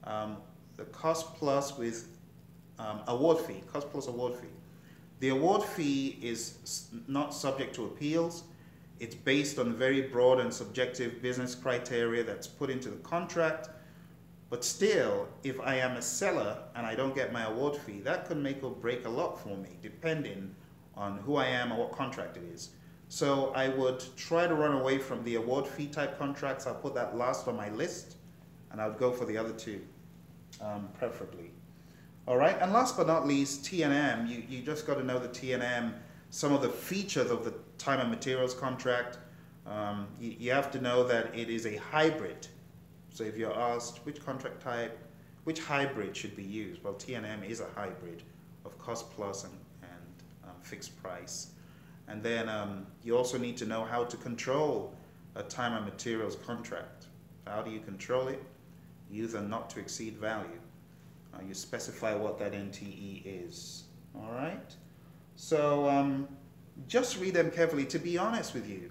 the cost plus with award fee, cost plus award fee. The award fee is not subject to appeals. It's based on very broad and subjective business criteria that's put into the contract. But still, if I am a seller and I don't get my award fee, that could make or break a lot for me, depending on who I am and what contract it is. So I would try to run away from the award fee type contracts. I'll put that last on my list, and I would go for the other two, preferably. All right, and last but not least, T&M. You just got to know the T&M, some of the features of the time and materials contract. You have to know that it is a hybrid. So if you're asked which contract type, which hybrid should be used, well, T&M is a hybrid of cost plus and fixed price. And then you also need to know how to control a time and materials contract. How do you control it? Use a not to exceed value. You specify what that NTE is. All right? So just read them carefully. To be honest with you,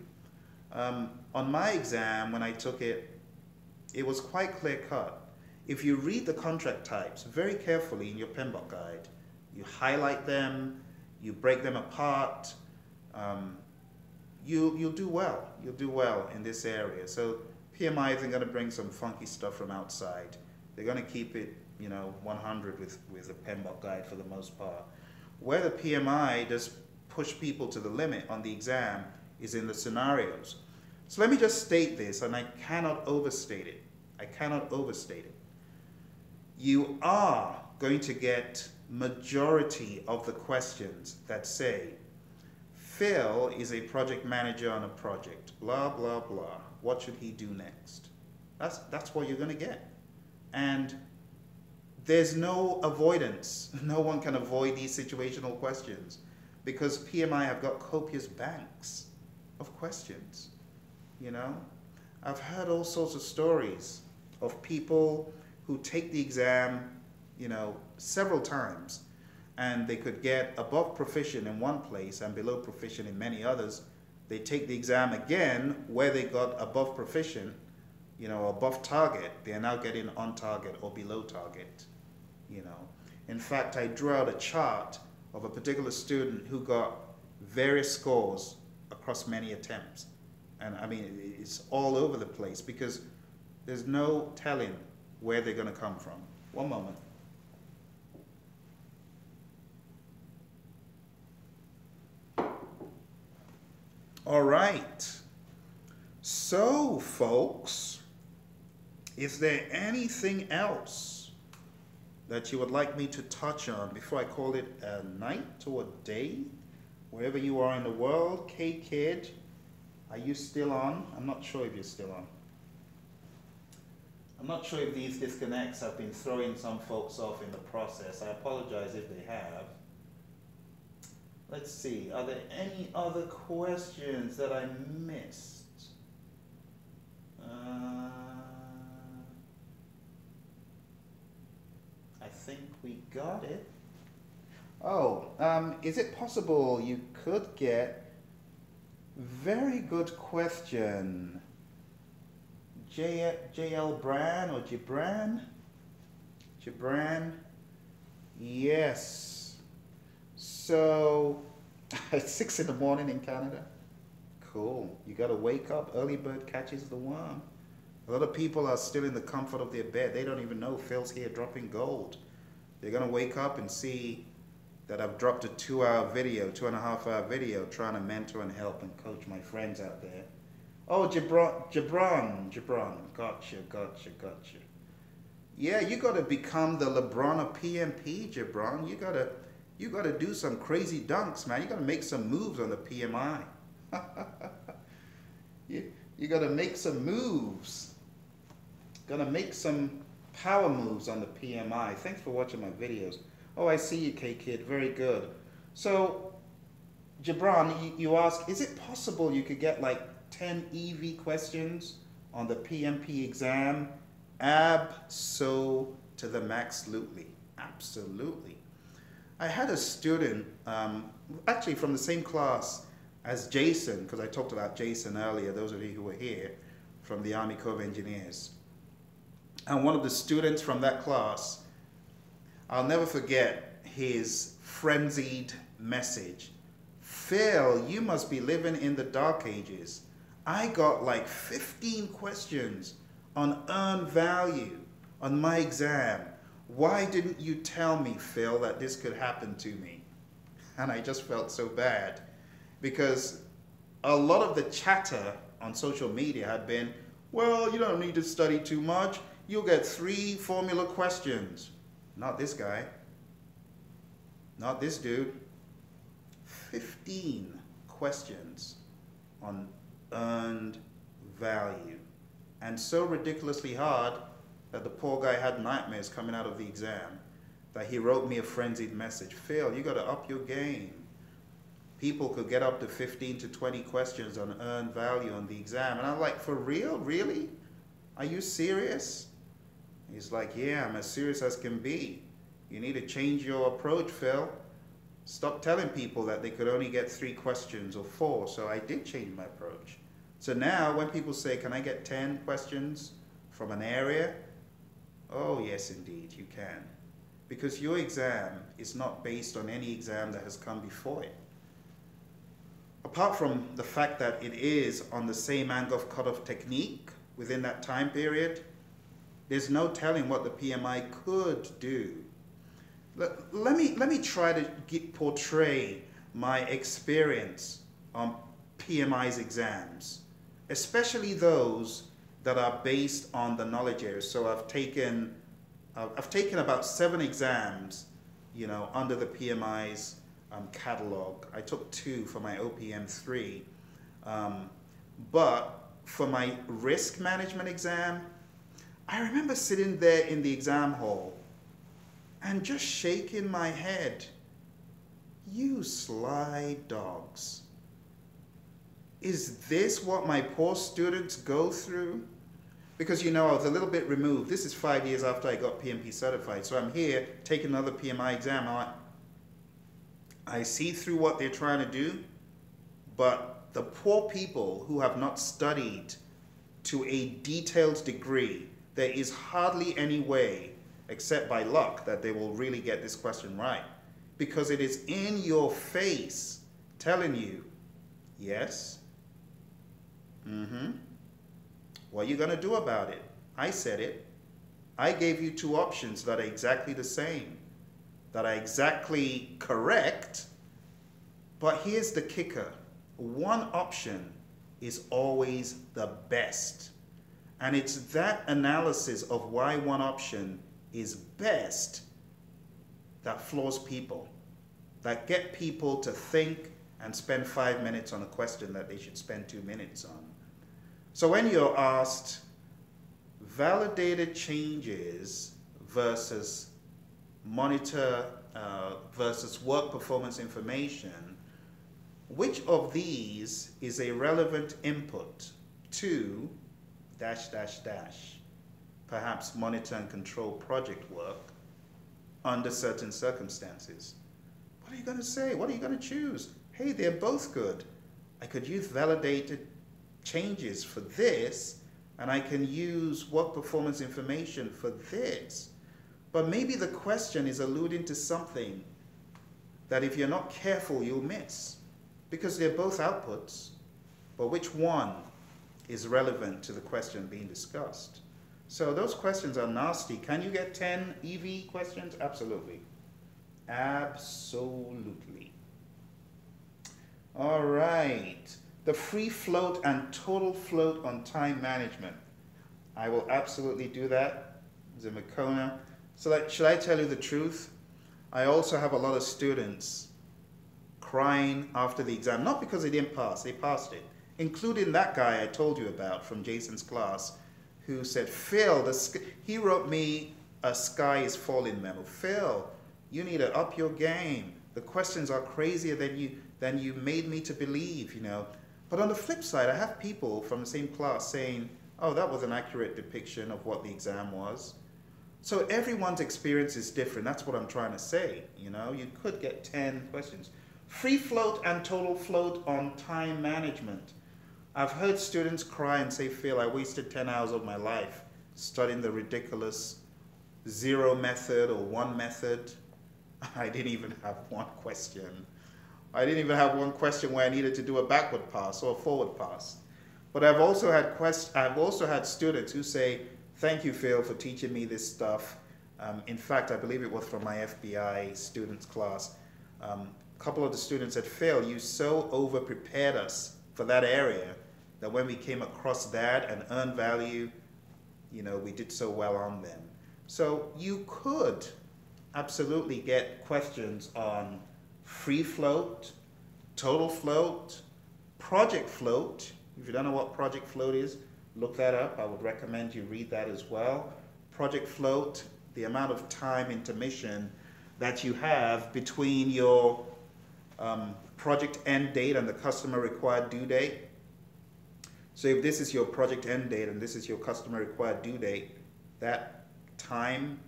on my exam, when I took it, it was quite clear cut. If you read the contract types very carefully in your PMBOK guide, you highlight them, you break them apart, you'll do well. You'll do well in this area. So PMI isn't going to bring some funky stuff from outside. They're going to keep it, 100 with the PMBOK guide for the most part. Where the PMI does push people to the limit on the exam is in the scenarios. So let me just state this, and I cannot overstate it. I cannot overstate it. You are going to get majority of the questions that say, Phil is a project manager on a project, blah, blah, blah. What should he do next? That's what you're going to get. And there's no avoidance. No one can avoid these situational questions because PMI have got copious banks of questions. I've heard all sorts of stories of people who take the exam, several times, and they could get above proficient in one place and below proficient in many others. They take the exam again where they got above proficient, above target. They are now getting on target or below target, In fact, I drew out a chart of a particular student who got various scores across many attempts. And I mean, it's all over the place because there's no telling where they're going to come from. One moment. All right. So, folks, is there anything else that you would like me to touch on before I call it a night or a day? Wherever you are in the world, K-Kid, are you still on? I'm not sure if you're still on. I'm not sure if these disconnects have been throwing some folks off in the process. I apologize if they have. Let's see, are there any other questions that I missed? I think we got it. Oh, is it possible you could get very good question. JL Bran or Gibran? Gibran? Yes. So, it's 6 in the morning in Canada. Cool. You got to wake up. Early bird catches the worm. A lot of people are still in the comfort of their bed. They don't even know Phil's here dropping gold. They're going to wake up and see that I've dropped a 2-hour video, 2.5-hour video, trying to mentor and help and coach my friends out there. Oh, Gibran. Gotcha. Yeah, you got to become the LeBron of PMP, Gibran. You got to do some crazy dunks, man. You got to make some moves on the PMI. You got to make some moves. Got to make some power moves on the PMI. Thanks for watching my videos. Oh, I see you, K-Kid. Very good. So, Gibran, you ask, is it possible you could get like 10 EV questions on the PMP exam? Absolutely. I had a student, actually from the same class as Jason, because I talked about Jason earlier, those of you who were here, from the Army Corps of Engineers. And one of the students from that class, I'll never forget his frenzied message. Phil, you must be living in the dark ages. I got like 15 questions on earned value, on my exam. Why didn't you tell me, Phil, that this could happen to me? And I just felt so bad because a lot of the chatter on social media had been, well, you don't need to study too much. You'll get 3 formula questions. Not this guy. Not this dude. 15 questions on earned value. And so ridiculously hard that the poor guy had nightmares coming out of the exam, that he wrote me a frenzied message. Phil, you got to up your game. People could get up to 15 to 20 questions on earned value on the exam. And I'm like, for real? Really? Are you serious? He's like, yeah, I'm as serious as can be. You need to change your approach, Phil. Stop telling people that they could only get 3 questions or 4. So I did change my approach. So now when people say, can I get 10 questions from an area? Oh, yes, indeed, you can. Because your exam is not based on any exam that has come before it. Apart from the fact that it is on the same Angoff cutoff technique within that time period, there's no telling what the PMI could do. Let me try to portray my experience on PMI's exams, especially those that are based on the knowledge areas. So I've taken about 7 exams, you know, under the PMI's catalog. I took 2 for my OPM 3, but for my risk management exam, I remember sitting there in the exam hall and just shaking my head. You sly dogs. Is this what my poor students go through? Because, you know, I was a little bit removed. This is 5 years after I got PMP certified. So I'm here taking another PMI exam. I see through what they're trying to do, but the poor people who have not studied to a detailed degree, there is hardly any way, except by luck, that they will really get this question right. Because it is in your face telling you, yes, what are you going to do about it? I said it. I gave you 2 options that are exactly the same, that are exactly correct, but here's the kicker. One option is always the best. And it's that analysis of why one option is best that floors people, that get people to think and spend 5 minutes on a question that they should spend 2 minutes on. So when you're asked validated changes versus monitor versus work performance information, which of these is a relevant input to ... perhaps monitor and control project work under certain circumstances? What are you going to say? What are you going to choose? Hey, they're both good. I could use validated changes for this, and I can use work performance information for this. But maybe the question is alluding to something that if you're not careful, you'll miss. Because they're both outputs, but which one is relevant to the question being discussed? So those questions are nasty. Can you get 10 EV questions? Absolutely. Absolutely. All right. The free float and total float on time management. I will absolutely do that. Zimakona. So should I tell you the truth? I also have a lot of students crying after the exam, not because they didn't pass, they passed it, including that guy I told you about from Jason's class who said, Phil, he wrote me a sky is falling memo. Phil, you need to up your game. The questions are crazier than you made me to believe, you know. But on the flip side, I have people from the same class saying, oh, that was an accurate depiction of what the exam was. So everyone's experience is different. That's what I'm trying to say, you know. You could get 10 questions. Free float and total float on time management. I've heard students cry and say, Phil, I wasted 10 hours of my life studying the ridiculous 0 method or 1 method. I didn't even have 1 question. I didn't even have 1 question where I needed to do a backward pass or a forward pass. But I've also had students who say, Thank you, Phil, for teaching me this stuff. In fact, I believe it was from my FBI students class. A couple of the students said, Phil, you so over-prepared us for that area that when we came across that and earned value, you know, we did so well on them. So you could absolutely get questions on free float, total float, project float. If you don't know what project float is, look that up. I would recommend you read that as well. Project float, the amount of time intermission that you have between your project end date and the customer required due date. So if this is your project end date and this is your customer required due date, that time,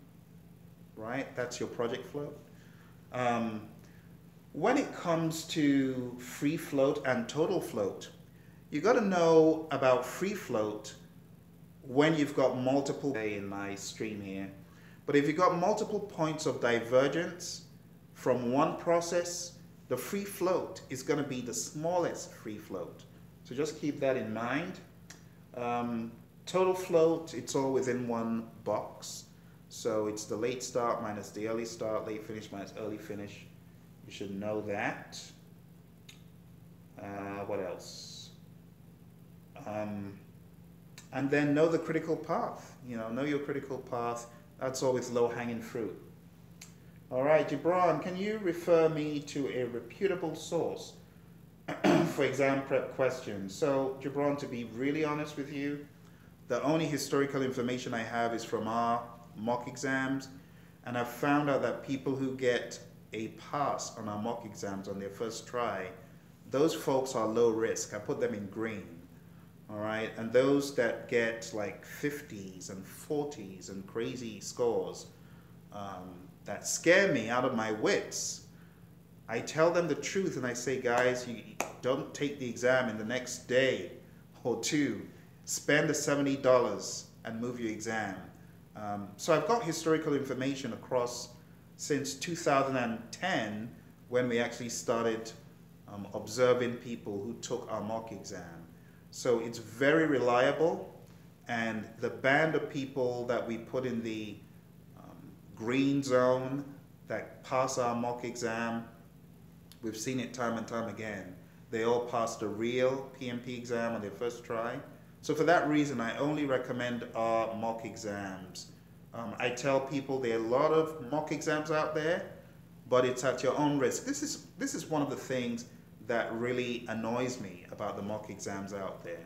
right, that's your project float. When it comes to free float and total float, you got to know about free float when you've got multiple in my stream here. But if you've got multiple points of divergence from one process, the free float is going to be the smallest free float. So just keep that in mind. Total float, it's all within one box. So it's the late start minus the early start, late finish minus early finish. You should know that. What else? And then know the critical path. You know your critical path. That's always low-hanging fruit. All right, Gibran, can you refer me to a reputable source for exam prep questions? So, Gibran, to be really honest with you, the only historical information I have is from our mock exams, and I've found out that people who get a pass on our mock exams on their first try, those folks are low risk. I put them in green. All right, and those that get like 50s and 40s and crazy scores that scare me out of my wits, I tell them the truth and I say, guys, you don't take the exam in the next day or two. Spend the $70 and move your exam. So I've got historical information across since 2010 when we actually started observing people who took our mock exam. So it's very reliable, and the band of people that we put in the green zone that pass our mock exam, we've seen it time and time again. They all passed a real PMP exam on their first try. So for that reason, I only recommend our mock exams. I tell people there are a lot of mock exams out there, but it's at your own risk. This is one of the things that really annoys me about the mock exams out there.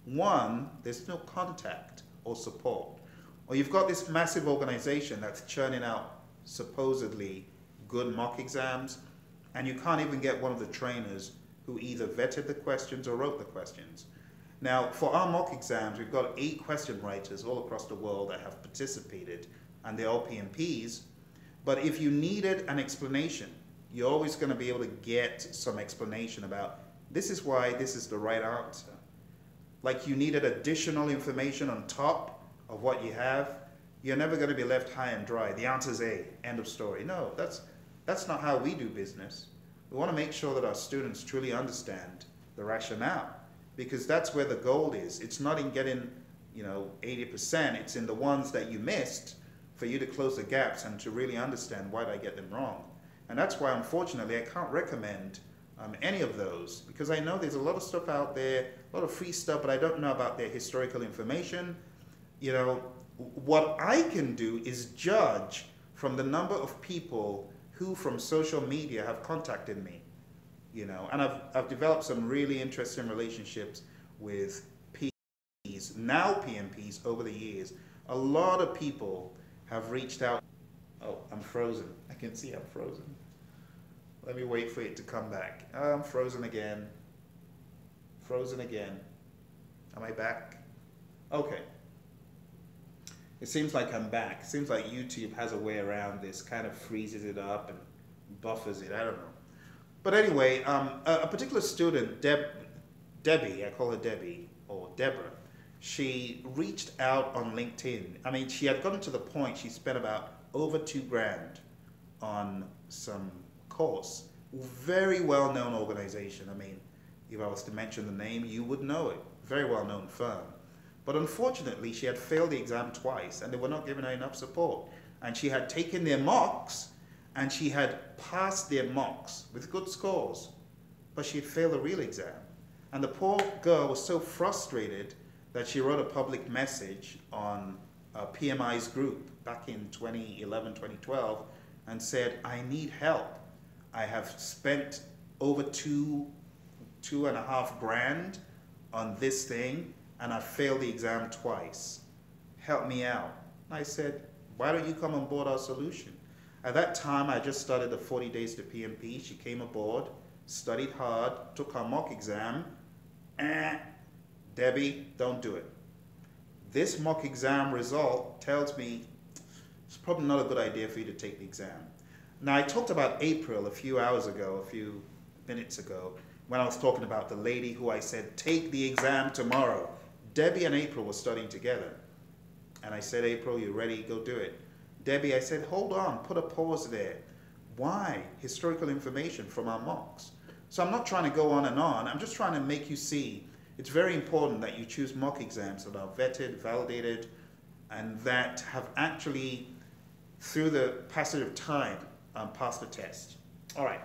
One, there's no contact or support. Or you've got this massive organization that's churning out supposedly good mock exams, and you can't even get one of the trainers who either vetted the questions or wrote the questions. Now, for our mock exams, we've got 8 question writers all across the world that have participated, and they're all PMPs. But if you needed an explanation, you're always going to be able to get some explanation about this is why this is the right answer. Like you needed additional information on top of what you have, you're never going to be left high and dry. The answer is A, end of story. No, that's not how we do business. We want to make sure that our students truly understand the rationale, because that's where the gold is. It's not in getting, 80%. It's in the ones that you missed for you to close the gaps and to really understand why did I get them wrong. And that's why, unfortunately, I can't recommend any of those, because I know there's a lot of stuff out there, a lot of free stuff, but I don't know about their historical information. What I can do is judge from the number of people who from social media have contacted me, and I've developed some really interesting relationships with PMPs, now PMPs over the years. A lot of people have reached out. Oh, I'm frozen. I can see I'm frozen. Let me wait for it to come back. I'm frozen again. Frozen again. Am I back? Okay. It seems like I'm back. It seems like YouTube has a way around this, kind of freezes it up and buffers it. I don't know. But anyway, a particular student, Debbie, I call her Debbie, or Deborah, she reached out on LinkedIn. I mean, she had gotten to the point she spent about over $2,000 on some course. Very well-known organization. I mean, if I was to mention the name, you would know it. Very well-known firm. But unfortunately, she had failed the exam twice and they were not giving her enough support. And she had taken their mocks and she had passed their mocks with good scores, but she had failed the real exam. And the poor girl was so frustrated that she wrote a public message on PMI's group back in 2011, 2012, and said, I need help. I have spent over two and a half grand on this thing, and I failed the exam twice. Help me out. I said, why don't you come on board our solution? At that time, I just started the 40 days to PMP. She came aboard, studied hard, took her mock exam. Debbie, don't do it. This mock exam result tells me it's probably not a good idea for you to take the exam. Now, I talked about April a few minutes ago, when I was talking about the lady who I said, take the exam tomorrow. Debbie and April were studying together. And I said, April, you ready? Go do it. Debbie, I said, hold on, put a pause there. Why? Historical information from our mocks. So I'm not trying to go on and on. I'm just trying to make you see it's very important that you choose mock exams that are vetted, validated, and that have actually, through the passage of time, passed the test. All right.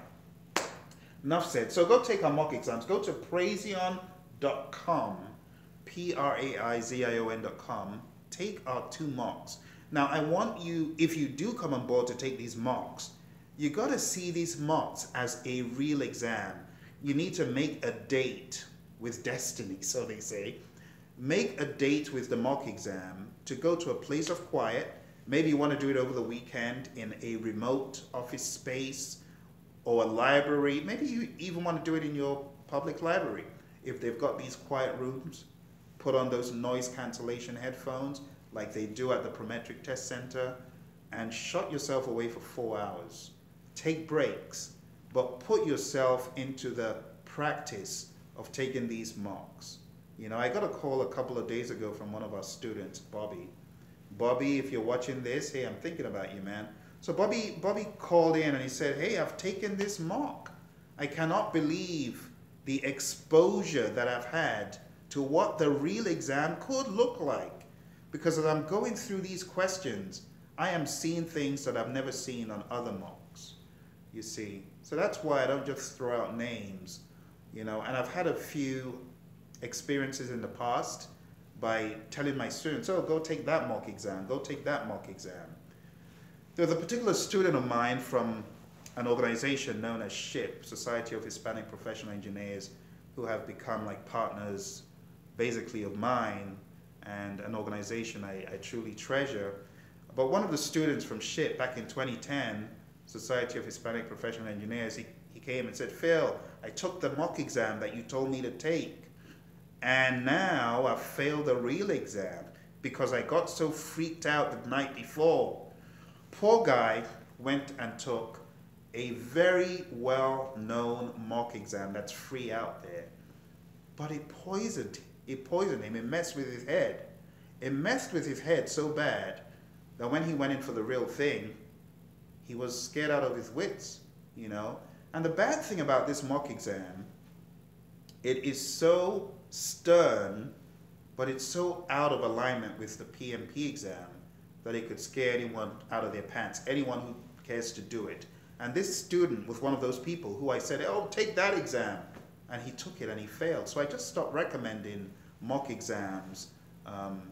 Enough said. So go take our mock exams. Go to Praizion.com, Praizion.com. Take our 2 mocks. Now, I want you, if you do come on board to take these mocks, you got to see these mocks as a real exam. You need to make a date with destiny, so they say. Make a date with the mock exam to go to a place of quiet. Maybe you want to do it over the weekend in a remote office space or a library. Maybe you even want to do it in your public library. If they've got these quiet rooms, put on those noise cancellation headphones like they do at the Prometric Test Center and shut yourself away for 4 hours. Take breaks, but put yourself into the practice of taking these mocks. You know, I got a call a couple of days ago from one of our students, Bobby. Bobby, if you're watching this, hey, I'm thinking about you, man. So Bobby called in and he said, hey, I've taken this mock. I cannot believe the exposure that I've had to what the real exam could look like. Because as I'm going through these questions, I am seeing things that I've never seen on other mocks, you see. So that's why I don't just throw out names, you know, and I've had a few experiences in the past by telling my students, oh, go take that mock exam, go take that mock exam. There was a particular student of mine from an organization known as SHIP, Society of Hispanic Professional Engineers, who have become like partners basically of mine and an organization I truly treasure. But one of the students from SHIP back in 2010, Society of Hispanic Professional Engineers, he came and said, Phil, I took the mock exam that you told me to take, and now I've failed the real exam because I got so freaked out the night before. Poor guy went and took a very well-known mock exam that's free out there, but it poisoned him. It messed with his head. It messed with his head so bad that when he went in for the real thing, he was scared out of his wits, you know. And the bad thing about this mock exam, it is so stern, but it's so out of alignment with the PMP exam that it could scare anyone out of their pants, anyone who cares to do it. And this student was one of those people who I said, oh, take that exam. And he took it and he failed. So I just stopped recommending mock exams,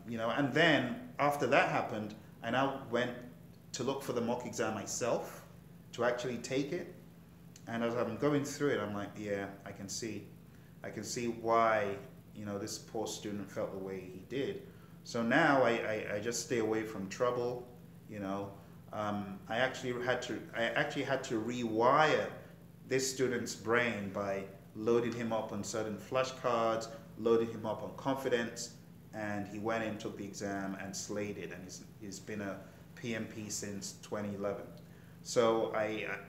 you know, and then after that happened, I now went to look for the mock exam myself to actually take it. And as I'm going through it, I'm like, yeah, I can see why, you know, this poor student felt the way he did. So now I just stay away from trouble, you know. I actually had to rewire this student's brain by loading him up on certain flashcards, loading him up on confidence, and he went in, took the exam, and slayed it. And he's been a PMP since 2011. So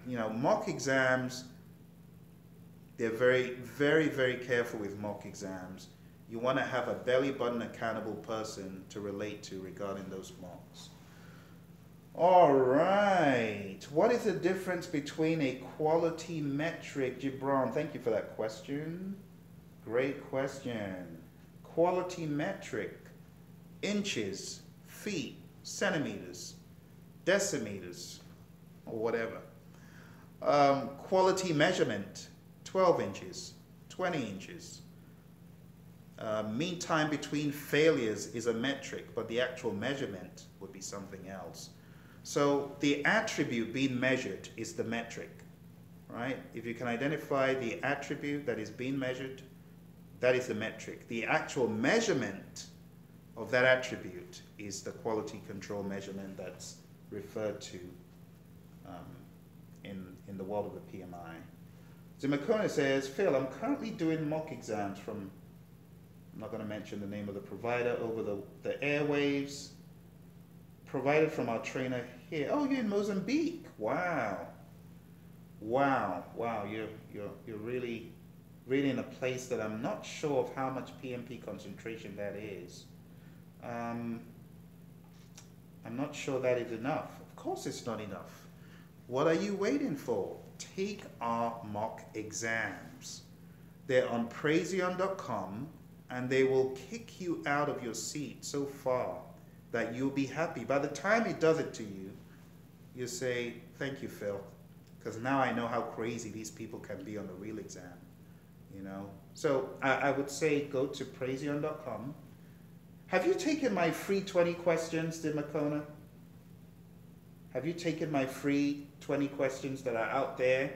you know, mock exams, they're very, very, very careful with mock exams. You want to have a belly button accountable person to relate to regarding those mocks. All right. What is the difference between a quality metric? Gibran, thank you for that question. Great question. Quality metric. inches, feet, centimeters, decimeters, or whatever. Quality measurement, 12 inches, 20 inches. Mean time between failures is a metric, but the actual measurement would be something else. So the attribute being measured is the metric, right? If you can identify the attribute that is being measured, that is the metric. The actual measurement of that attribute is the quality control measurement that's referred to in the world of the PMI. Zimakona says, Phil, I'm currently doing mock exams from, I'm not going to mention the name of the provider, over the airwaves, provided from our trainer here. Oh, you're in Mozambique. Wow. Wow. Wow. You're really in a place that I'm not sure of how much PMP concentration that is. I'm not sure that is enough. Of course it's not enough. What are you waiting for? Take our mock exams. They're on Praizion.com, and they will kick you out of your seat so far that you'll be happy. By the time it does it to you, you say, thank you, Phil, because now I know how crazy these people can be on the real exam, you know? So I would say go to Praizion.com. Have you taken my free 20 questions, Dimakona? Have you taken my free 20 questions that are out there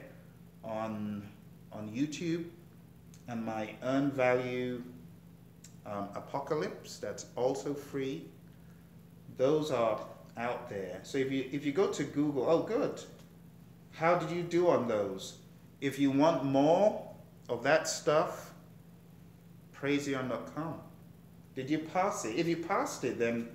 on YouTube, and my earn value apocalypse that's also free? Those are out there. So if you go to Google, oh good, how did you do on those? If you want more of that stuff, Praizion.com. Did you pass it? If you passed it, then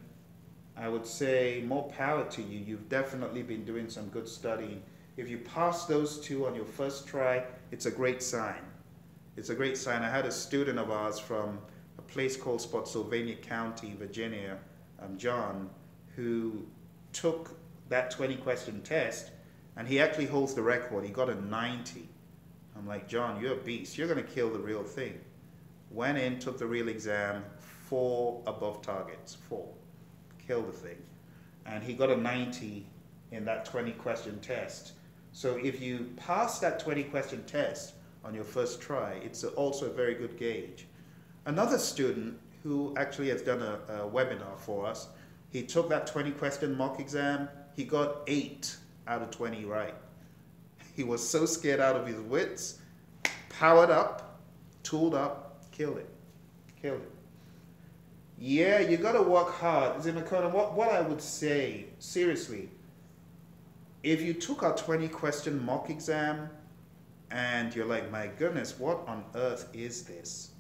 I would say more power to you. You've definitely been doing some good studying. If you pass those two on your first try, it's a great sign. It's a great sign. I had a student of ours from a place called Spotsylvania County, Virginia, John, who took that 20-question test, and he actually holds the record. He got a 90. I'm like, John, you're a beast. You're going to kill the real thing. Went in, took the real exam, 4 above targets, 4. Killed the thing. And he got a 90 in that 20-question test. So if you pass that 20-question test on your first try, it's also a very good gauge. Another student who actually has done a webinar for us, he took that 20-question mock exam, he got 8 out of 20 right. He was so scared out of his wits, powered up, tooled up, killed it. Killed it. Yeah, you got to work hard. Zimakona, what I would say, seriously, if you took our 20-question mock exam and you're like, my goodness, what on earth is this?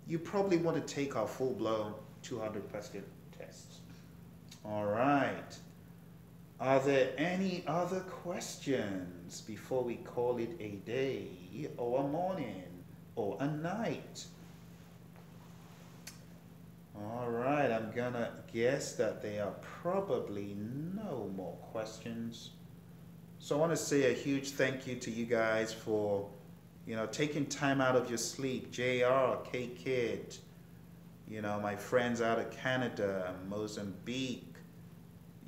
You probably want to take our full-blown 200-question tests. All right. Are there any other questions before we call it a day or a morning or a night? All right, I'm gonna guess that there are probably no more questions. So I want to say a huge thank you to you guys for, you know, taking time out of your sleep. JR, K-Kid, you know, my friends out of Canada, Mozambique,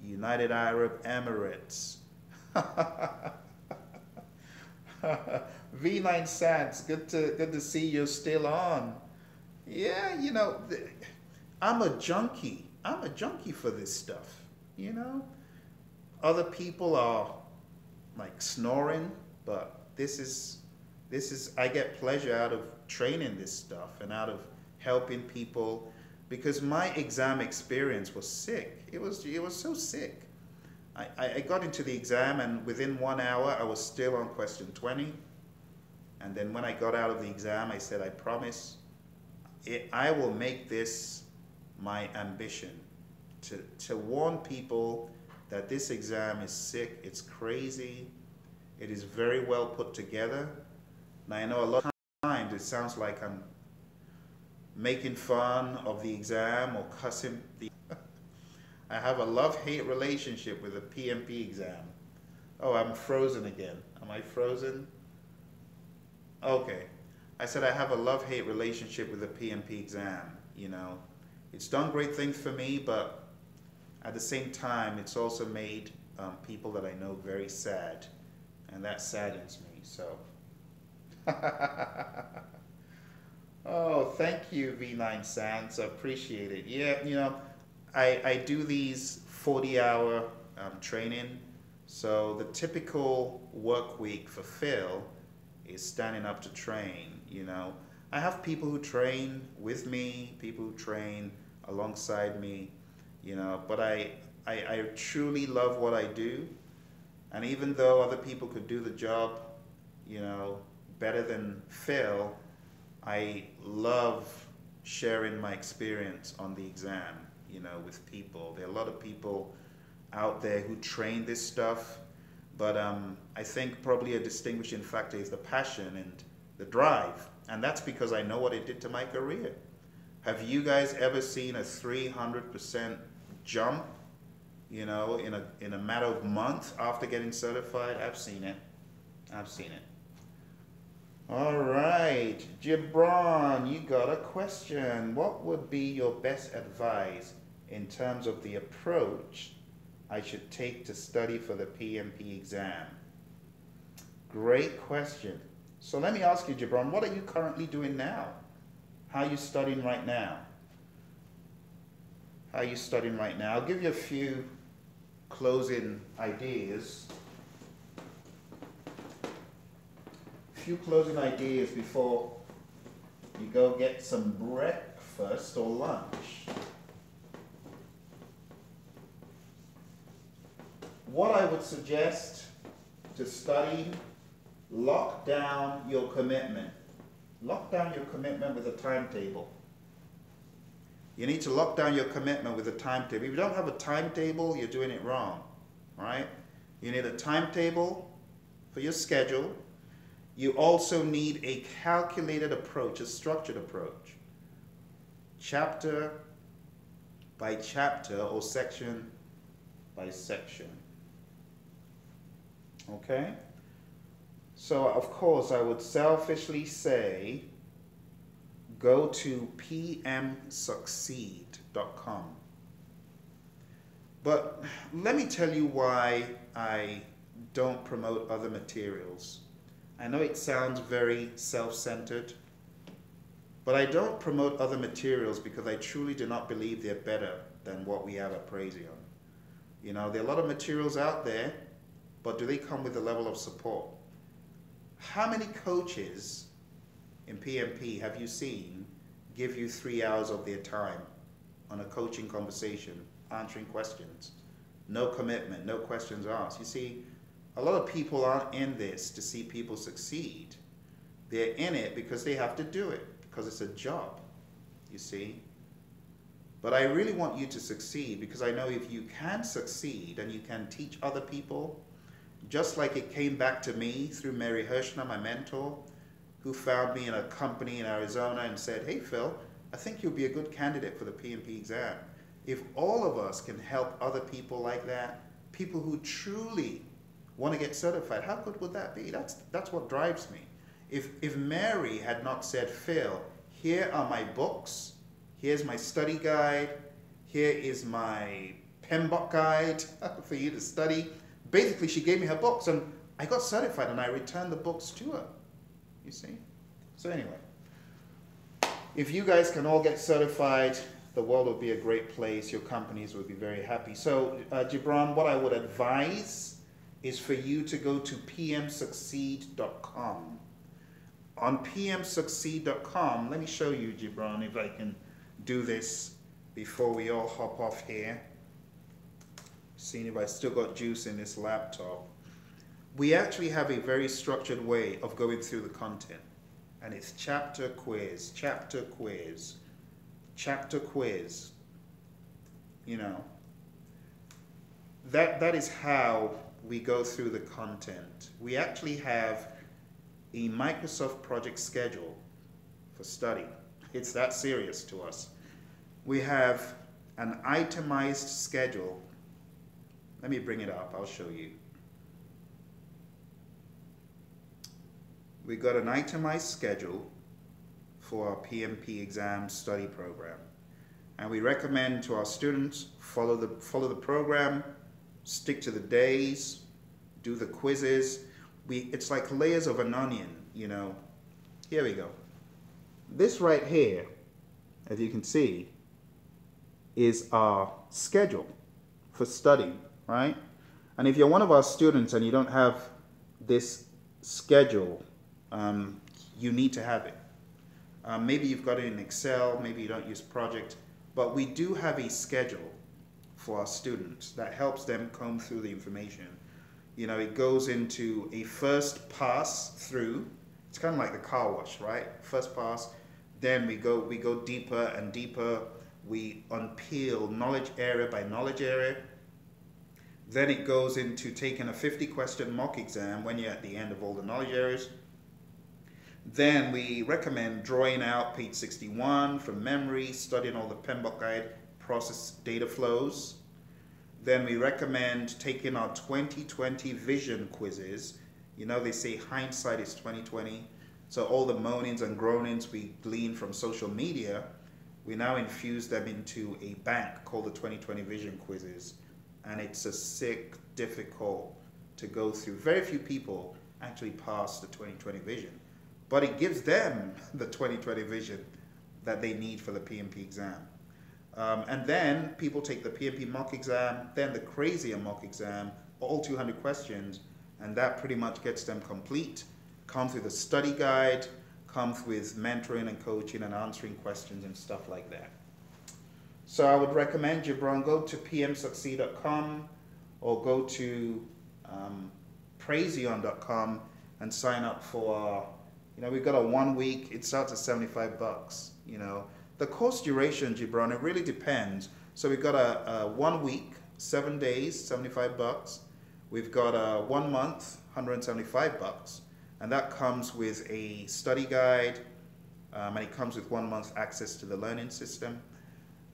United Arab Emirates. V9 Sands, good to see you're still on. Yeah, you know, I'm a junkie. I'm a junkie for this stuff, you know? Other people are like snoring, but this is I get pleasure out of training this stuff and out of helping people, because my exam experience was sick. It was so sick. I got into the exam, and within 1 hour I was still on question 20. And then when I got out of the exam, I said, I promise I will make this my ambition to warn people that this exam is sick, it's crazy, it is very well put together. Now I know a lot of times it sounds like I'm making fun of the exam or cussing. I have a love-hate relationship with the PMP exam. Oh, I'm frozen again. Am I frozen? Okay. I said I have a love-hate relationship with the PMP exam, you know. It's done great things for me, but at the same time, it's also made people that I know very sad, and that saddens me, so. Oh, thank you, V9 Sands. I appreciate it. Yeah, you know, I do these 40-hour training. So the typical work week for Phil is standing up to train, you know. I have people who train with me, people who train alongside me, you know, but I truly love what I do. And even though other people could do the job, you know, better than Phil, I love sharing my experience on the exam, you know, with people. There are a lot of people out there who train this stuff, but I think probably a distinguishing factor is the passion and the drive. And that's because I know what it did to my career. Have you guys ever seen a 300% jump, you know, in a matter of months after getting certified? I've seen it. I've seen it. All right, Gibran, you got a question. What would be your best advice in terms of the approach I should take to study for the PMP exam? Great question. So let me ask you, Gibran, what are you currently doing now? How are you studying right now? How are you studying right now? I'll give you a few closing ideas. Few closing ideas before you go get some breakfast or lunch. What I would suggest to study, lock down your commitment. Lock down your commitment with a timetable. You need to lock down your commitment with a timetable. If you don't have a timetable, you're doing it wrong, right? You need a timetable for your schedule. You also need a calculated approach, a structured approach. Chapter by chapter or section by section. Okay? So, of course, I would selfishly say go to pmsucceed.com. But let me tell you why I don't promote other materials. I know it sounds very self-centered, but I don't promote other materials because I truly do not believe they're better than what we have at Praizion. You know, there are a lot of materials out there, but do they come with a level of support? How many coaches in PMP have you seen give you 3 hours of their time on a coaching conversation, answering questions? No commitment, no questions asked. You see, a lot of people aren't in this to see people succeed. They're in it because they have to do it, because it's a job, you see. But I really want you to succeed because I know if you can succeed and you can teach other people, just like it came back to me through Mary Hirschner, my mentor, who found me in a company in Arizona and said, hey Phil, I think you'll be a good candidate for the PMP exam. If all of us can help other people like that, people who truly want to get certified, how good would that be? That's what drives me. If Mary had not said, Phil, here are my books, here's my study guide, here is my PMBOK guide for you to study. Basically, she gave me her books and I got certified and I returned the books to her, you see? So anyway, if you guys can all get certified, the world will be a great place. Your companies will be very happy. So Gibran, what I would advise is for you to go to pmsucceed.com. On pmsucceed.com, let me show you, Gibran, if I can do this before we all hop off here. Seeing if I still got juice in this laptop. We actually have a very structured way of going through the content. And it's chapter quiz, chapter quiz, chapter quiz. You know, that is how we go through the content. We actually have a Microsoft project schedule for study. It's that serious to us. We have an itemized schedule. Let me bring it up, I'll show you. We got an itemized schedule for our PMP exam study program. And we recommend to our students, follow the program, stick to the days, do the quizzes. It's like layers of an onion, you know. Here we go. This right here, as you can see, is our schedule for studying, right? And if you're one of our students and you don't have this schedule, you need to have it. Maybe you've got it in Excel, maybe you don't use Project, but we do have a schedule for our students that helps them comb through the information. You know, it goes into a first pass through. It's kind of like the car wash, right? First pass, then we go deeper and deeper. We unpeel knowledge area by knowledge area. Then it goes into taking a 50-question mock exam when you're at the end of all the knowledge areas. Then we recommend drawing out page 61 from memory, studying all the PMBOK guide process data flows. Then we recommend taking our 2020 vision quizzes. You know, they say hindsight is 2020. So all the moanings and groanings we glean from social media, we now infuse them into a bank called the 2020 vision quizzes. And it's a sick, difficult to go through. Very few people actually pass the 2020 vision, but it gives them the 2020 vision that they need for the PMP exam. And then people take the PMP mock exam, then the Praizion mock exam, all 200 questions, and that pretty much gets them complete. Comes with a study guide, comes with mentoring and coaching and answering questions and stuff like that. So I would recommend Gibran, go to pmsucceed.com or go to praizion.com and sign up for, you know, we've got a 1 week, it starts at $75, you know. The course duration, Gibran, it really depends. So we've got a 1 week, 7 days, $75. We've got a 1 month, $175. And that comes with a study guide, and it comes with 1 month access to the learning system.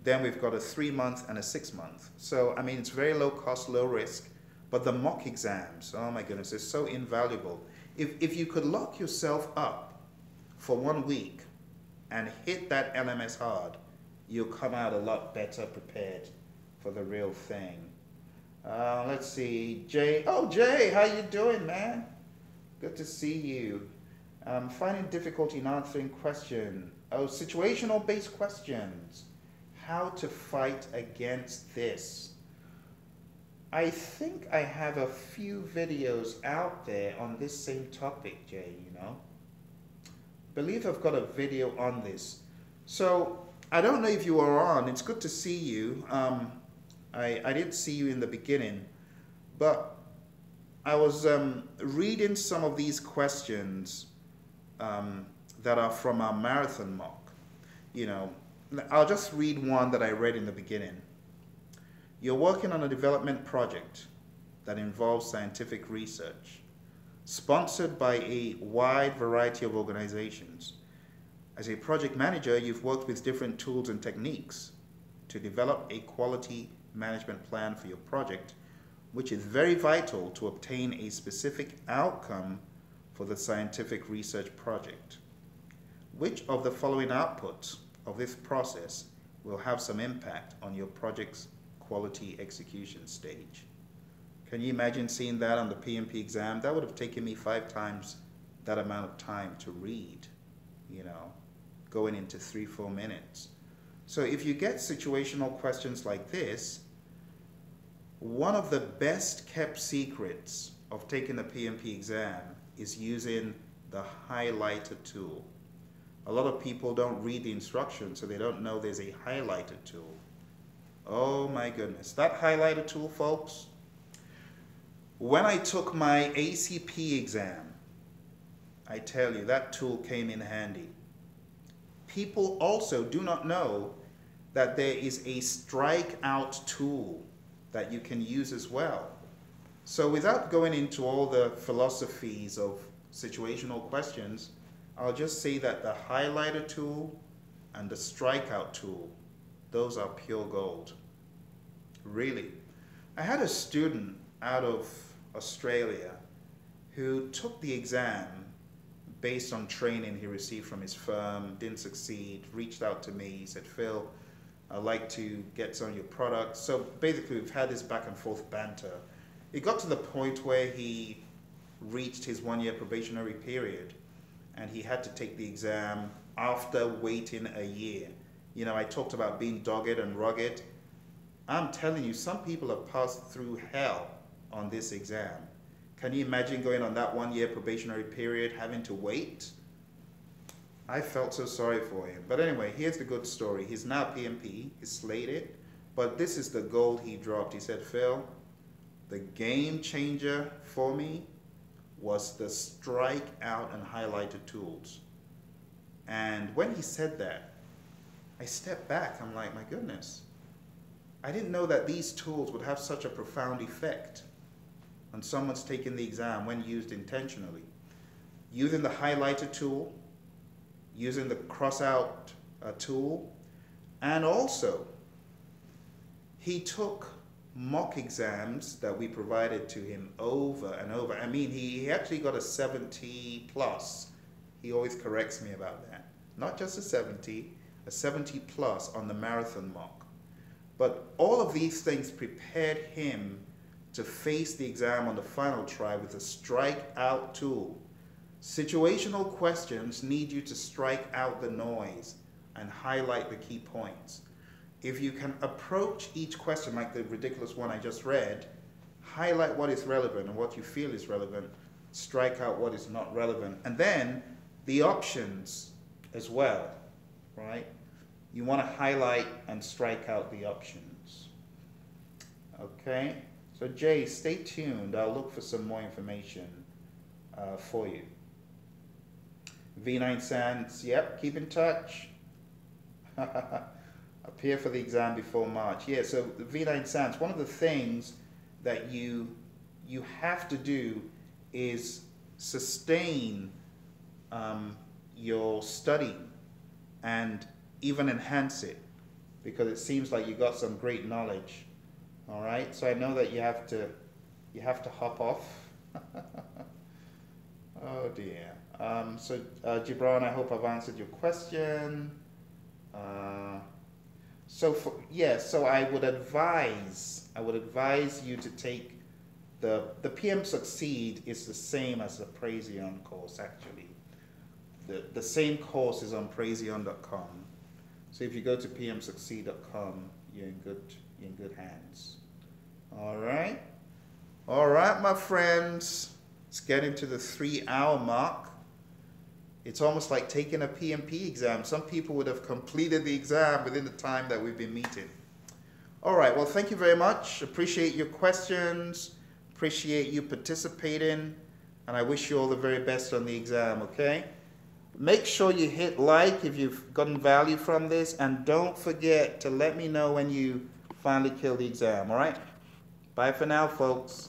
Then we've got a 3 month and a 6 month. So, I mean, it's very low cost, low risk, but the mock exams, oh my goodness, it's so invaluable. If you could lock yourself up for 1 week and hit that LMS hard, you'll come out a lot better prepared for the real thing. Let's see, Jay. Oh, Jay, how you doing, man? Good to see you. Finding difficulty in answering question. Oh, situational based questions. How to fight against this. I think I have a few videos out there on this same topic, Jay, you know. I believe I've got a video on this. So, I don't know if you are on. It's good to see you. I didn't see you in the beginning, but I was reading some of these questions that are from our marathon mock. You know, I'll just read one that I read in the beginning. You're working on a development project that involves scientific research, sponsored by a wide variety of organizations. As a project manager, you've worked with different tools and techniques to develop a quality management plan for your project, which is very vital to obtain a specific outcome for the scientific research project. Which of the following outputs of this process will have some impact on your project's quality execution stage? Can you imagine seeing that on the PMP exam? That would have taken me 5 times that amount of time to read, you know, going into 3-4 minutes. So if you get situational questions like this, one of the best kept secrets of taking the PMP exam is using the highlighter tool. A lot of people don't read the instructions, so they don't know there's a highlighter tool. Oh my goodness. That highlighter tool, folks, when I took my ACP exam, I tell you, that tool came in handy. People also do not know that there is a strikeout tool that you can use as well. So without going into all the philosophies of situational questions, I'll just say that the highlighter tool and the strikeout tool, those are pure gold. Really. I had a student out of Australia who took the exam based on training he received from his firm, didn't succeed, reached out to me, he said, Phil, I'd like to get some of your products. So basically we've had this back and forth banter. It got to the point where he reached his 1-year probationary period and he had to take the exam after waiting a year. You know, I talked about being dogged and rugged. I'm telling you, some people have passed through hell on this exam. Can you imagine going on that 1-year probationary period, having to wait? I felt so sorry for him. But anyway, here's the good story. He's now PMP, he's slated, but this is the gold he dropped. He said, Phil, the game changer for me was the strike out and highlighted tools. And when he said that, I stepped back. I'm like, my goodness, I didn't know that these tools would have such a profound effect on someone's taking the exam when used intentionally. Using the highlighter tool, using the cross out tool, and also he took mock exams that we provided to him over and over. I mean, he actually got a 70 plus. He always corrects me about that. Not just a 70 plus on the marathon mock. But all of these things prepared him to face the exam on the final try with a strike out tool. Situational questions need you to strike out the noise and highlight the key points. If you can approach each question like the ridiculous one I just read, highlight what is relevant and what you feel is relevant, strike out what is not relevant, and then the options as well, right? You want to highlight and strike out the options. Okay, so Jay, stay tuned. I'll look for some more information for you. V9 Sands, yep, keep in touch. Appear for the exam before March. Yeah, so V9 Sands, one of the things that you have to do is sustain your study and even enhance it, because it seems like you got some great knowledge. All right, so I know that you have to hop off. Oh dear. So Gibran, I hope I've answered your question. So I would advise you to take the PM Succeed is the same as the Praizion course actually. The same course is on Praizion.com. So if you go to pmsucceed.com, you're in good hands. All right, my friends. It's getting to the 3-hour mark. It's almost like taking a PMP exam. Some people would have completed the exam within the time that we've been meeting. All right, well, thank you very much. Appreciate your questions. Appreciate you participating. And I wish you all the very best on the exam, okay? Make sure you hit like if you've gotten value from this. And don't forget to let me know when you finally kill the exam, all right? Bye for now, folks.